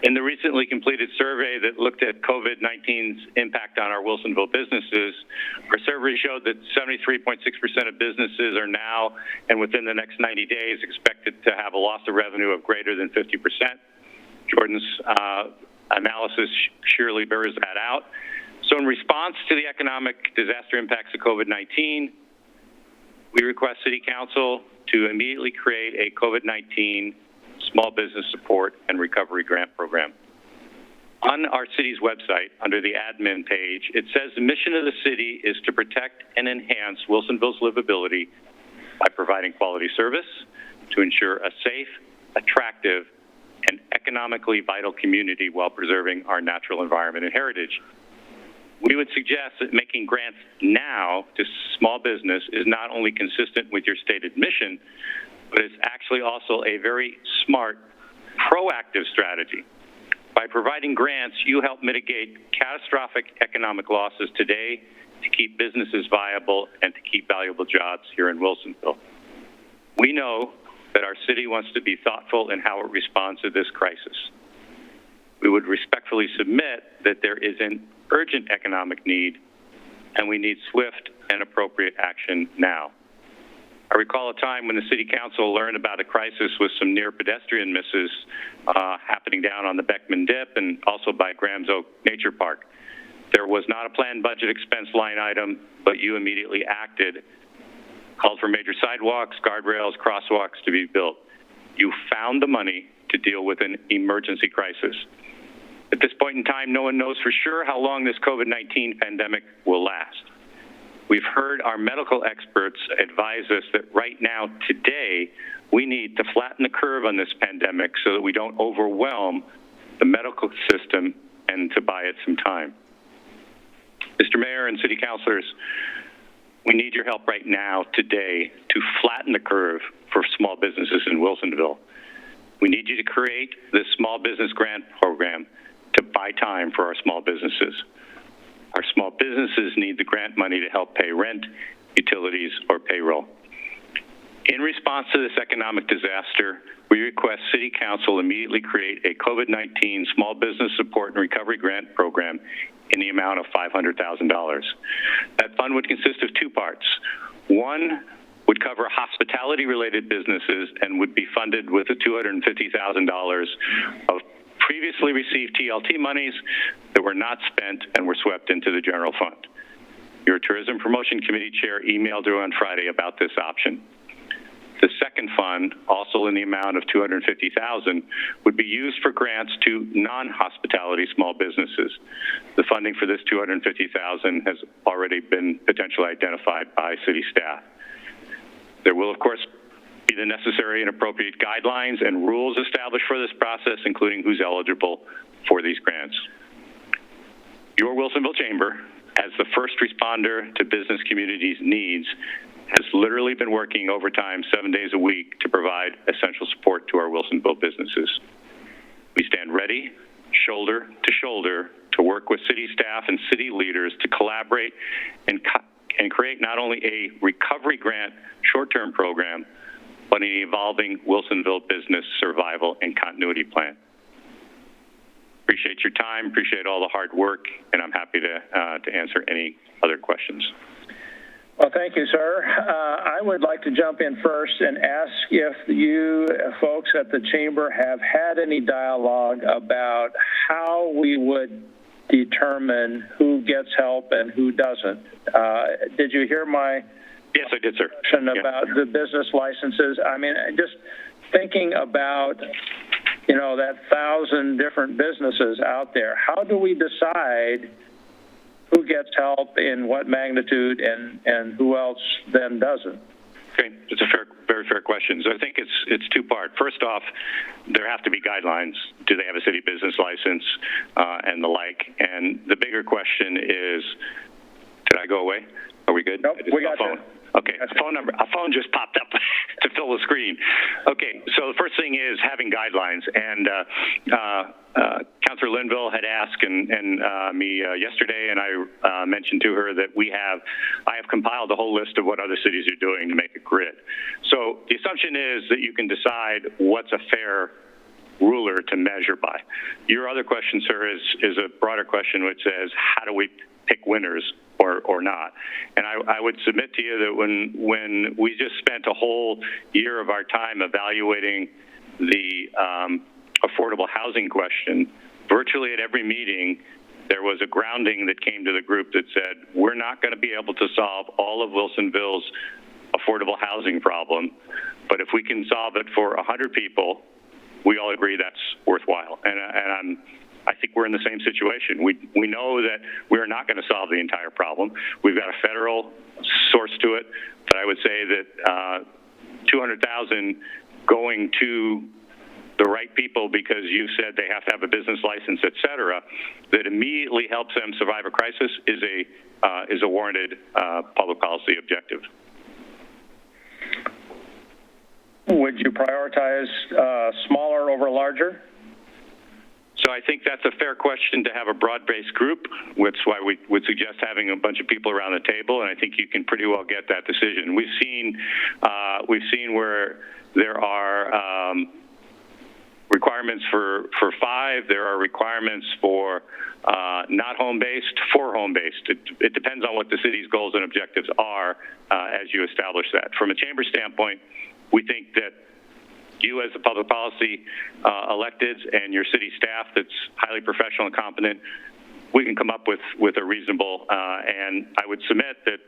In the recently completed survey that looked at COVID-19's impact on our Wilsonville businesses, our survey showed that 73.6% of businesses are now and within the next 90 days expected to have a loss of revenue of greater than 50%. Jordan's analysis surely bears that out. So in response to the economic disaster impacts of COVID-19, we request City Council to immediately create a COVID-19 Small Business Support and Recovery Grant Program. On our city's website, under the admin page, it says the mission of the city is to protect and enhance Wilsonville's livability by providing quality service, to ensure a safe, attractive, and economically vital community while preserving our natural environment and heritage. We would suggest that making grants now to small business is not only consistent with your stated mission, but it's actually also a very smart, proactive strategy. By providing grants, you help mitigate catastrophic economic losses today to keep businesses viable and to keep valuable jobs here in Wilsonville. We know that our city wants to be thoughtful in how it responds to this crisis. We would respectfully submit that there is an urgent economic need, and we need swift and appropriate action now. I recall a time when the City Council learned about a crisis with some near pedestrian misses happening down on the Beckman Dip and also by Grams Oak Nature Park. There was not a planned budget expense line item, but you immediately acted, called for major sidewalks, guardrails, crosswalks to be built. You found the money to deal with an emergency crisis. At this point in time, no one knows for sure how long this COVID-19 pandemic will last. We've heard our medical experts advise us that right now, today, we need to flatten the curve on this pandemic so that we don't overwhelm the medical system and to buy it some time. Mr. Mayor and City Councilors, we need your help right now, today, to flatten the curve for small businesses in Wilsonville. We need you to create this small business grant program to buy time for our small businesses. Our small businesses need the grant money to help pay rent, utilities, or payroll. In response to this economic disaster, we request City Council immediately create a COVID-19 Small Business Support and Recovery Grant Program in the amount of $500,000. That fund would consist of two parts. One would cover hospitality-related businesses and would be funded with the $250,000 of previously received TLT monies that were not spent and were swept into the general fund. Your Tourism Promotion Committee Chair emailed you on Friday about this option. The second fund, also in the amount of $250,000, would be used for grants to non-hospitality small businesses. The funding for this $250,000 has already been potentially identified by city staff. There will, of course, be the necessary and appropriate guidelines and rules established for this process, including who's eligible for these grants. Your Wilsonville Chamber, as the first responder to business communities' needs, has literally been working overtime 7 days a week to provide essential support to our Wilsonville businesses. We stand ready, shoulder to shoulder, to work with city staff and city leaders to collaborate and create not only a recovery grant short-term program, but an evolving Wilsonville business survival and continuity plan. Appreciate your time, appreciate all the hard work, and I'm happy to answer any other questions. Well, thank you, sir. I would like to jump in first and ask if you folks at the Chamber have had any dialogue about how we would determine who gets help and who doesn't. Did you hear my Yes, I did, sir. About the business licenses? I mean, just thinking about, you know, that 1,000 different businesses out there, how do we decide who gets help in what magnitude and who else then doesn't? Okay, it's a very fair question. So I think it's two-part. First off, there have to be guidelines. Do they have a city business license and the like? And the bigger question is, did I go away? Are we good? Nope, we got phone. you. Okay, a phone just popped up to fill the screen. Okay, so the first thing is having guidelines, and Councilor Linville had asked me yesterday, and I mentioned to her that I have compiled a whole list of what other cities are doing to make a grid. So the assumption is that you can decide what's a fair ruler to measure by. Your other question, sir, is a broader question, which says, how do we pick winners or not? And I would submit to you that when we just spent a whole year of our time evaluating the affordable housing question, virtually at every meeting, there was a grounding that came to the group that said, we're not going to be able to solve all of Wilsonville's affordable housing problem, but if we can solve it for 100 people, we all agree that's worthwhile. And I think we're in the same situation. We know that we're not going to solve the entire problem. We've got a federal source to it, but I would say that 200,000 going to the right people because you said they have to have a business license, et cetera, that immediately helps them survive a crisis is a warranted public policy objective. Would you prioritize smaller over larger? So I think that's a fair question to have a broad-based group, which is why we would suggest having a bunch of people around the table, and I think you can pretty well get that decision. We've seen where there are requirements for 5, there are requirements for not home-based, for home-based. It depends on what the city's goals and objectives are as you establish that. From a chamber standpoint, we think that you as the public policy electeds and your city staff that's highly professional and competent, we can come up with a reasonable, and I would submit that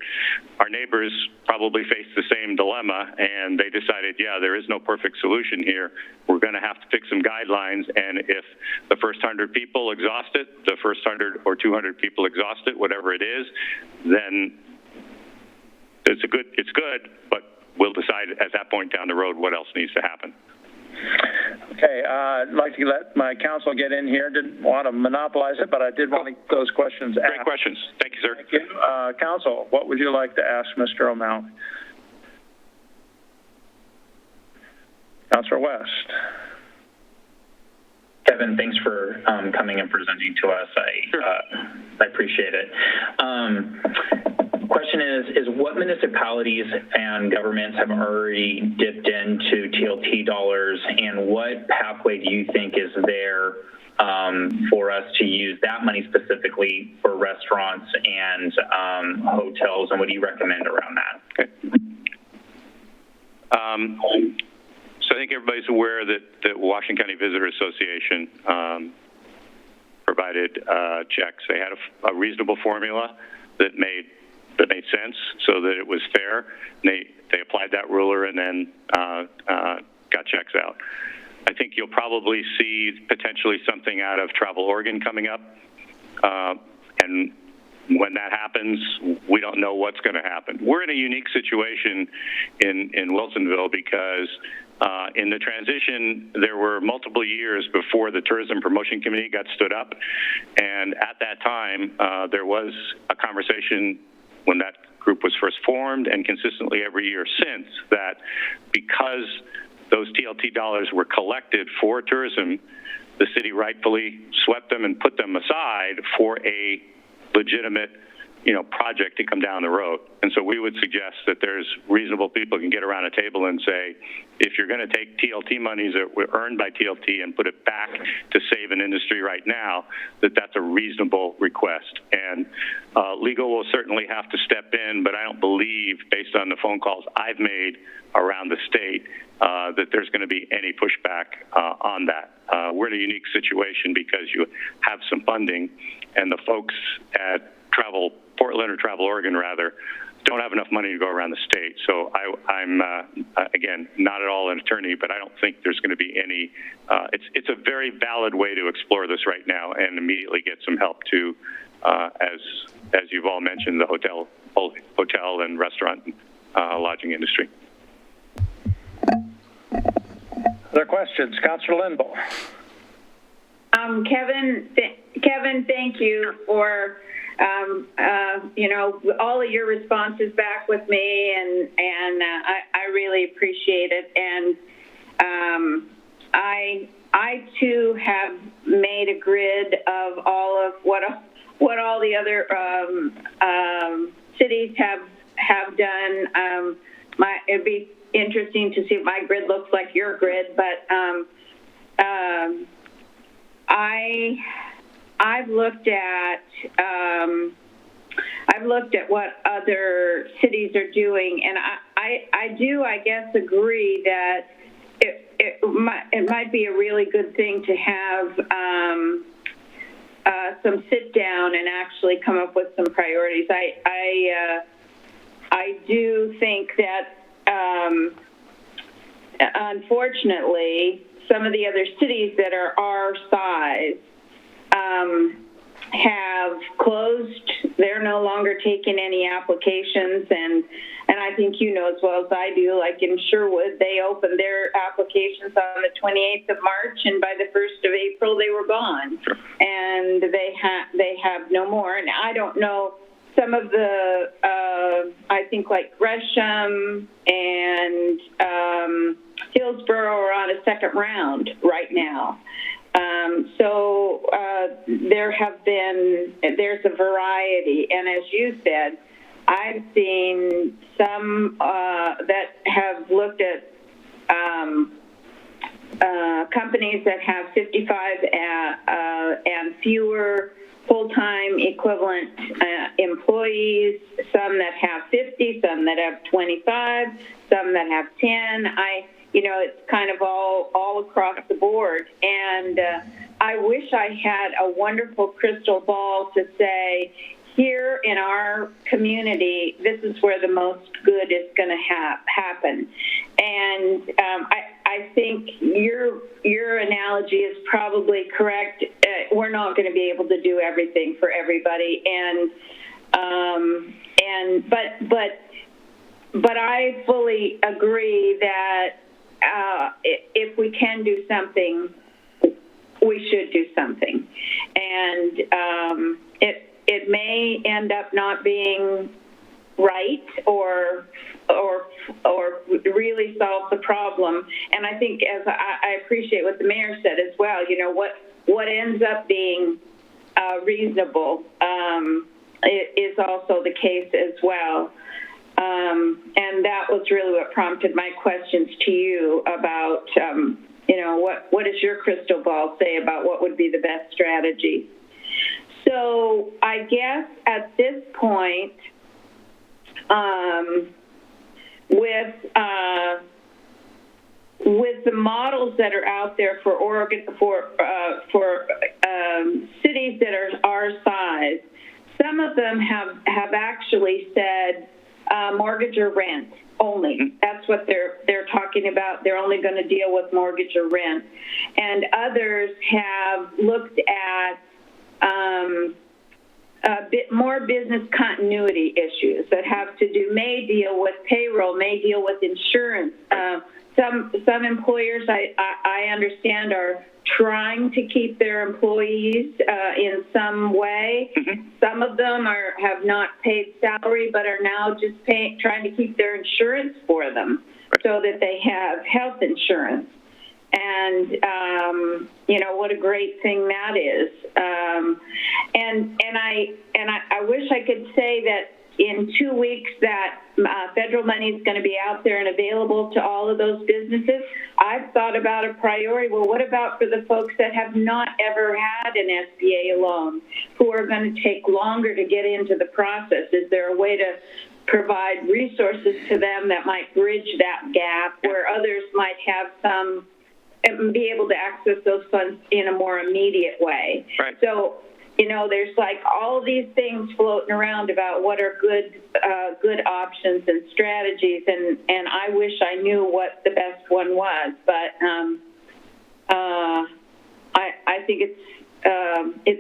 our neighbors probably face the same dilemma, and they decided, yeah, there is no perfect solution here. We're going to have to pick some guidelines, and if the first 100 people exhaust it, the first 100 or 200 people exhaust it, whatever it is, then it's good, but we'll decide at that point down the road what else needs to happen. Okay, I'd like to let my counsel get in here. Didn't want to monopolize it, but I did want to get those questions asked. Great questions. Thank you, sir. Thank you. Counsel, what would you like to ask Mr. O'Malley? Councilor West. Kevin, thanks for coming and presenting to us. I appreciate it. Question is what municipalities and governments have already dipped into TLT dollars, and what pathway do you think is there for us to use that money specifically for restaurants and hotels, and what do you recommend around that? Okay. So I think everybody's aware that Washington County Visitor Association provided checks. They had a reasonable formula that made sense, so that it was fair. They applied that ruler and then got checks out. I think you'll probably see potentially something out of Travel Oregon coming up, and when that happens, we don't know what's going to happen. We're in a unique situation in Wilsonville because in the transition, there were multiple years before the Tourism Promotion Committee got stood up, and at that time, there was a conversation when that group was first formed and consistently every year since that because those TLT dollars were collected for tourism, the city rightfully swept them and put them aside for a legitimate, project to come down the road. And so we would suggest that there's reasonable people who can get around a table and say, if you're going to take TLT monies that were earned by TLT and put it back to save an industry right now, that's a reasonable request. And legal will certainly have to step in, but I don't believe, based on the phone calls I've made around the state, that there's going to be any pushback on that. We're in a unique situation because you have some funding, and the folks at Travel Oregon, don't have enough money to go around the state. So I'm again, not at all an attorney, but I don't think there's going to be any, it's a very valid way to explore this right now and immediately get some help to, as you've all mentioned, the hotel and restaurant lodging industry. Other questions? Councilor Linville. Kevin, thank you for, all of your responses back with me, and I really appreciate it. And I too have made a grid of all of what all the other cities have done. It'd be interesting to see what my grid looks like your grid, but I've looked at what other cities are doing, and I guess agree that it might be a really good thing to have some sit down and actually come up with some priorities. I do think that unfortunately some of the other cities that are our size have closed. They're no longer taking any applications, and I think you know as well as I do, like in Sherwood, they opened their applications on the 28th of March, and by the 1st of April, they were gone. Sure. And they have no more. And I don't know, some of the, I think like Gresham and Hillsborough are on a second round right now. So there's a variety. And as you said, I've seen some that have looked at companies that have 55 and fewer full-time equivalent employees, some that have 50, some that have 25, some that have 10. It's kind of all across the board. And I wish I had a wonderful crystal ball to say, here in our community, this is where the most good is going to happen. And I think your analogy is probably correct. We're not going to be able to do everything for everybody, but I fully agree that if we can do something, we should do something. And it may end up not being right or really solve the problem. And I think, as I appreciate what the mayor said as well, what ends up being reasonable is also the case as well. And that was really what prompted my questions to you about, what does your crystal ball say about what would be the best strategy? So I guess at this point, with the models that are out there for Oregon, for cities that are our size, some of them have actually said mortgage or rent only. That's what they're talking about. They're only going to deal with mortgage or rent. And others have looked at a bit more business continuity issues that have to do, may deal with payroll, may deal with insurance. Some employers, I understand, are trying to keep their employees in some way. Mm-hmm. Some of them have not paid salary, but are now just trying to keep their insurance for them, right, so that they have health insurance. And what a great thing that is. And I wish I could say that in 2 weeks that federal money is going to be out there and available to all of those businesses. I've thought about a priority. Well, what about for the folks that have not ever had an SBA loan, who are going to take longer to get into the process? Is there a way to provide resources to them that might bridge that gap where others might have be able to access those funds in a more immediate way? Right. So you know, there's like all these things floating around about what are good options and strategies, and I wish I knew what the best one was, but I think it's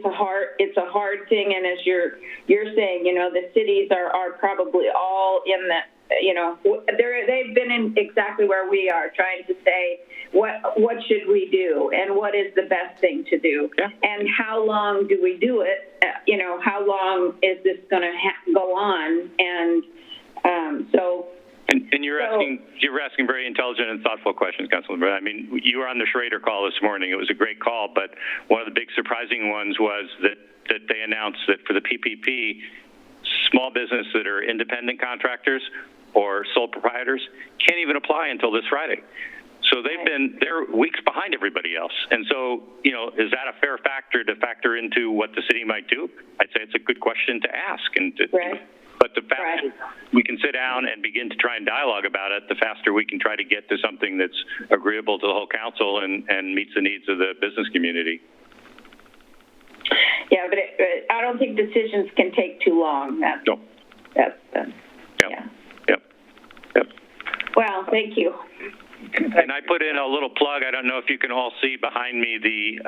a hard thing, and as you're saying, you know, the cities are probably all in the, you know, they've been in exactly where we are, trying to say what should we do and what is the best thing to do, and how long do we do it? You know, how long is this going to go on? And so. And you're asking very intelligent and thoughtful questions, Councilman. I mean, you were on the Schrader call this morning. It was a great call, but one of the big surprising ones was that they announced that for the PPP, small business that are independent contractors or sole proprietors can't even apply until this Friday. So they're weeks behind everybody else. And so, you know, is that a fair factor to factor into what the city might do? I'd say it's a good question to ask. But the faster we can sit down and begin to try and dialogue about it, the faster we can try to get to something that's agreeable to the whole council and meets the needs of the business community. Yeah, but I don't think decisions can take too long. Well, thank you. And I put in a little plug. I don't know if you can all see behind me the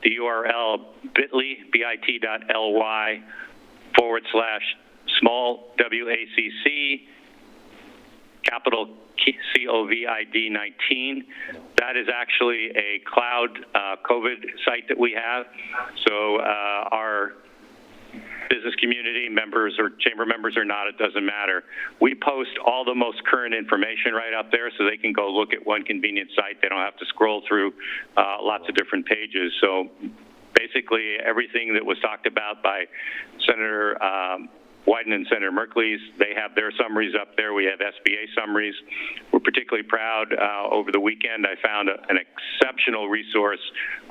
URL bit.ly /small WACC capital COVID 19. That is actually a cloud COVID site that we have. So our business community members or chamber members or not, it doesn't matter. We post all the most current information right up there so they can go look at one convenient site. They don't have to scroll through lots of different pages. So basically everything that was talked about by Senator Wyden and Senator Merkley, they have their summaries up there. We have SBA summaries. We're particularly proud. Over the weekend, I found an exceptional resource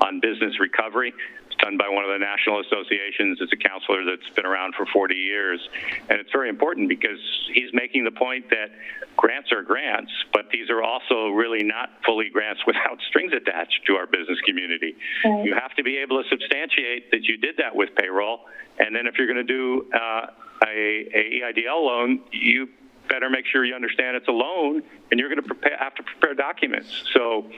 on business recovery. It's done by one of the national associations. It's a counselor that's been around for 40 years. And it's very important because he's making the point that grants are grants, but these are also really not fully grants without strings attached to our business community. Okay. You have to be able to substantiate that you did that with payroll. And then if you're going to do a EIDL loan, you better make sure you understand it's a loan, and you're going to have to prepare documents. So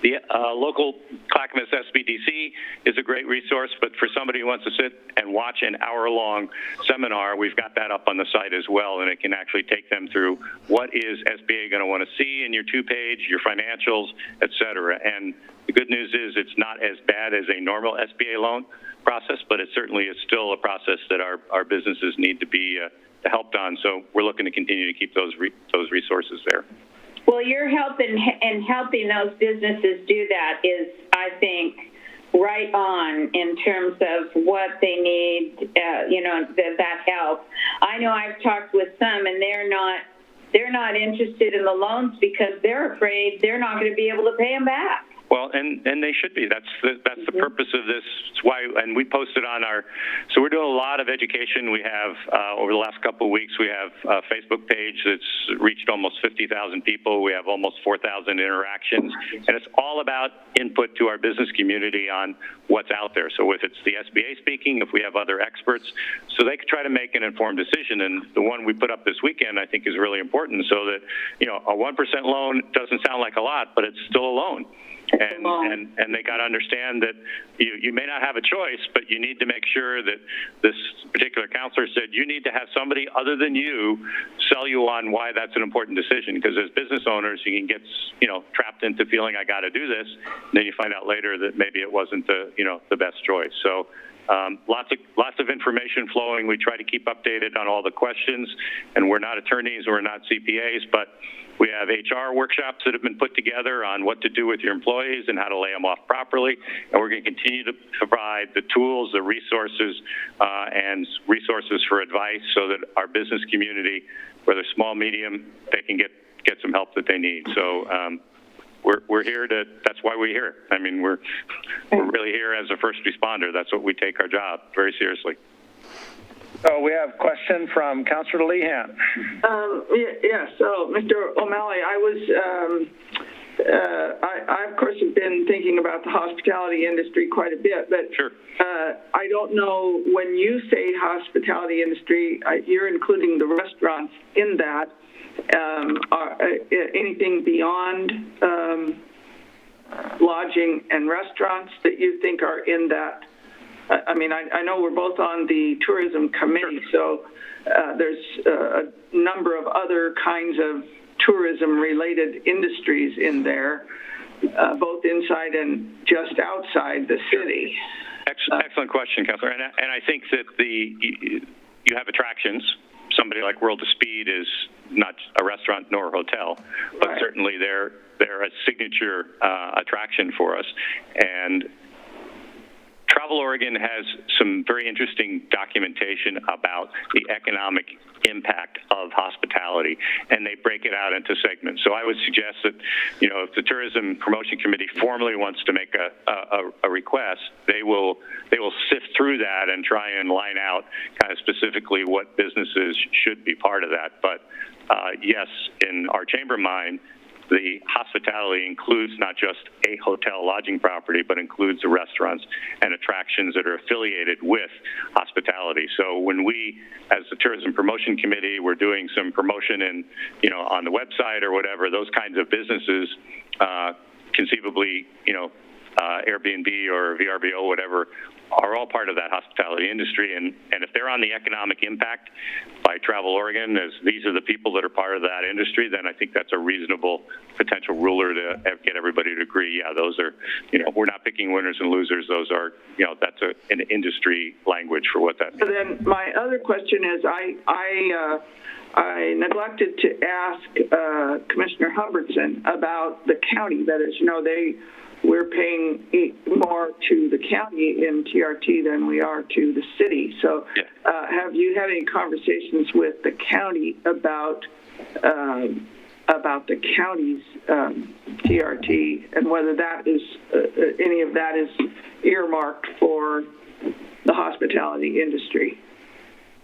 the local Clackamas SBDC is a great resource, but for somebody who wants to sit and watch an hour-long seminar, we've got that up on the site as well, and it can actually take them through what is SBA going to want to see in your two-page, your financials, et cetera. And the good news is it's not as bad as a normal SBA loan process, but it certainly is still a process that our businesses need to be helped on. So we're looking to continue to keep those resources there. Well, your help in helping those businesses do that is, I think, right on in terms of what they need. That help. I know I've talked with some, and they're not interested in the loans because they're afraid they're not going to be able to pay them back. Well, and they should be. That's the purpose of this. It's why, and we posted on so we're doing a lot of education. We have, over the last couple of weeks, we have a Facebook page that's reached almost 50,000 people. We have almost 4,000 interactions. And it's all about input to our business community on what's out there. So if it's the SBA speaking, if we have other experts, so they can try to make an informed decision. And the one we put up this weekend, I think, is really important so that, a 1% loan doesn't sound like a lot, but it's still a loan. And they got to understand that you may not have a choice, but you need to make sure that this particular counselor said you need to have somebody other than you sell you on why that's an important decision. Because as business owners, you can get trapped into feeling I got to do this, and then you find out later that maybe it wasn't the best choice. So lots of information flowing. We try to keep updated on all the questions, and we're not attorneys, we're not CPAs, but we have HR workshops that have been put together on what to do with your employees and how to lay them off properly. And we're going to continue to provide the tools, the resources, and resources for advice so that our business community, whether small, medium, they can get some help that they need. So we're here that's why we're here. I mean, we're really here as a first responder. That's what we take our job very seriously. So we have a question from Councilor Lehan. Yes. So, Mr. O'Malley, I was I of course have been thinking about the hospitality industry quite a bit, but Sure. I don't know, when you say hospitality industry, you're including the restaurants in that. Anything beyond lodging and restaurants that you think are in that? I mean, I know we're both on the tourism committee, so there's a number of other kinds of tourism-related industries in there, both inside and just outside the city. Excellent question, Councilor. And I think that you have attractions. Somebody like World of Speed is not a restaurant nor a hotel, but Right. certainly they're a signature attraction for us. And Travel Oregon has some very interesting documentation about the economic impact of hospitality, and they break it out into segments. So I would suggest that, if the Tourism Promotion Committee formally wants to make a request, they will sift through that and try and line out kind of specifically what businesses should be part of that. But yes, in our chamber mind, the hospitality includes not just a hotel lodging property, but includes the restaurants and attractions that are affiliated with hospitality. So when we, as the Tourism Promotion Committee, we're doing some promotion in, on the website or whatever, those kinds of businesses, conceivably, Airbnb or VRBO, whatever, are all part of that hospitality industry. And if they're on the economic impact by Travel Oregon, as these are the people that are part of that industry, then I think that's a reasonable potential ruler to get everybody to agree, yeah, those are, we're not picking winners and losers. Those are, that's an industry language for what that means. So then my other question is, I neglected to ask Commissioner Hubbardson about the county. That is, we're paying more to the county in TRT than we are to the city. So have you had any conversations with the county about the county's TRT and whether that is any of that is earmarked for the hospitality industry?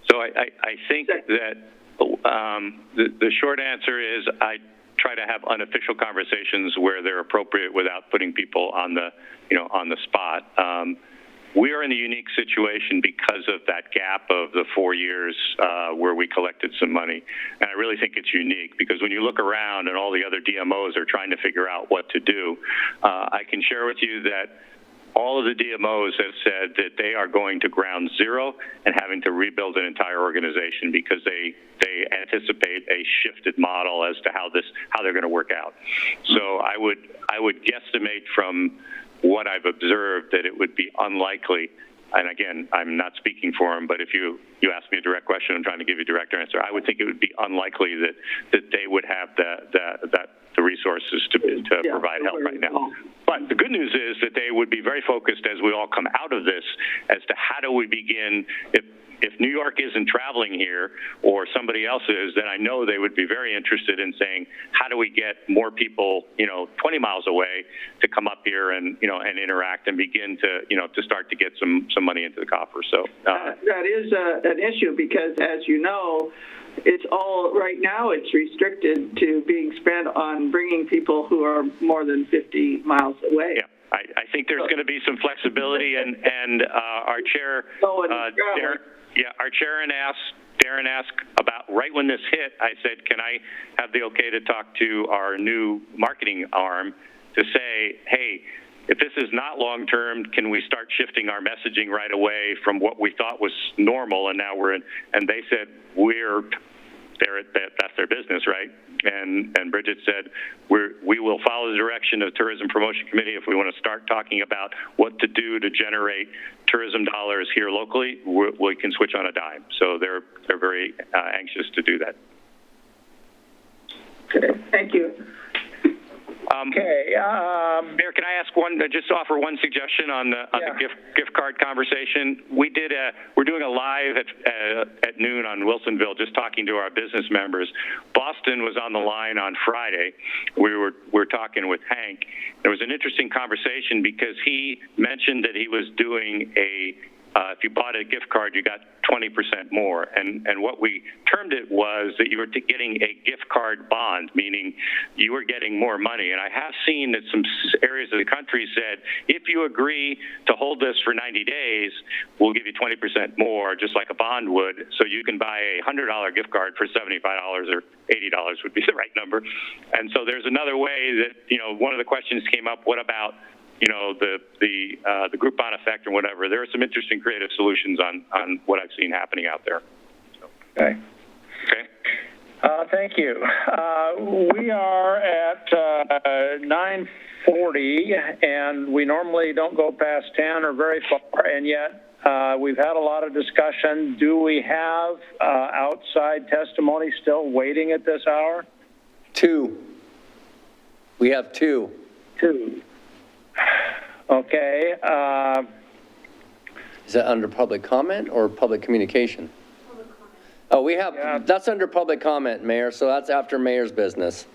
So I think that the short answer is I try to have unofficial conversations where they're appropriate without putting people on the, on the spot. We are in a unique situation because of that gap of the 4 years where we collected some money. And I really think it's unique because when you look around and all the other DMOs are trying to figure out what to do, I can share with you that all of the DMOs have said that they are going to ground zero and having to rebuild an entire organization because they anticipate a shifted model as to how they're going to work out. So I would guesstimate from what I've observed that it would be unlikely. And again, I'm not speaking for them, but if you ask me a direct question, I'm trying to give you a direct answer. I would think it would be unlikely that they would have the resources to provide help right now. But the good news is that they would be very focused as we all come out of this as to how do we begin. If New York isn't traveling here or somebody else is, then I know they would be very interested in saying, how do we get more people, 20 miles away to come up here and, and interact and begin to start to get some money into the coffer. So that is an issue because, as you know, it's all right now. It's restricted to being spent on bringing people who are more than 50 miles away. Yeah. I think there's going to be some flexibility, and our chair, our chair Darren asked about right when this hit. I said, can I have the okay to talk to our new marketing arm to say, hey, if this is not long term, can we start shifting our messaging right away from what we thought was normal, and now we're in? And they said that's their business, right? And Bridget said, we will follow the direction of the Tourism Promotion Committee if we want to start talking about what to do to generate tourism dollars here locally. We can switch on a dime. So they're very anxious to do that. Okay, thank you. Okay. Mayor, can I ask just offer one suggestion on the gift card conversation? We're doing a live at noon on Wilsonville, just talking to our business members. Boston was on the line on Friday. We were talking with Hank. There was an interesting conversation because he mentioned that he was doing a if you bought a gift card, you got 20% more. And what we termed it was that you were getting a gift card bond, meaning you were getting more money. And I have seen that some areas of the country said, if you agree to hold this for 90 days, we'll give you 20% more, just like a bond would. So you can buy a $100 gift card for $75 or $80 would be the right number. And so there's another way that, one of the questions came up, what about the Groupon effect or whatever. There are some interesting creative solutions on what I've seen happening out there. Okay. Okay. Thank you. We are at 9:40, and we normally don't go past 10 or very far, and yet we've had a lot of discussion. Do we have outside testimony still waiting at this hour? 2. We have 2. 2. Okay. Is that under public comment or public communication? Public comment. Oh, we have, that's under public comment, Mayor, so that's after Mayor's business.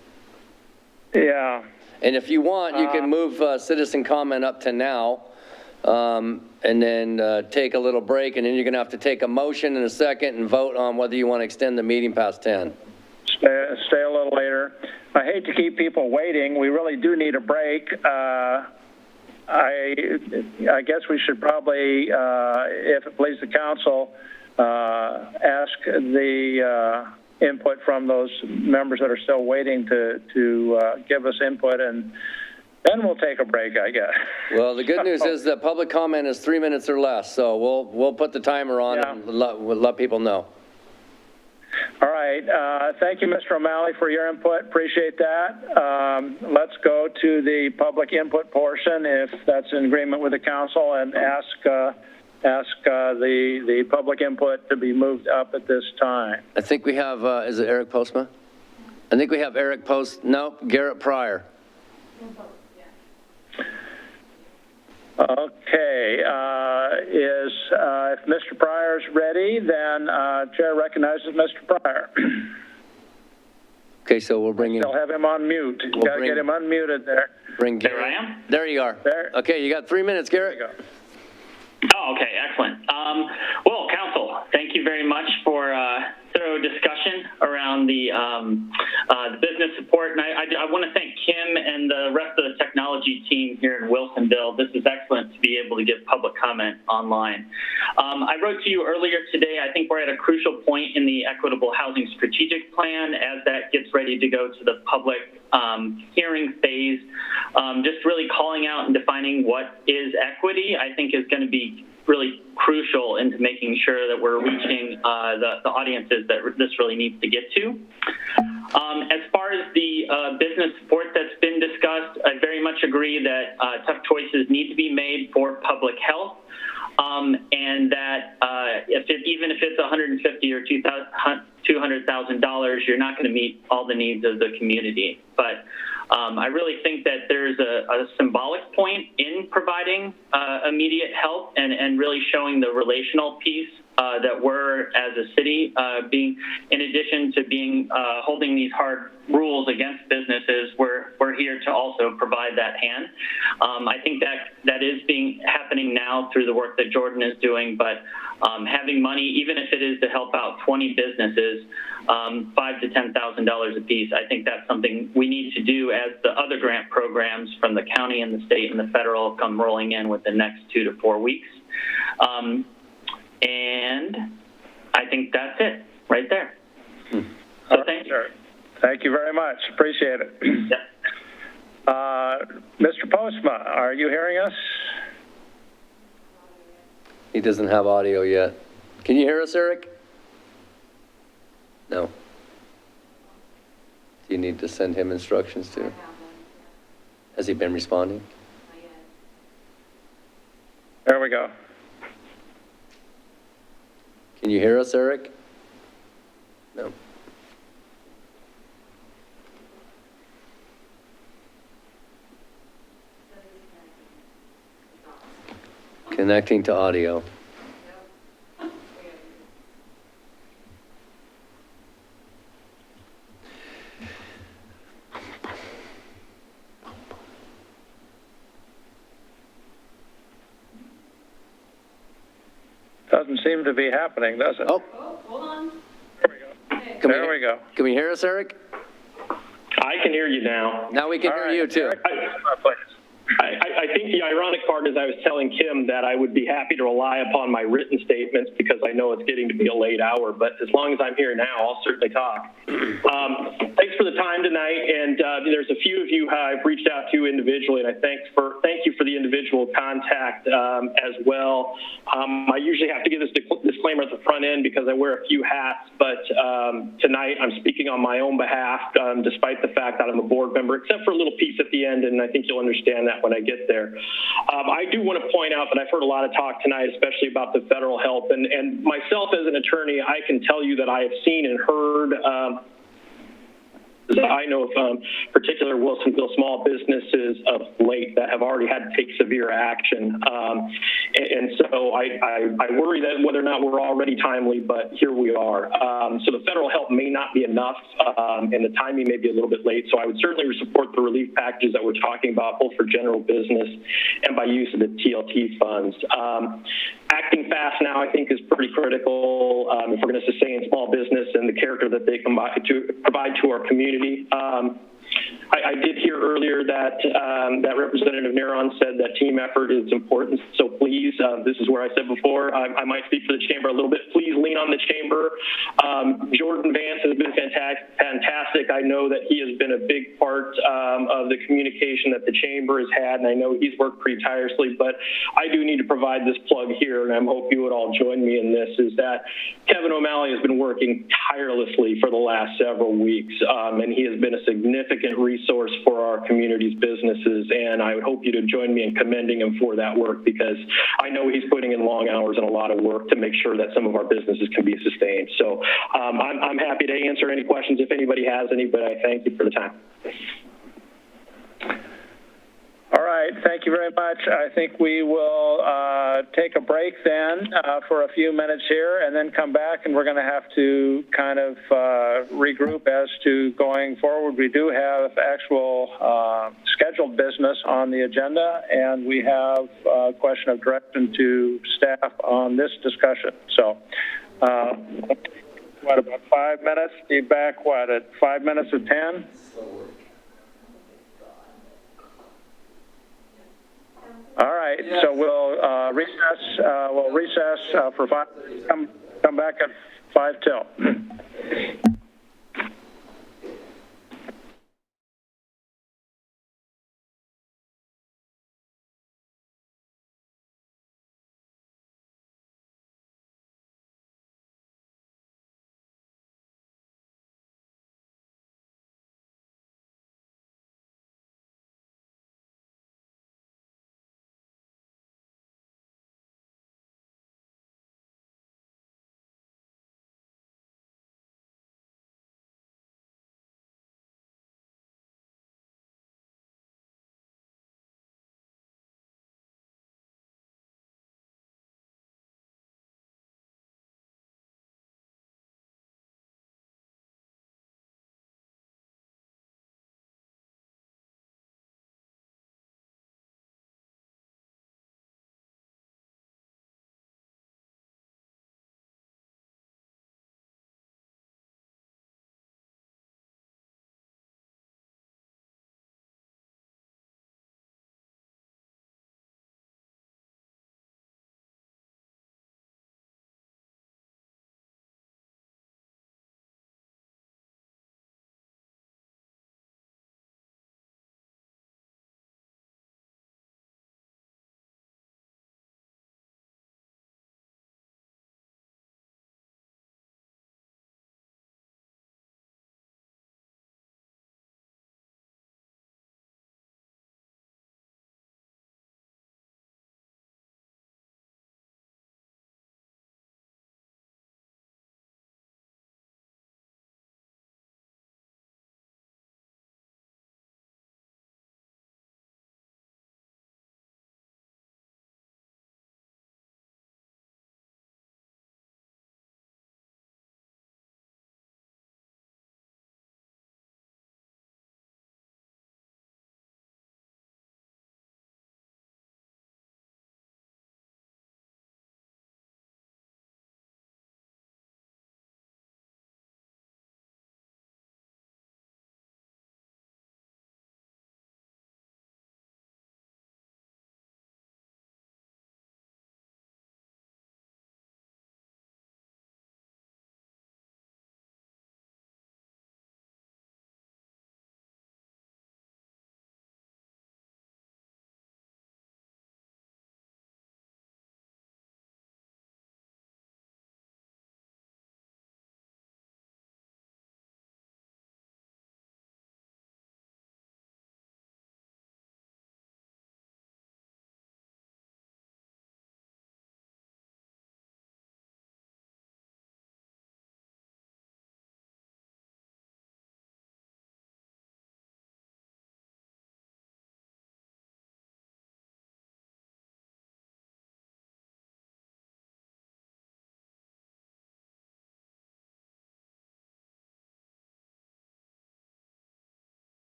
Yeah. And if you want, you can move citizen comment up to now, and then take a little break, and then you're going to have to take a motion in a second and vote on whether you want to extend the meeting past 10. Stay a little later. I hate to keep people waiting. We really do need a break. I guess we should probably, if it pleases the council, ask the input from those members that are still waiting to give us input, and then we'll take a break, I guess. Well, the good news is that public comment is 3 minutes or less, so we'll put the timer on and we'll let people know. All right. Thank you, Mr. O'Malley, for your input. Appreciate that. Let's go to the public input portion, if that's in agreement with the council, and ask the public input to be moved up at this time. I think we have, is it Eric Postma? I think we have Eric Garrett Pryor. Okay. If Mr. Pryor's ready, then Chair recognizes Mr. Pryor. Okay, so we'll bring in. Still have him on mute. Got to get him unmuted there. Bring Garrett. There I am. There you are. There. Okay, you got 3 minutes, Garrett. There you go. Oh, okay, excellent. Well, Council, thank you very much for thorough discussion around the business support. And I want to thank Kim and the rest of the technology team here in Wilsonville. This is excellent to be able to give public comment online. I wrote to you earlier today. I think we're at a crucial point in the Equitable Housing Strategic Plan as that gets ready to go to the public hearing phase. Just really calling out and defining what is equity, I think, is going to be really crucial into making sure that we're reaching the audiences that this really needs to get to. As far as the business support that's been discussed, I very much agree that tough choices need to be made for public health, and that even if it's $150,000 or $200,000, you're not going to meet all the needs of the community. But I really think that there's a symbolic point in providing immediate help and really showing the relational piece that we're, as a city, being, in addition to being holding these hard rules against businesses, we're here to also provide that hand. I think that is happening now through the work that Jordan is doing, but having money, even if it is to help out 20 businesses, $5,000 to $10,000 a piece, I think that's something we need to do as the other grant programs from the county and the state and the federal come rolling in within the next 2 to 4 weeks. And I think that's it right there. So thank you. Thank you very much. Appreciate it. Yep. Mr. Postma, are you hearing us? He doesn't have audio yet. Can you hear us, Eric? No. Do you need to send him instructions too? Has he been responding? There we go. Can you hear us, Eric? No. Connecting to audio. Doesn't seem to be happening, does it? Oh, Hold on. There we go. Can we hear us, Eric? I can hear you now. Now we can hear you too. I think the ironic part is I was telling Kim that I would be happy to rely upon my written statements because I know it's getting to be a late hour, but as long as I'm here now, I'll certainly talk. Thanks for the time tonight, and there's a few of you I've reached out to individually, and I thank you for the individual contact as well. I usually have to give this disclaimer at the front end because I wear a few hats, but tonight I'm speaking on my own behalf, despite the fact that I'm a board member, except for a little piece at the end, and I think you'll understand that when I get there. I do want to point out that I've heard a lot of talk tonight, especially about the federal help, and myself as an attorney, I can tell you that I have seen and heard I know of particular Wilsonville small businesses of late that have already had to take severe action. And so I worry that whether or not we're already timely, but here we are. So the federal help may not be enough, and the timing may be a little bit late. So I would certainly support the relief packages that we're talking about, both for general business and by use of the TLT funds. Acting fast now, I think, is pretty critical if we're going to sustain small business and the character that they provide to our community. I did hear earlier that that Representative Neron said that team effort is important. So please, this is where I said before, I might speak for the chamber a little bit. Please lean on the chamber. Jordan Vance has been fantastic. I know that he has been a big part of the communication that the chamber has had, and I know he's worked pretty tirelessly. But I do need to provide this plug here, and I hope you would all join me in this. Is that Kevin O'Malley has been working tirelessly for the last several weeks, and he has been a significant resource for our community's businesses, and I would hope you to join me in commending him for that work because I know he's putting in long hours and a lot of work to make sure that some of our businesses can be sustained. So I'm happy to answer any questions if anybody has any, but I thank you for the time. All right, thank you very much. I think we will take a break then for a few minutes here and then come back, and we're going to have to kind of regroup as to going forward. We do have actual scheduled business on the agenda, and we have a question of direction to staff on this discussion. So what, about 5 minutes? Be back, what, at 5 minutes of 10? All right, so we'll recess. We'll recess for 5. Come back at 5 till.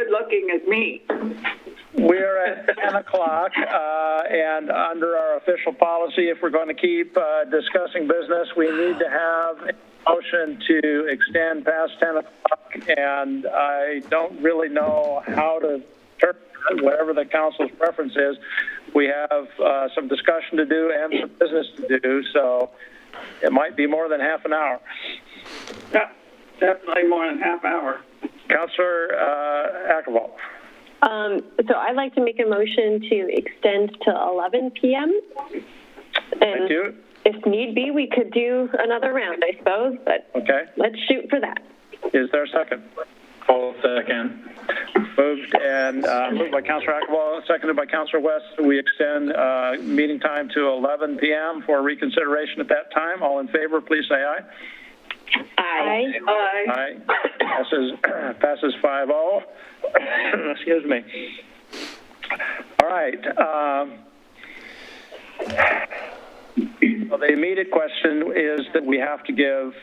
good looking as me. We're at 10 o'clock, and under our official policy, if we're going to keep discussing business, we need to have a motion to extend past 10 o'clock, and I don't really know how to turn that, whatever the council's preference is. We have some discussion to do and some business to do, so it might be more than half an hour. Yeah, definitely more than half hour. Councilor Ackervall. So I'd like to make a motion to extend to 11 p.m. And Thank you. If need be, we could do another round, I suppose, but okay. Let's shoot for that. Is there a second? I'll second. Moved by Councilor Ackervall, seconded by Councilor West. We extend meeting time to 11 p.m. for reconsideration at that time. All in favor, please say aye. Aye. Aye. Passes 5-0. Excuse me. All right. Well, the immediate question is that we have to give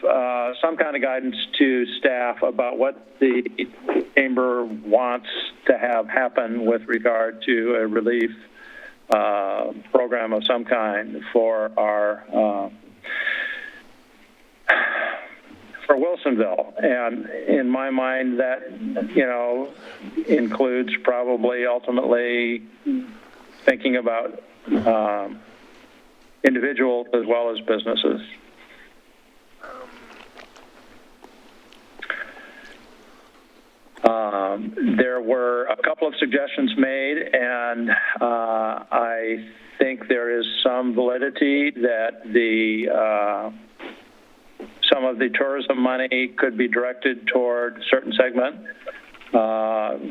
some kind of guidance to staff about what the chamber wants to have happen with regard to a relief program of some kind for our for Wilsonville. And in my mind, that, includes probably ultimately thinking about individuals as well as businesses. There were a couple of suggestions made, and I think there is some validity that some of the tourism money could be directed toward a certain segment.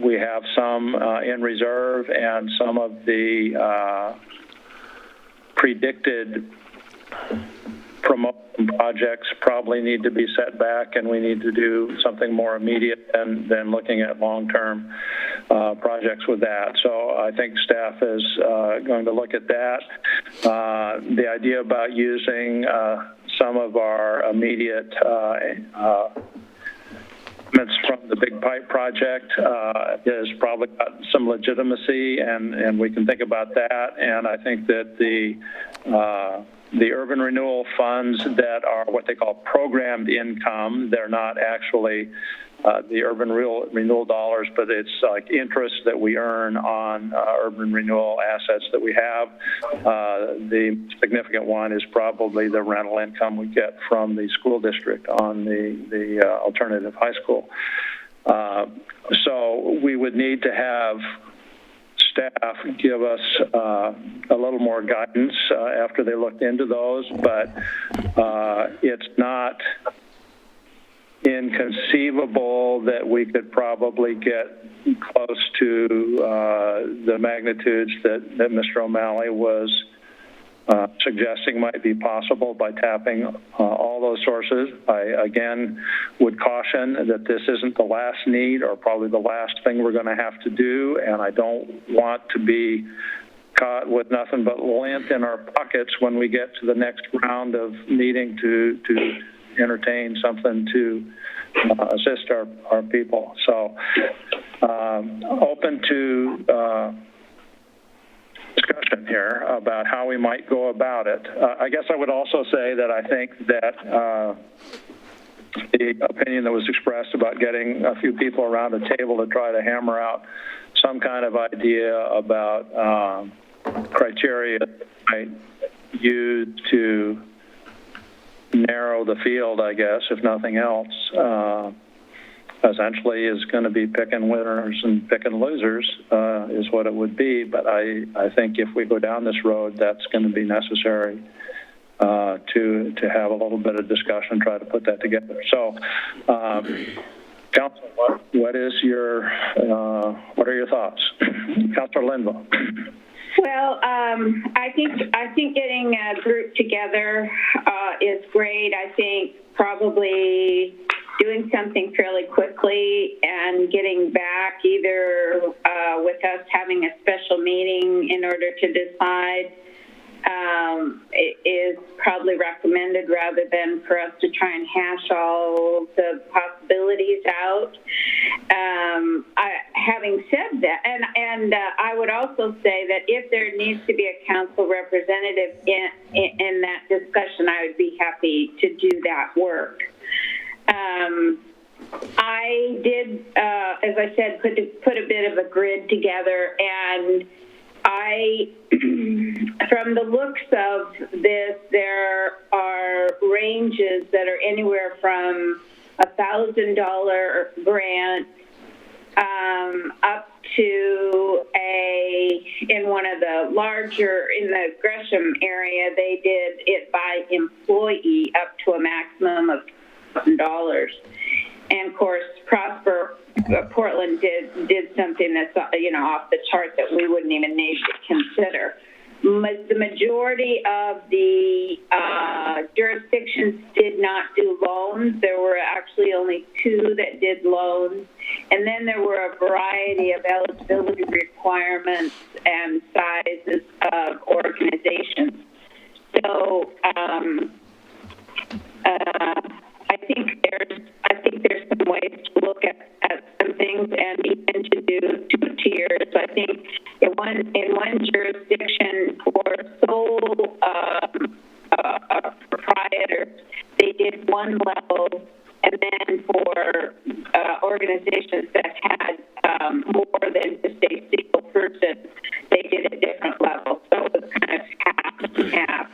We have some in reserve, and some of the predicted promotion projects probably need to be set back, and we need to do something more immediate than looking at long-term projects with that. So I think staff is going to look at that. The idea about using some of our immediate from the Big Pipe project has probably got some legitimacy, and we can think about that. And I think that the urban renewal funds that are what they call programmed income, they're not actually the urban renewal dollars, but it's like interest that we earn on urban renewal assets that we have. The significant one is probably the rental income we get from the school district on the alternative high school. So we would need to have staff give us a little more guidance after they looked into those, but it's not inconceivable that we could probably get close to the magnitudes that Mr. O'Malley was suggesting might be possible by tapping all those sources. I, again, would caution that this isn't the last need or probably the last thing we're going to have to do, and I don't want to be caught with nothing but lint in our pockets when we get to the next round of needing to entertain something to assist our people. So open to discussion here about how we might go about it. I guess I would also say that I think that the opinion that was expressed about getting a few people around a table to try to hammer out some kind of idea about criteria that might use to narrow the field, I guess, if nothing else, essentially is going to be picking winners and picking losers is what it would be. But I think if we go down this road, that's going to be necessary to have a little bit of discussion, try to put that together. So, Council, what are your thoughts? Councilor Linville. Well, I think getting a group together is great. I think probably doing something fairly quickly and getting back either with us having a special meeting in order to decide is probably recommended rather than for us to try and hash all the possibilities out. Having said that, and I would also say that if there needs to be a council representative in that discussion, I would be happy to do that work. I did, as I said, put a bit of a grid together, and from the looks of this, there are ranges that are anywhere from $1,000 grant up to in one of the larger, in the Gresham area, they did it by employee up to a maximum of $1,000. And of course, Portland did something that's off the chart that we wouldn't even need to consider. The majority of the jurisdictions did not do loans. There were actually only 2 that did loans. And then there were a variety of eligibility requirements and sizes of organizations. So I think there's some ways to look at some things and even to do 2 tiers. I think in one jurisdiction for sole proprietors, they did one level, and then for organizations that had more than just a single person, they did a different level. So it was kind of half and half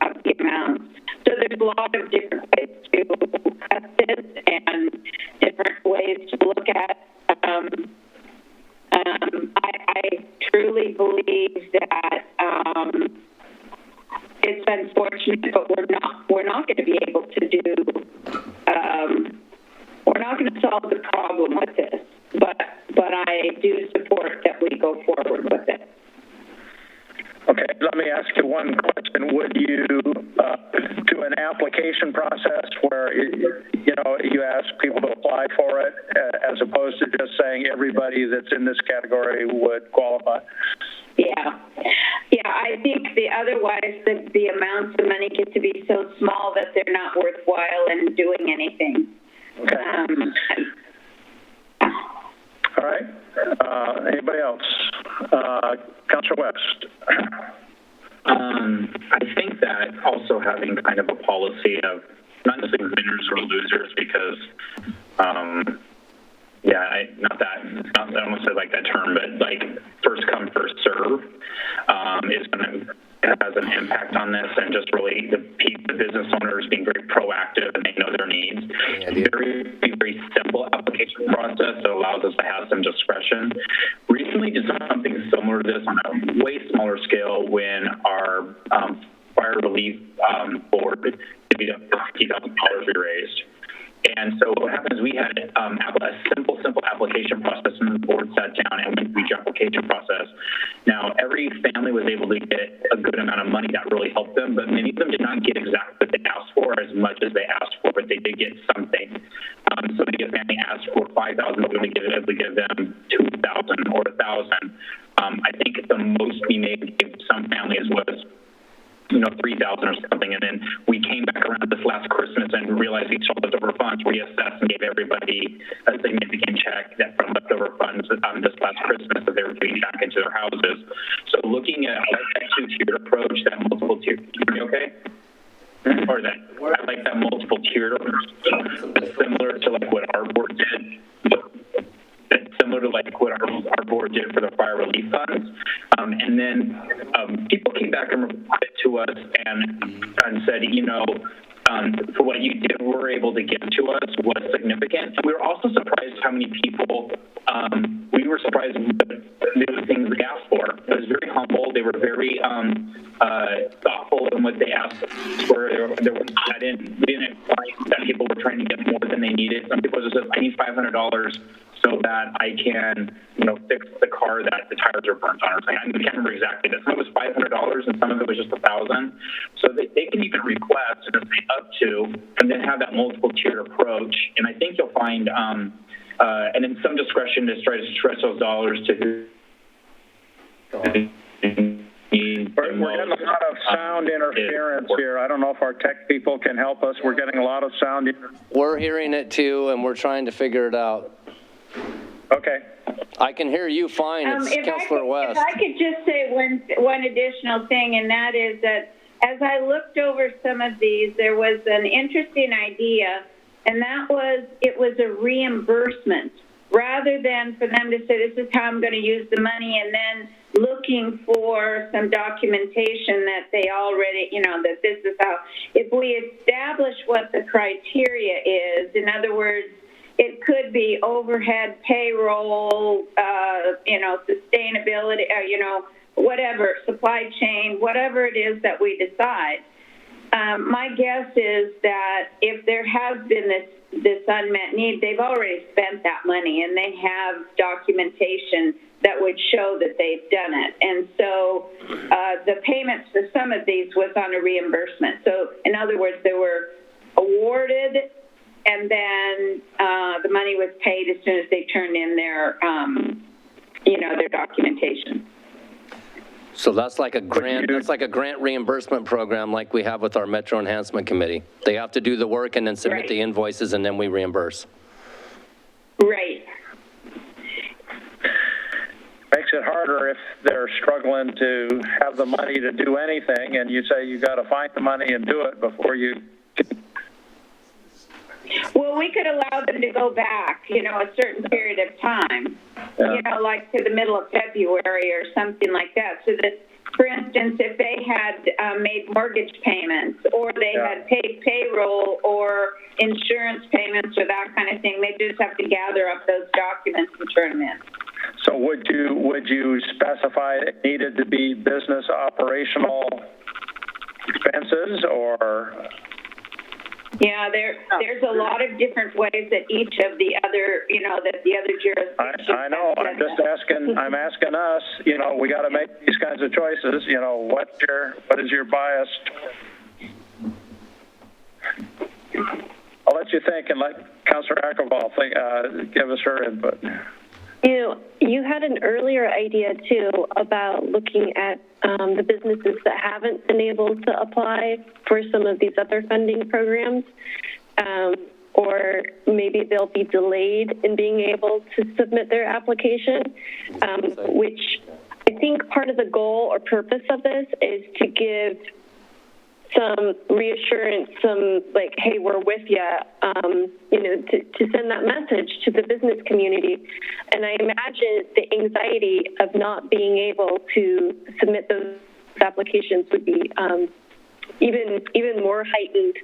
of the amount. So there's a lot of different ways to cut this and different ways to look at. I truly believe that it's unfortunate, but we're not going to be able to do. We're not going to solve the problem with this, but I do support that we go forward with it. Okay, let me ask you one question. Would you do an application process where, you ask people to apply for it as opposed to just saying everybody that's in this category would qualify? Yeah, I think otherwise the amounts of money get to be so small that they're not worthwhile in doing anything. Okay. All right. Anybody else? Councilor West. I think that also having kind of a policy of not necessarily winners or losers, because, I don't want to say like that term, but like first come, first serve has an impact on this, and just really the business owners being very proactive and they know their needs. Very, very simple application process that allows us to have some discretion. Recently did something similar to this on a way smaller scale when our fire relief board did $50,000 we raised. And so what happened is we had a simple application process, and the board sat down and went through each application process. Now, every family was able to get a good amount of money that really helped them, but many of them did not get exactly what they asked for, as much as they asked for, but they did get something. So maybe a family asked for $5,000, but we would give them $2,000 or $1,000. I think the most we made some families was $3,000 or something, and then we came back around this last Christmas and realized we saw leftover funds, reassessed, and gave everybody a significant check from leftover funds this last Christmas that they were giving back into their houses. So looking at that 2-tiered approach, that multiple tier, are you okay? Or that I like that multiple tiered approach, similar to like what our board did. Similar to like what our board did for the fire relief funds. And then people came back and reported to us and said, for what you did, were able to give to us was significant. And we were also surprised how many people, we were surprised with the things they asked for. It was very humble. They were very thoughtful in what they asked for. We didn't find that people were trying to get more than they needed. Some people just said, I need $500 so that I can, fix the car that the tires are burnt on or something. I can't remember exactly. Some of it was $500 and some of it was just $1,000. So they can even request and say up to, and then have that multiple tiered approach. And I think you'll find, and then some discretion to try to stretch those dollars to who need We're getting a lot of sound interference here. I don't know if our tech people can help us. We're getting a lot of sound interference. We're hearing it too, and we're trying to figure it out. Okay. I can hear you fine. It's Councilor West. If I could just say one additional thing, and that is that as I looked over some of these, there was an interesting idea, and that was it was a reimbursement rather than for them to say, this is how I'm going to use the money, and then looking for some documentation that they already, that this is how. If we establish what the criteria is, in other words, it could be overhead, payroll, sustainability, whatever, supply chain, whatever it is that we decide. My guess is that if there has been this unmet need, they've already spent that money and they have documentation that would show that they've done it. And so the payments for some of these was on a reimbursement. So in other words, they were awarded and then the money was paid as soon as they turned in their, their documentation. So that's like a grant. That's like a grant reimbursement program, like we have with our Metro Enhancement Committee. They have to do the work and then submit the invoices, and then we reimburse. Right. Makes it harder if they're struggling to have the money to do anything, and you say you got to find the money and do it before you. Well, we could allow them to go back, a certain period of time, like to the middle of February or something like that. So that, for instance, if they had made mortgage payments or they had paid payroll or insurance payments or that kind of thing, they just have to gather up those documents and turn them in. So would you specify it needed to be business operational expenses or? Yeah, there's a lot of different ways that each of the other, that the other jurisdictions. I know. I'm just asking. I'm asking us. We got to make these kinds of choices. What is your bias? I'll let you think and let Councilor Ackerval give us her input. You had an earlier idea, too, about looking at the businesses that haven't been able to apply for some of these other funding programs, or maybe they'll be delayed in being able to submit their application, which I think part of the goal or purpose of this is to give some reassurance, hey, we're with you, to send that message to the business community. And I imagine the anxiety of not being able to submit those applications would be even more heightened.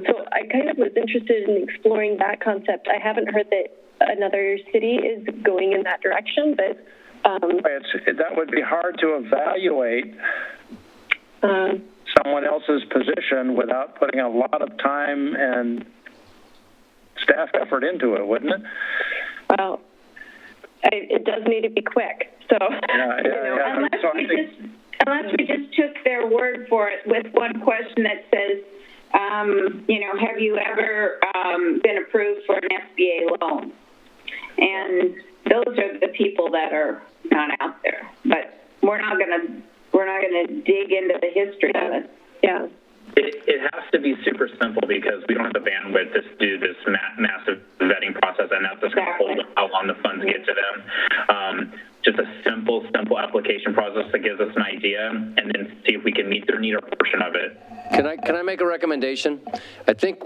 So I kind of was interested in exploring that concept. I haven't heard that another city is going in that direction, but that would be hard to evaluate. Someone else's position without putting a lot of time and staff effort into it, wouldn't it? Well, it does need to be quick. So, unless we just took their word for it with one question that says, have you ever been approved for an SBA loan? And those are the people that are not out there. But we're not going to dig into the history of it. Yeah. It has to be super simple because we don't have the bandwidth to do this massive vetting process, and that's just going to hold how long the funds get to them. Just a simple application process that gives us an idea, and then see if we can meet their need or portion of it. Can I make a recommendation? I think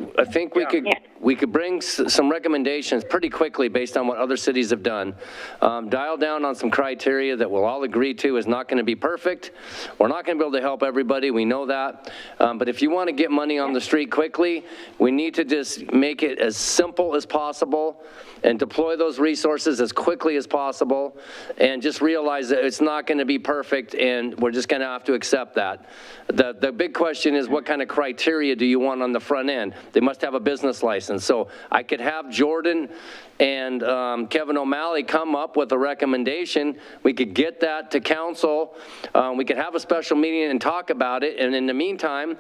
we could bring some recommendations pretty quickly based on what other cities have done. Dial down on some criteria that we'll all agree to is not going to be perfect. We're not going to be able to help everybody. We know that. But if you want to get money on the street quickly, we need to just make it as simple as possible and deploy those resources as quickly as possible, and just realize that it's not going to be perfect, and we're just going to have to accept that. The big question is, what kind of criteria do you want on the front end? They must have a business license. So I could have Jordan and Kevin O'Malley come up with a recommendation. We could get that to council. We could have a special meeting and talk about it. And in the meantime,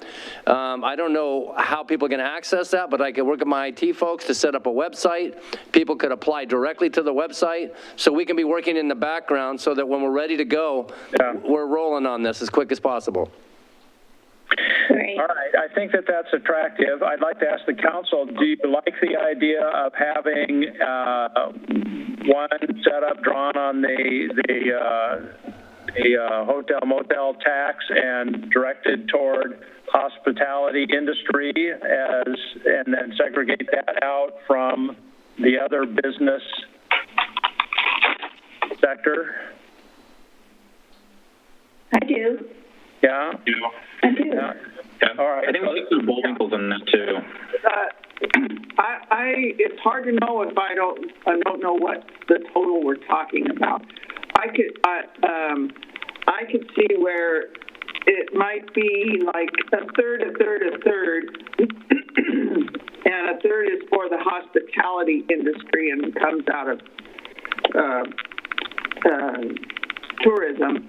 I don't know how people are going to access that, but I could work with my IT folks to set up a website. People people could apply directly to the website, so we can be working in the background so that when we're ready to go, we're rolling on this as quick as possible. Great. All right, I think that that's attractive. I'd like to ask the council, do you like the idea of having one setup drawn on the hotel motel tax and directed toward hospitality industry and then segregate that out from the other business sector? I do. Yeah? I do. Yeah. All right. I think we'll include bowling in that too. It's hard to know if I don't know what the total we're talking about. I could see where it might be like a third, and a third is for the hospitality industry and comes out of tourism,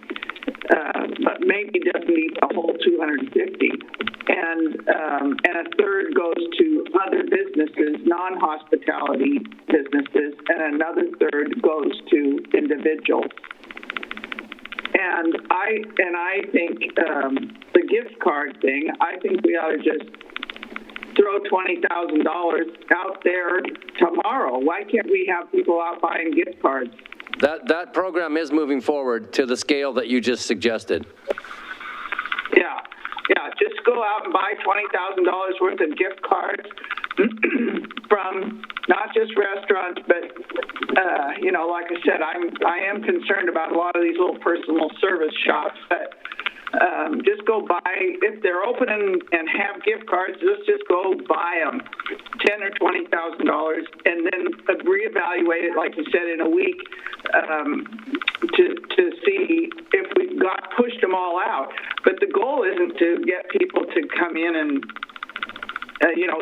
but maybe doesn't need the whole 250. And a third goes to other businesses, non-hospitality businesses, and another third goes to individuals. And I think the gift card thing, I think we ought to just throw $20,000 out there tomorrow. Why can't we have people out buying gift cards? That program is moving forward to the scale that you just suggested. Yeah, just go out and buy $20,000 worth of gift cards from not just restaurants, but, like I said, I am concerned about a lot of these little personal service shops, but just go buy, if they're open and have gift cards, let's just go buy them, $10,000 or $20,000, and then reevaluate it, like you said, in a week to see if we've pushed them all out. But the goal isn't to get people to come in and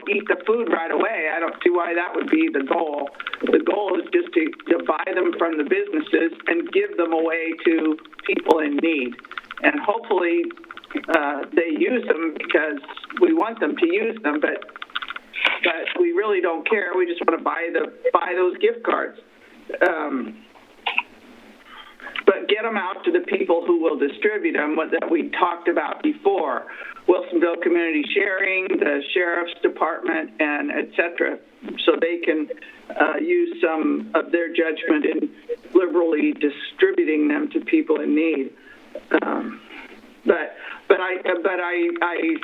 eat the food right away. I don't see why that would be the goal. The goal is just to buy them from the businesses and give them away to people in need. And hopefully they use them because we want them to use them, but we really don't care. We just want to buy those gift cards. But get them out to the people who will distribute them, that we talked about before. Wilsonville Community Sharing, the Sheriff's Department, and et cetera, so they can use some of their judgment in liberally distributing them to people in need. But I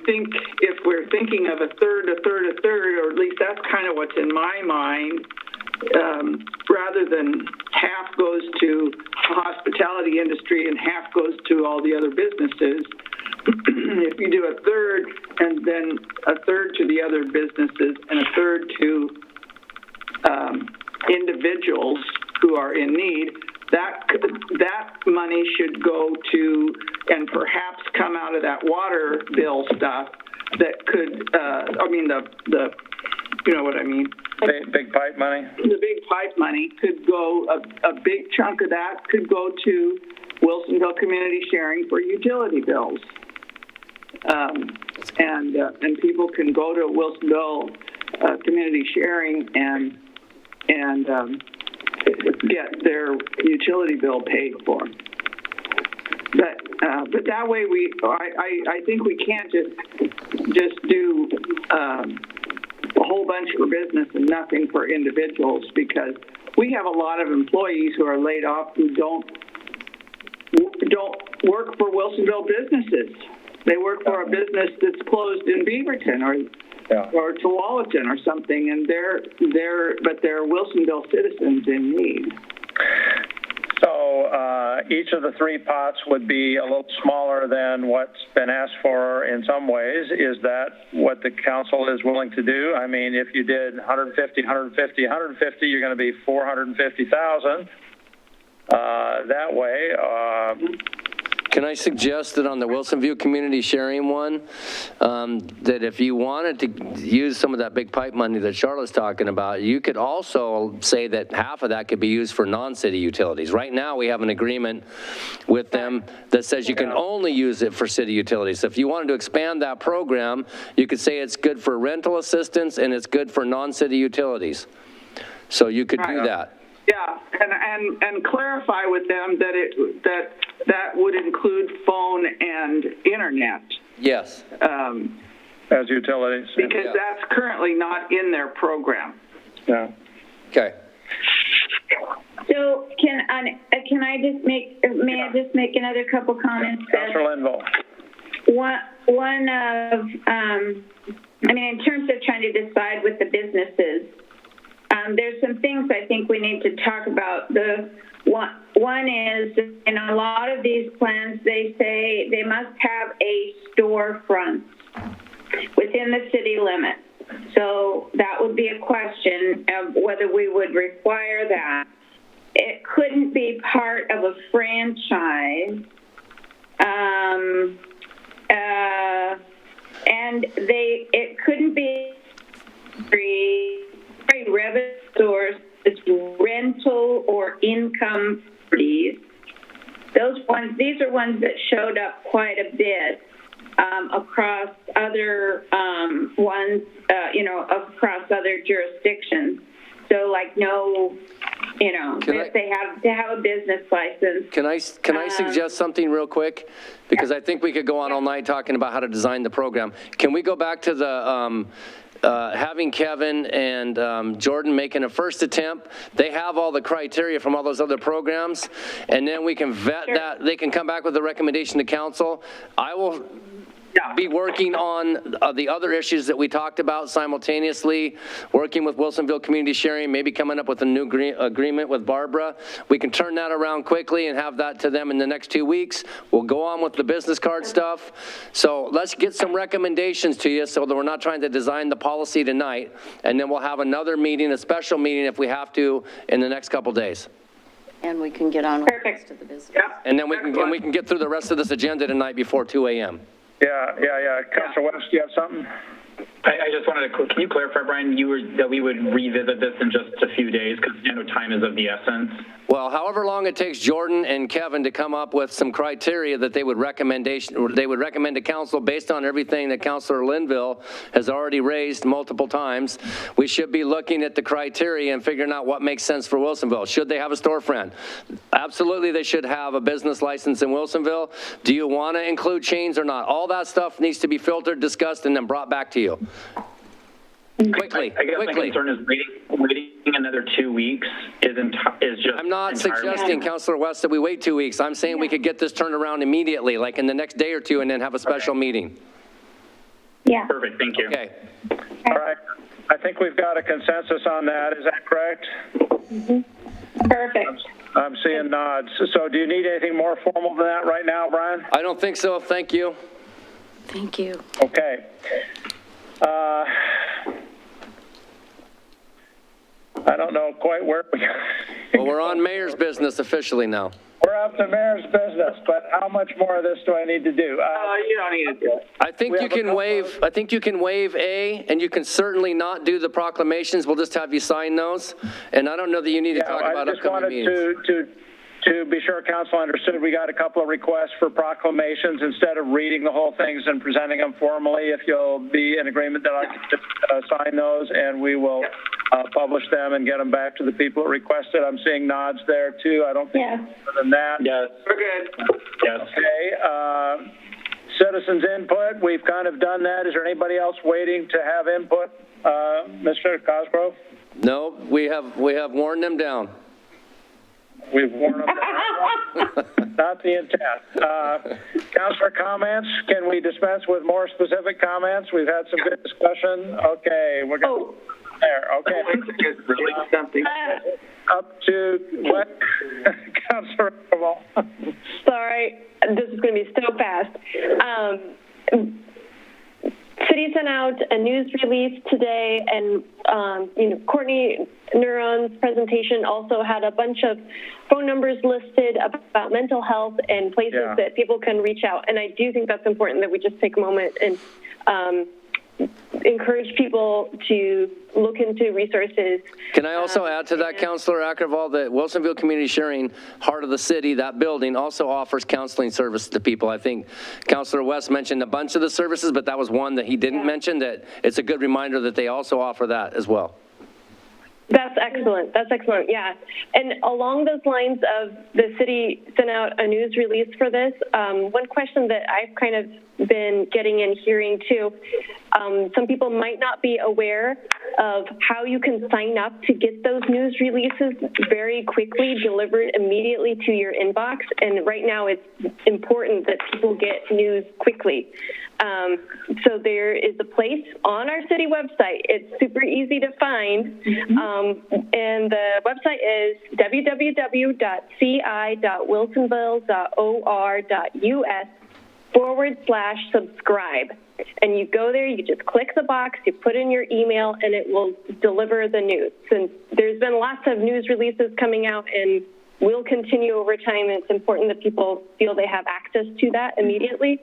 think if we're thinking of a third, or at least that's kind of what's in my mind, rather than half goes to the hospitality industry and half goes to all the other businesses, if you do a third and then a third to the other businesses and a third to individuals who are in need, that money should go to and perhaps come out of that water bill stuff that could, the you know what I mean? Big pipe money? The big pipe money could go, a big chunk of that could go to Wilsonville Community Sharing for utility bills. And people can go to Wilsonville Community Sharing and get their utility bill paid for. But that way I think we can't just do a whole bunch for business and nothing for individuals, because we have a lot of employees who are laid off who don't work for Wilsonville businesses. They work for a business that's closed in Beaverton or Tualatin or something, and they're Wilsonville citizens in need. So each of the three pots would be a little smaller than what's been asked for in some ways. Is that what the council is willing to do? I mean, if you did 150, 150, 150, you're going to be 450,000 that way. Can I suggest that on the Wilsonville Community Sharing one, that if you wanted to use some of that big pipe money that Charlotte's talking about, you could also say that half of that could be used for non-city utilities. Right now, we have an agreement with them that says you can only use it for city utilities. So if you wanted to expand that program, you could say it's good for rental assistance and it's good for non-city utilities. So you could do that. Yeah, and clarify with them that that would include phone and internet. Yes. As utilities. Because that's currently not in their program. Yeah. Okay. So can I just make, may I just make another couple comments? Councilor Linville. One of, I mean, in terms of trying to decide with the businesses, there's some things I think we need to talk about. One is, in a lot of these plans, they say they must have a storefront within the city limits. So that would be a question of whether we would require that. It couldn't be part of a franchise. And it couldn't be free revenue source, it's rental or income properties. These are ones that showed up quite a bit across other ones, across other jurisdictions. So like if they have to have a business license. Can I suggest something real quick? Because I think we could go on all night talking about how to design the program. Can we go back to the having Kevin and Jordan making a first attempt? They have all the criteria from all those other programs, and then we can vet that. They can come back with a recommendation to council. I will be working on the other issues that we talked about simultaneously, working with Wilsonville Community Sharing, maybe coming up with a new agreement with Barbara. We can turn that around quickly and have that to them in the next 2 weeks. We'll go on with the business card stuff. So let's get some recommendations to you so that we're not trying to design the policy tonight, and then we'll have another meeting, a special meeting if we have to, in the next couple days. And we can get on with the rest of the business. And then we can get through the rest of this agenda tonight before 2 a.m. Yeah. Councilor West, do you have something? I just wanted to, can you clarify, Brian, that we would revisit this in just a few days because time is of the essence? Well, however long it takes Jordan and Kevin to come up with some criteria that they would recommend to council based on everything that Councilor Linville has already raised multiple times, we should be looking at the criteria and figuring out what makes sense for Wilsonville. Should they have a storefront? Absolutely, they should have a business license in Wilsonville. Do you want to include chains or not? All that stuff needs to be filtered, discussed, and then brought back to you. Quickly. I guess my concern is waiting another 2 weeks is just. I'm not suggesting, Councilor West, that we wait 2 weeks. I'm saying we could get this turned around immediately, like in the next day or two, and then have a special meeting. Yeah. Perfect. Thank you. Okay. All right. I think we've got a consensus on that. Is that correct? Mm-hmm. Perfect. I'm seeing nods. So do you need anything more formal than that right now, Brian? I don't think so. Thank you. Thank you. Okay. I don't know quite where we are. Well, we're on mayor's business officially now. We're up to mayor's business, but how much more of this do I need to do? You don't need to do it. I think you can waive A, and you can certainly not do the proclamations. We'll just have you sign those. And I don't know that you need to talk about upcoming meetings. I just wanted to be sure council understood, we got a couple of requests for proclamations instead of reading the whole things and presenting them formally. If you'll be in agreement that I can sign those, and we will publish them and get them back to the people that requested. I'm seeing nods there too. I don't think more than that. Yes. We're good. Yes. Okay. Citizens input, we've kind of done that. Is there anybody else waiting to have input? Mr. Cosgrove? No, we have worn them down. We've worn them down. Not the intent. Councilor comments, can we dispense with more specific comments? We've had some good discussion. Okay, we're going there. Okay. Really something. Up to what? Councilor Kamal. Sorry, this is going to be so fast. City sent out a news release today, and Courtney Neuron's presentation also had a bunch of phone numbers listed about mental health and places that people can reach out. And I do think that's important that we just take a moment and encourage people to look into resources. Can I also add to that, Councilor Ackerval, that Wilsonville Community Sharing, heart of the city, that building also offers counseling service to people. I think Councilor West mentioned a bunch of the services, but that was one that he didn't mention, that it's a good reminder that they also offer that as well. That's excellent. That's excellent. Yeah. And along those lines of the city sent out a news release for this, one question that I've kind of been getting and hearing too, some people might not be aware of how you can sign up to get those news releases very quickly delivered immediately to your inbox. And right now it's important that people get news quickly. So there is a place on our city website. It's super easy to find. And the website is www.ci.wilsonville.or.us/subscribe. And you go there, you just click the box, you put in your email, and it will deliver the news. And there's been lots of news releases coming out, and will continue over time. It's important that people feel they have access to that immediately.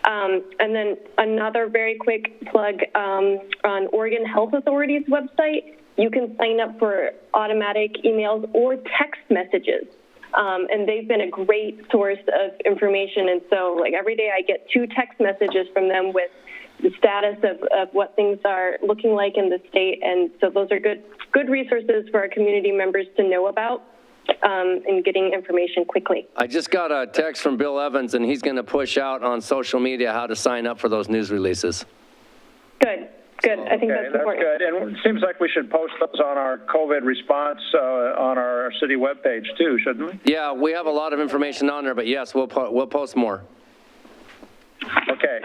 And then another very quick plug, on Oregon Health Authority's website, you can sign up for automatic emails or text messages. And they've been a great source of information. And so, like, every day I get 2 text messages from them with the status of what things are looking like in the state. And so those are good resources for our community members to know about. And getting information quickly. I just got a text from Bill Evans, and he's going to push out on social media how to sign up for those news releases. Good. I think that's important. Good. And it seems like we should post those on our COVID response on our city webpage too, shouldn't we? Yeah, we have a lot of information on there, but yes, we'll post more. Okay.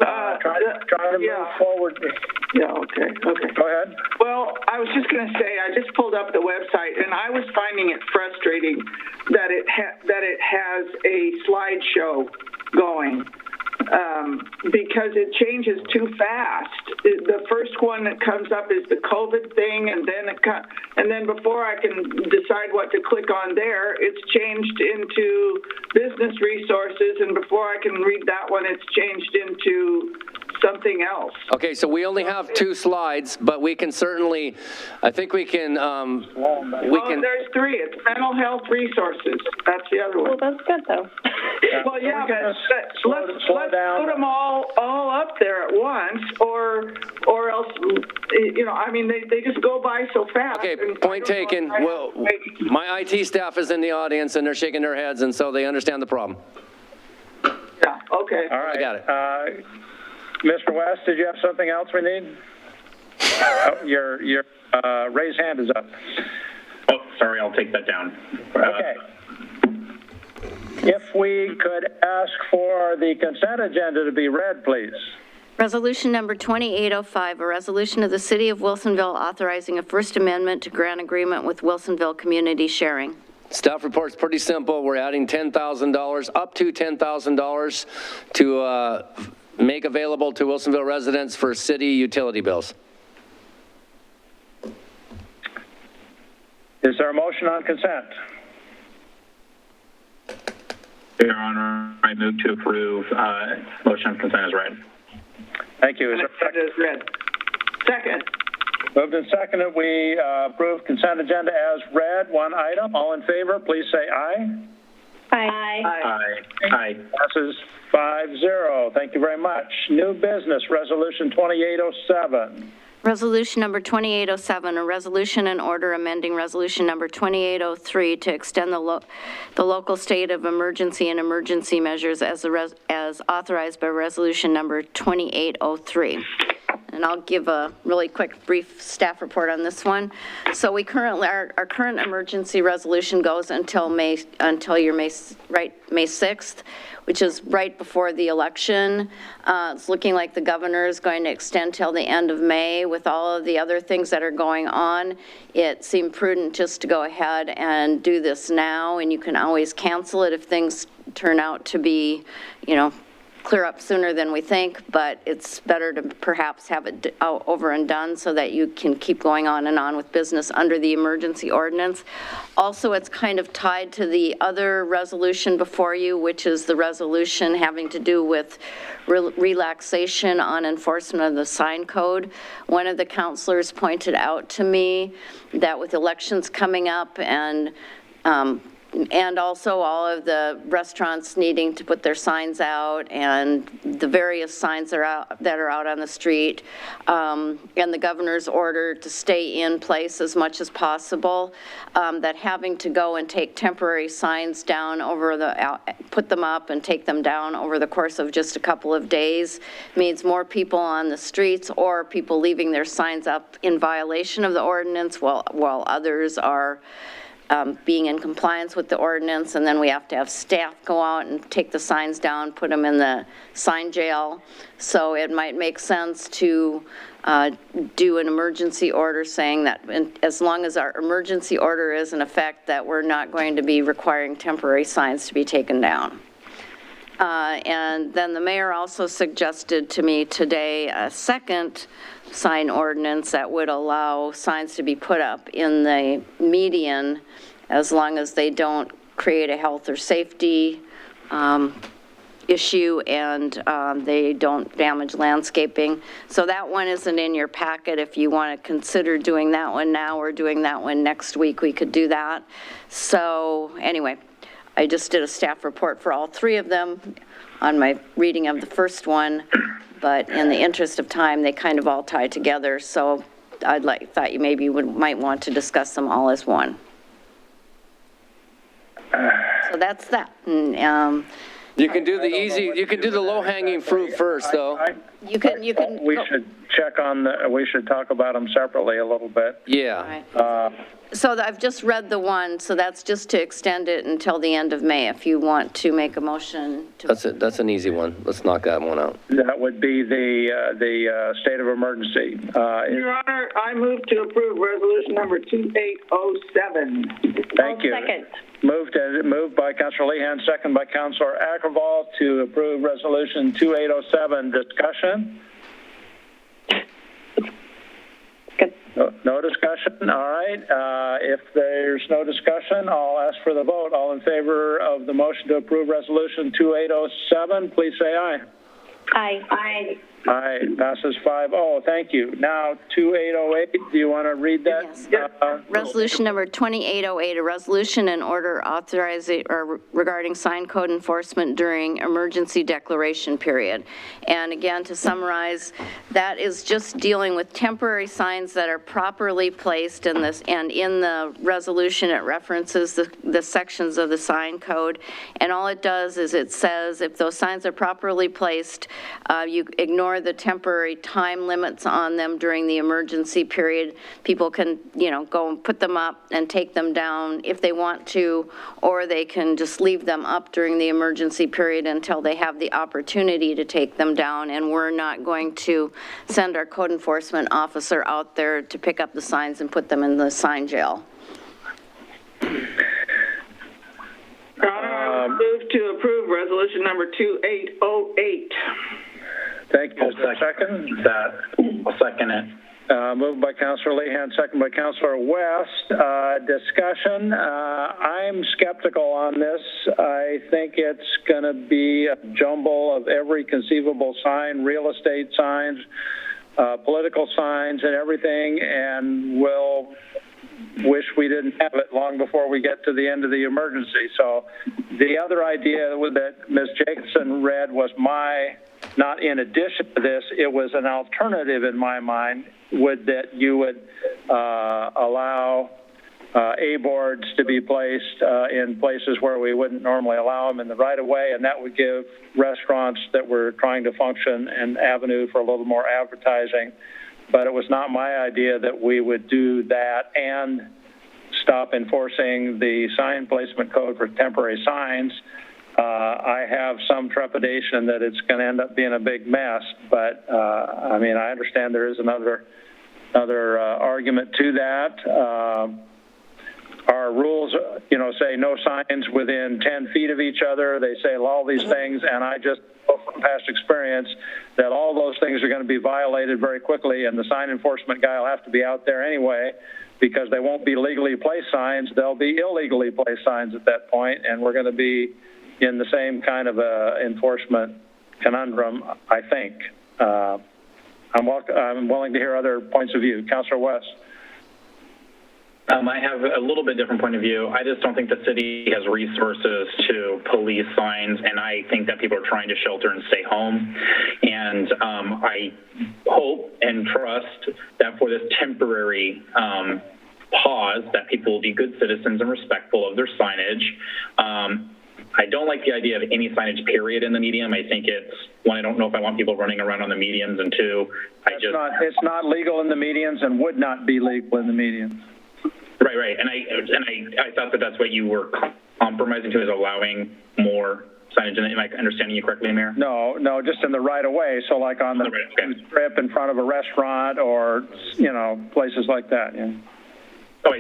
Trying to move forward. Yeah, okay. Go ahead. Well, I was just going to say, I just pulled up the website, and I was finding it frustrating that it has a slideshow going because it changes too fast. The first one that comes up is the COVID thing, and then before I can decide what to click on there, it's changed into business resources, and before I can read that one, it's changed into something else. Okay, so we only have 2 slides, but we can certainly, I think we can, there's 3. It's mental health resources. That's the other one. Well, that's good, though. Well, yeah, but let's put them all up there at once, or else, I mean, they just go by so fast. Okay, point taken. Well, my IT staff is in the audience, and they're shaking their heads, and so they understand the problem. Yeah, okay. All right. I got it. Mr. West, did you have something else we need? Your raised hand is up. Oh, sorry, I'll take that down. Okay. If we could ask for the consent agenda to be read, please. Resolution number 2805, a resolution of the City of Wilsonville authorizing a First Amendment to grant agreement with Wilsonville Community Sharing. Staff report's pretty simple. We're adding $10,000, up to $10,000 to make available to Wilsonville residents for city utility bills. Is there a motion on consent? Your Honor, I move to approve motion on consent as read. Thank you. Is there a second? Read. Second. Moved and seconded, we approve consent agenda as read. One item. All in favor, please say aye. Aye. Aye. Passes 5-0. Thank you very much. New business, resolution 2807. Resolution number 2807, a resolution and order amending resolution number 2803 to extend the local state of emergency and emergency measures as authorized by resolution number 2803. And I'll give a really quick brief staff report on this one. So we currently, our current emergency resolution goes until May 6th, which is right before the election. It's looking like the governor is going to extend till the end of May. With all of the other things that are going on, it seemed prudent just to go ahead and do this now, and you can always cancel it if things turn out to be, clear up sooner than we think, but it's better to perhaps have it over and done so that you can keep going on and on with business under the emergency ordinance. Also, it's kind of tied to the other resolution before you, which is the resolution having to do with relaxation on enforcement of the sign code. One of the counselors pointed out to me that with elections coming up and And also all of the restaurants needing to put their signs out and the various signs that are out on the street, and the governor's order to stay in place as much as possible, that having to go and take temporary signs down put them up and take them down over the course of just a couple of days means more people on the streets or people leaving their signs up in violation of the ordinance while others are being in compliance with the ordinance, and then we have to have staff go out and take the signs down, put them in the sign jail. So it might make sense to do an emergency order saying that as long as our emergency order is in effect, that we're not going to be requiring temporary signs to be taken down. And then the mayor also suggested to me today a second sign ordinance that would allow signs to be put up in the median as long as they don't create a health or safety issue and they don't damage landscaping. So that one isn't in your packet. If you want to consider doing that one now or doing that one next week, we could do that. So anyway, I just did a staff report for all three of them on my reading of the first one, but in the interest of time, they kind of all tie together. So thought you maybe might want to discuss them all as one. So that's that. And, you can do the easy, you can do the low-hanging fruit first, though. You can. We should check on we should talk about them separately a little bit. Yeah. So I've just read the one, so that's just to extend it until the end of May, if you want to make a motion to. That's it. That's an easy one. Let's knock that one out. That would be the state of emergency. Your Honor, I move to approve resolution number 2807. Thank you. Second. Moved by Councilor Lehan, second by Councilor Ackerval to approve resolution 2807. Discussion? Good. No discussion? All right. If there's no discussion, I'll ask for the vote. All in favor of the motion to approve resolution 2807, please say aye. Aye. Aye. Aye. Passes 5-0. Thank you. Now, 2808, do you want to read that? Yes. Resolution number 2808, a resolution and order authorizing or regarding sign code enforcement during emergency declaration period. And again, to summarize, that is just dealing with temporary signs that are properly placed in this, and in the resolution it references the sections of the sign code. And all it does is it says if those signs are properly placed, you ignore the temporary time limits on them during the emergency period. People can, go and put them up and take them down if they want to, or they can just leave them up during the emergency period until they have the opportunity to take them down. And we're not going to send our code enforcement officer out there to pick up the signs and put them in the sign jail. Your Honor, I would move to approve resolution number 2808. Thank you. Is there a second? I'll second it. Moved by Councilor Lehan, second by Councilor West. Discussion. I'm skeptical on this. I think it's going to be a jumble of every conceivable sign, real estate signs, political signs, and everything, and we'll wish we didn't have it long before we get to the end of the emergency. So the other idea that Ms. Jacobson read was not in addition to this, it was an alternative in my mind, that you would allow A-boards to be placed in places where we wouldn't normally allow them in the right-of-way, and that would give restaurants that were trying to function an avenue for a little more advertising. But it was not my idea that we would do that and stop enforcing the sign placement code for temporary signs. I have some trepidation that it's going to end up being a big mess, but I understand there is another argument to that. Our rules, say no signs within 10 feet of each other. They say all these things, and I just know from past experience that all those things are going to be violated very quickly, and the sign enforcement guy will have to be out there anyway, because they won't be legally placed signs. They'll be illegally placed signs at that point, and we're going to be in the same kind of enforcement conundrum, I think. I'm willing to hear other points of view. Councilor West. I have a little bit different point of view. I just don't think the city has resources to police signs, and I think that people are trying to shelter and stay home. And I hope and trust that for this temporary pause, that people will be good citizens and respectful of their signage. I don't like the idea of any signage, period, in the medium. I think it's, one, I don't know if I want people running around on the medians, and two, it's not legal in the medians and would not be legal in the medians. Right. And I thought that that's what you were compromising to, is allowing more signage. Am I understanding you correctly, Mayor? No, just in the right of way. So like on the strip in front of a restaurant or, places like that. Yeah. Oh,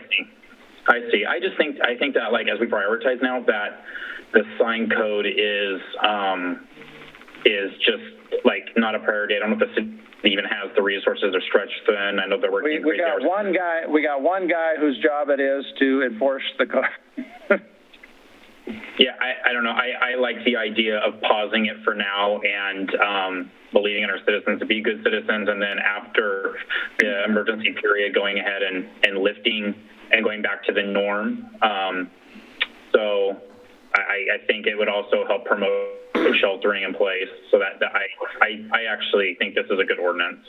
I see. I think that, like, as we prioritize now, that the sign code is just like not a priority. I don't know if the city even has the resources or stretched thin. I know they're working crazy hours. We got one guy whose job it is to enforce the code. Yeah, I don't know. I like the idea of pausing it for now and believing in our citizens to be good citizens, and then after the emergency period, going ahead and lifting and going back to the norm. So I think it would also help promote sheltering in place, so that I actually think this is a good ordinance.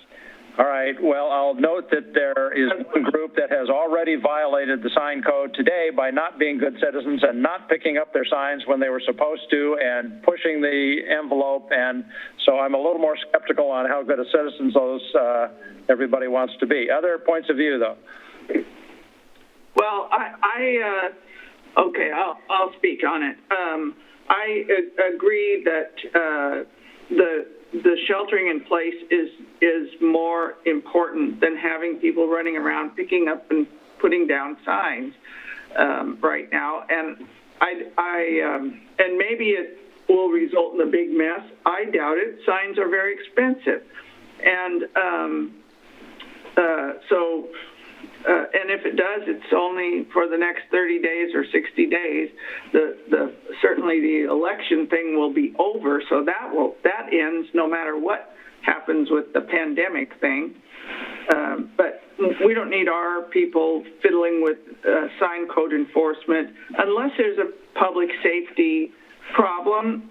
All right. Well, I'll note that there is one group that has already violated the sign code today by not being good citizens and not picking up their signs when they were supposed to and pushing the envelope. And so I'm a little more skeptical on how good a citizens everybody wants to be. Other points of view, though? Well, okay, I'll speak on it. I agree that the sheltering in place is more important than having people running around picking up and putting down signs right now. And and maybe it will result in a big mess. I doubt it. Signs are very expensive, and and if it does, it's only for the next 30 days or 60 days. Certainly the election thing will be over, so that ends no matter what happens with the pandemic thing. But we don't need our people fiddling with sign code enforcement unless there's a public safety problem,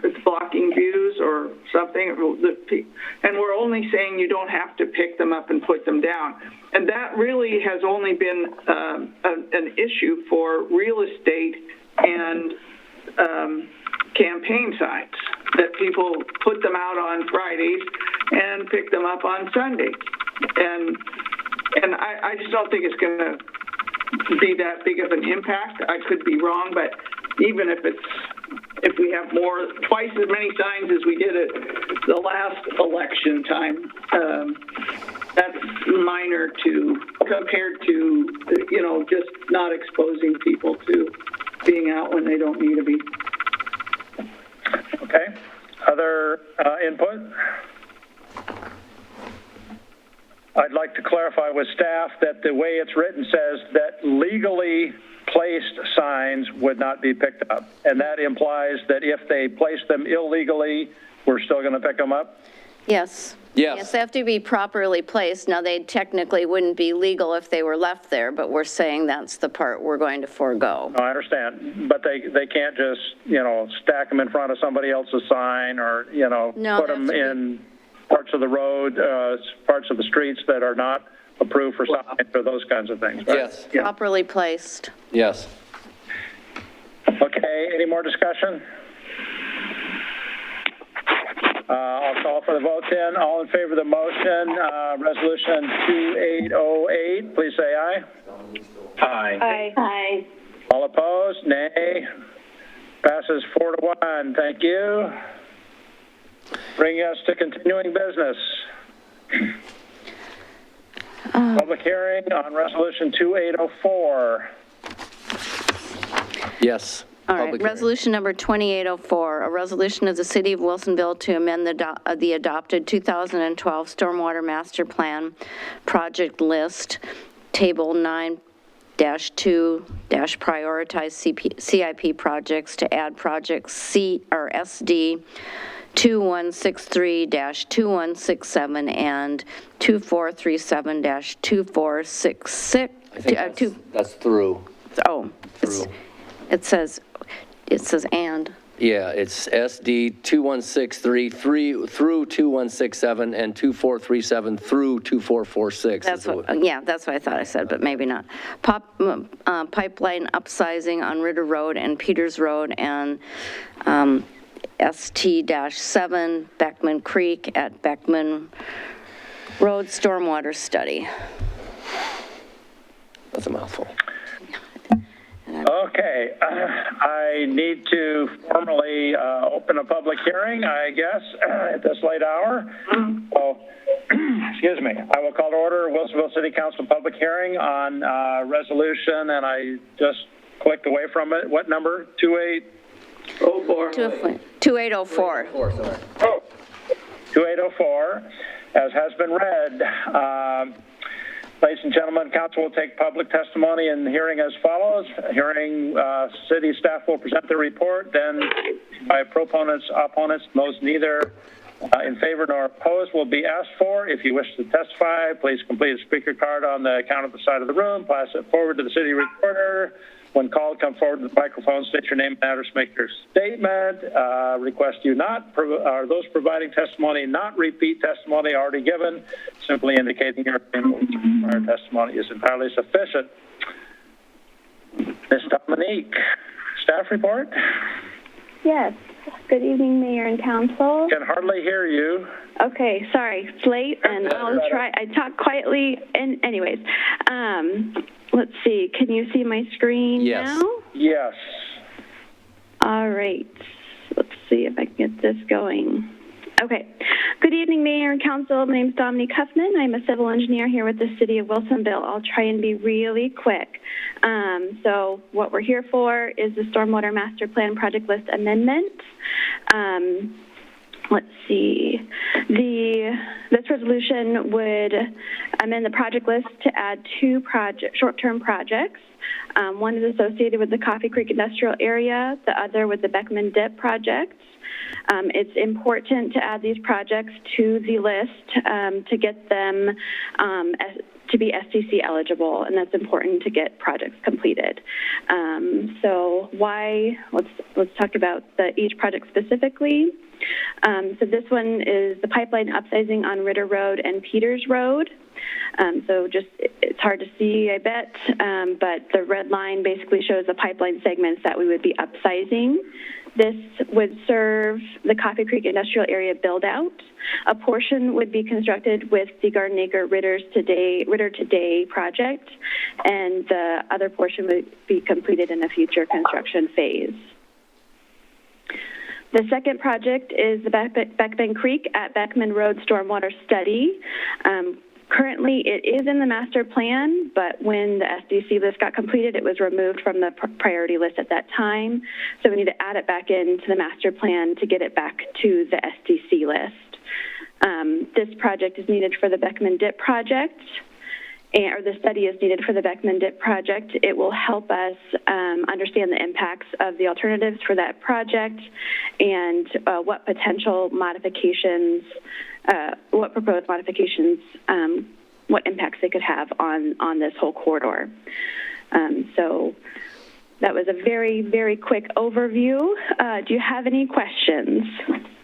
it's blocking views or something, and we're only saying you don't have to pick them up and put them down. And that really has only been an issue for real estate and campaign signs, that people put them out on Fridays and pick them up on Sundays. And I just don't think it's going to be that big of an impact. I could be wrong, but even if we have twice as many signs as we did at the last election time, that's minor compared to, just not exposing people to being out when they don't need to be. Okay. Other input? I'd like to clarify with staff that the way it's written says that legally placed signs would not be picked up. And that implies that if they place them illegally, we're still going to pick them up? Yes. Yes, they have to be properly placed. Now, they technically wouldn't be legal if they were left there, but we're saying that's the part we're going to forego. No, I understand. But they can't just, stack them in front of somebody else's sign or, put them in parts of the road, parts of the streets that are not approved for signs or those kinds of things, right? Yes. Yeah. Properly placed. Yes. Okay, any more discussion? I'll call for the vote then. All in favor of the motion, Resolution 2808, please say aye. Aye. Aye. Aye. All opposed, nay. Passes 4-1. Thank you. Bringing us to continuing business. Public hearing on Resolution 2804. Yes. All right, resolution number 2804, a resolution of the City of Wilsonville to amend the adopted 2012 Stormwater Master Plan project list, Table 9-2, prioritize CIP projects to add projects SD 2163-2167 and 2437-2466 I think that's through. Oh, it says and. Yeah, it's SD 2163 through 2167 and 2437 through 2446. That's what I thought I said, but maybe not. Pipeline upsizing on Ritter Road and Peters Road and ST-7 Beckman Creek at Beckman Road Stormwater Study. That's a mouthful. Okay, I need to formally open a public hearing, I guess, at this late hour. So, excuse me, I will call to order Wilsonville City Council public hearing on resolution, and I just clicked away from it. What number? 2804. 2804. Oh, 2804, as has been read. Ladies and gentlemen, council will take public testimony in the hearing as follows. Hearing, city staff will present their report, then by proponents, opponents, those neither in favor nor opposed will be asked for. If you wish to testify, please complete a speaker card on the counter at the side of the room, pass it forward to the city recorder. When called, come forward to the microphone, state your name and address, make your statement. Request you not, or those providing testimony not repeat testimony already given, simply indicating your testimony is entirely sufficient. Ms. Dominique, staff report? Yes. Good evening, Mayor and Council. Can hardly hear you. Okay, sorry. It's late, and I'll try. I talk quietly. And anyways, let's see. Can you see my screen now? Yes. All right. Let's see if I can get this going. Okay. Good evening, Mayor and Council. My name is Dominique Huffman. I'm a civil engineer here with the City of Wilsonville. I'll try and be really quick. So what we're here for is the Stormwater Master Plan Project List Amendment. Let's see. This resolution would amend the project list to add two short-term projects. One is associated with the Coffee Creek Industrial Area, the other with the Beckman Dip project. It's important to add these projects to the list to get them to be SDC eligible, and that's important to get projects completed. So why? Let's talk about each project specifically. So this one is the pipeline upsizing on Ritter Road and Peters Road. So it's hard to see, I bet, but the red line basically shows the pipeline segments that we would be upsizing. This would serve the Coffee Creek Industrial Area build-out. A portion would be constructed with the Garden Acre Ritter Today project, and the other portion would be completed in a future construction phase. The second project is the Beckman Creek at Beckman Road Stormwater Study. Currently, it is in the master plan, but when the SDC list got completed, it was removed from the priority list at that time. So we need to add it back into the master plan to get it back to the SDC list. This project is needed for the Beckman Dip project, or the study is needed for the Beckman Dip project. It will help us understand the impacts of the alternatives for that project and what potential modifications, what proposed modifications, what impacts they could have on this whole corridor. So that was a very, very quick overview. Do you have any questions?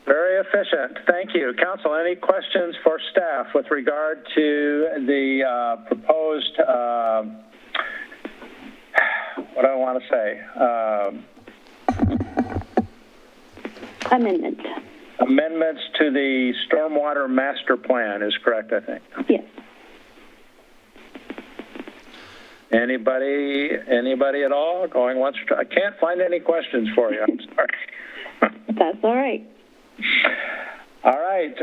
Very efficient. Thank you. Council, any questions for staff with regard to the proposed, what do I want to say? Amendment. Amendments to the Stormwater Master Plan is correct, I think. Yes. Anybody at all? Going once? I can't find any questions for you. I'm sorry. That's all right. All right.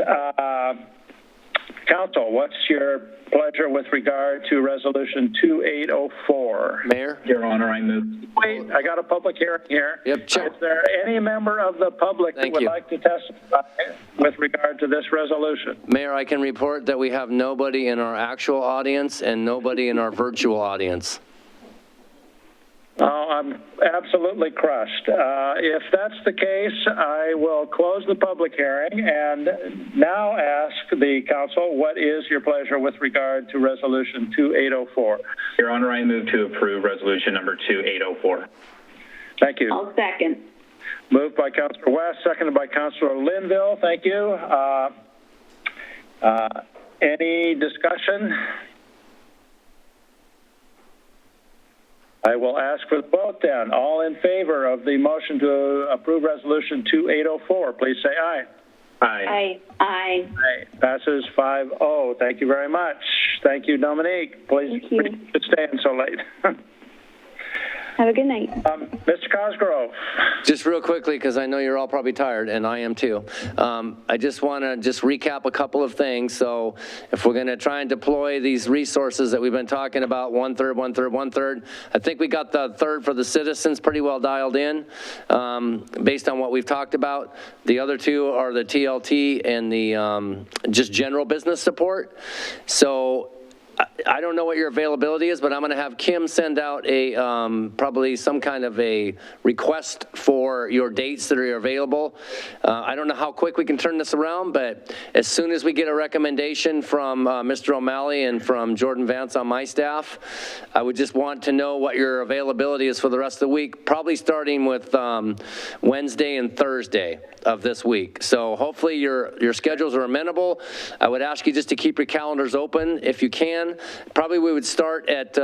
Council, what's your pleasure with regard to Resolution 2804? Mayor? Your Honor, I move. Wait, I got a public hearing here. Yep, sure. Is there any member of the public that would like to testify with regard to this resolution? Mayor, I can report that we have nobody in our actual audience and nobody in our virtual audience. Oh, I'm absolutely crushed. If that's the case, I will close the public hearing and now ask the council, what is your pleasure with regard to Resolution 2804? Your Honor, I move to approve Resolution number 2804. Thank you. I'll second. Moved by Councilor West, seconded by Councilor Linville. Thank you. Any discussion? I will ask for the vote then. All in favor of the motion to approve Resolution 2804, please say aye. Aye. Aye. Aye. Passes 5-0. Thank you very much. Thank you, Dominique. Please stay in so late. Have a good night. Mr. Cosgrove. Just real quickly, because I know you're all probably tired, and I am too. I just want to recap a couple of things. So if we're going to try and deploy these resources that we've been talking about, one-third, one-third, one-third, I think we got the third for the citizens pretty well dialed in based on what we've talked about. The other two are the TLT and the just general business support. So I don't know what your availability is, but I'm going to have Kim send out a probably some kind of a request for your dates that are available. I don't know how quick we can turn this around, but as soon as we get a recommendation from Mr. O'Malley and from Jordan Vance on my staff, I would just want to know what your availability is for the rest of the week, probably starting with Wednesday and Thursday of this week. So hopefully your schedules are amenable. I would ask you just to keep your calendars open if you can. Probably we would start at,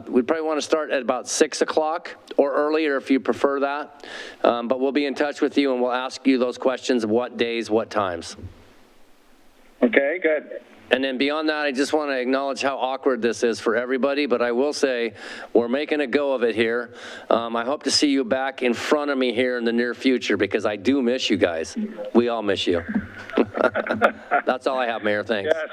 we'd probably want to start at about 6 o'clock or earlier if you prefer that. But we'll be in touch with you and we'll ask you those questions of what days, what times. Okay, good. And then beyond that, I just want to acknowledge how awkward this is for everybody, but I will say we're making a go of it here. I hope to see you back in front of me here in the near future because I do miss you guys. We all miss you. That's all I have, Mayor. Thanks. Yes,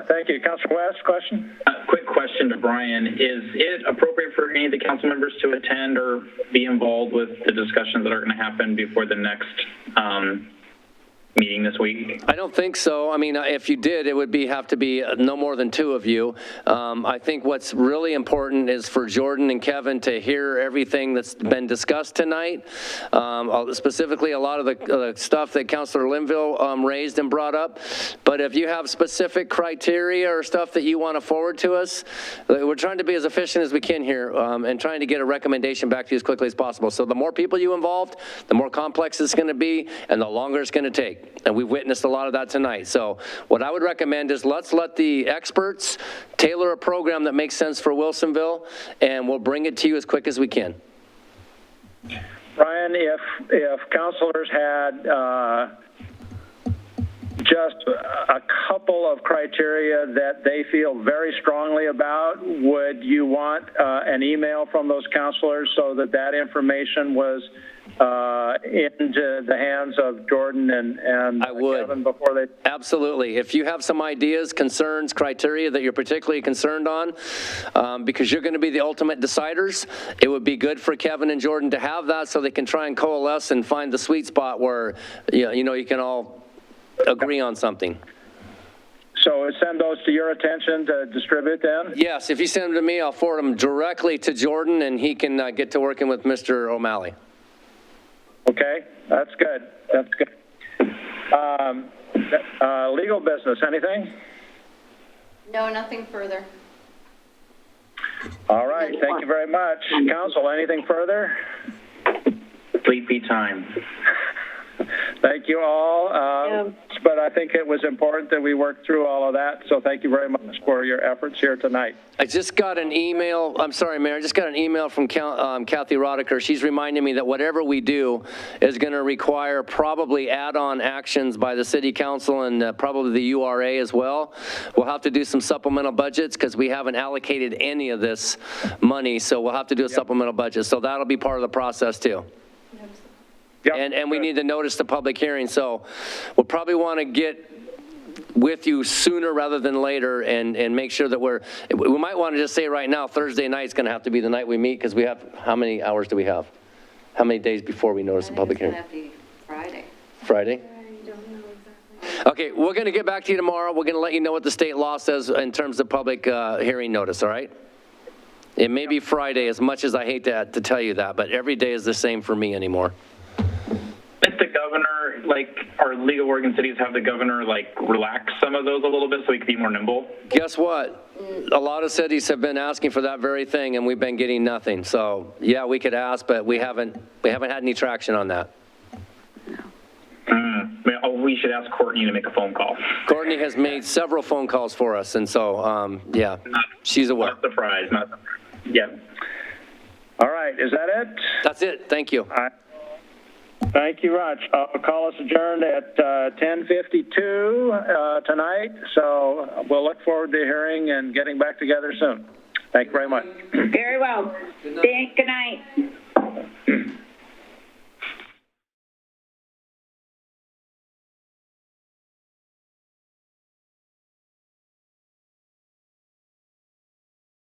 thank you. Councilor West, question? Quick question to Brian. Is it appropriate for any of the council members to attend or be involved with the discussions that are going to happen before the next meeting this week? I don't think so. I mean, if you did, it would have to be no more than 2 of you. I think what's really important is for Jordan and Kevin to hear everything that's been discussed tonight. Specifically, a lot of the stuff that Councilor Linville raised and brought up. But if you have specific criteria or stuff that you want to forward to us, we're trying to be as efficient as we can here and trying to get a recommendation back to you as quickly as possible. So the more people you involved, the more complex it's going to be and the longer it's going to take. And we've witnessed a lot of that tonight. So what I would recommend is let's let the experts tailor a program that makes sense for Wilsonville, and we'll bring it to you as quick as we can. Brian, if councilors had just a couple of criteria that they feel very strongly about, would you want an email from those councilors so that information was into the hands of Jordan and I would. Kevin before they... Absolutely. If you have some ideas, concerns, criteria that you're particularly concerned on, because you're going to be the ultimate deciders, it would be good for Kevin and Jordan to have that so they can try and coalesce and find the sweet spot where you can all agree on something. So send those to your attention to distribute then? Yes, if you send them to me, I'll forward them directly to Jordan and he can get to working with Mr. O'Malley. Okay, that's good. That's good. Legal business, anything? No, nothing further. All right, thank you very much. Council, anything further? Sleepy time. Thank you all. But I think it was important that we worked through all of that. So thank you very much for your efforts here tonight. I just got an email. I'm sorry, Mayor. I just got an email from Kathy Rodiker. She's reminding me that whatever we do is going to require probably add-on actions by the City Council and probably the URA as well. We'll have to do some supplemental budgets because we haven't allocated any of this money. So we'll have to do a supplemental budget. So that'll be part of the process too. Yep. And we need to notice the public hearing. So we'll probably want to get with you sooner rather than later and make sure that we might want to just say right now, Thursday night is going to have to be the night we meet because we have, how many hours do we have? How many days before we notice the public hearing? It's going to have to be Friday. Friday? I don't know exactly. Okay, we're going to get back to you tomorrow. We're going to let you know what the state law says in terms of public hearing notice, all right? It may be Friday, as much as I hate to tell you that, but every day is the same for me anymore. If the governor, like our League of Oregon Cities, have the governor like relax some of those a little bit so he can be more nimble? Guess what? A lot of cities have been asking for that very thing, and we've been getting nothing. So yeah, we could ask, but we haven't had any traction on that. We should ask Courtney to make a phone call. Courtney has made several phone calls for us, and so yeah, she's aware. Not surprised. Yeah. All right, is that it? That's it. Thank you. All right. Thank you, Raj. I'll call us adjourned at 10:52 tonight, so we'll look forward to hearing and getting back together soon. Thank you very much. Very well. Good night.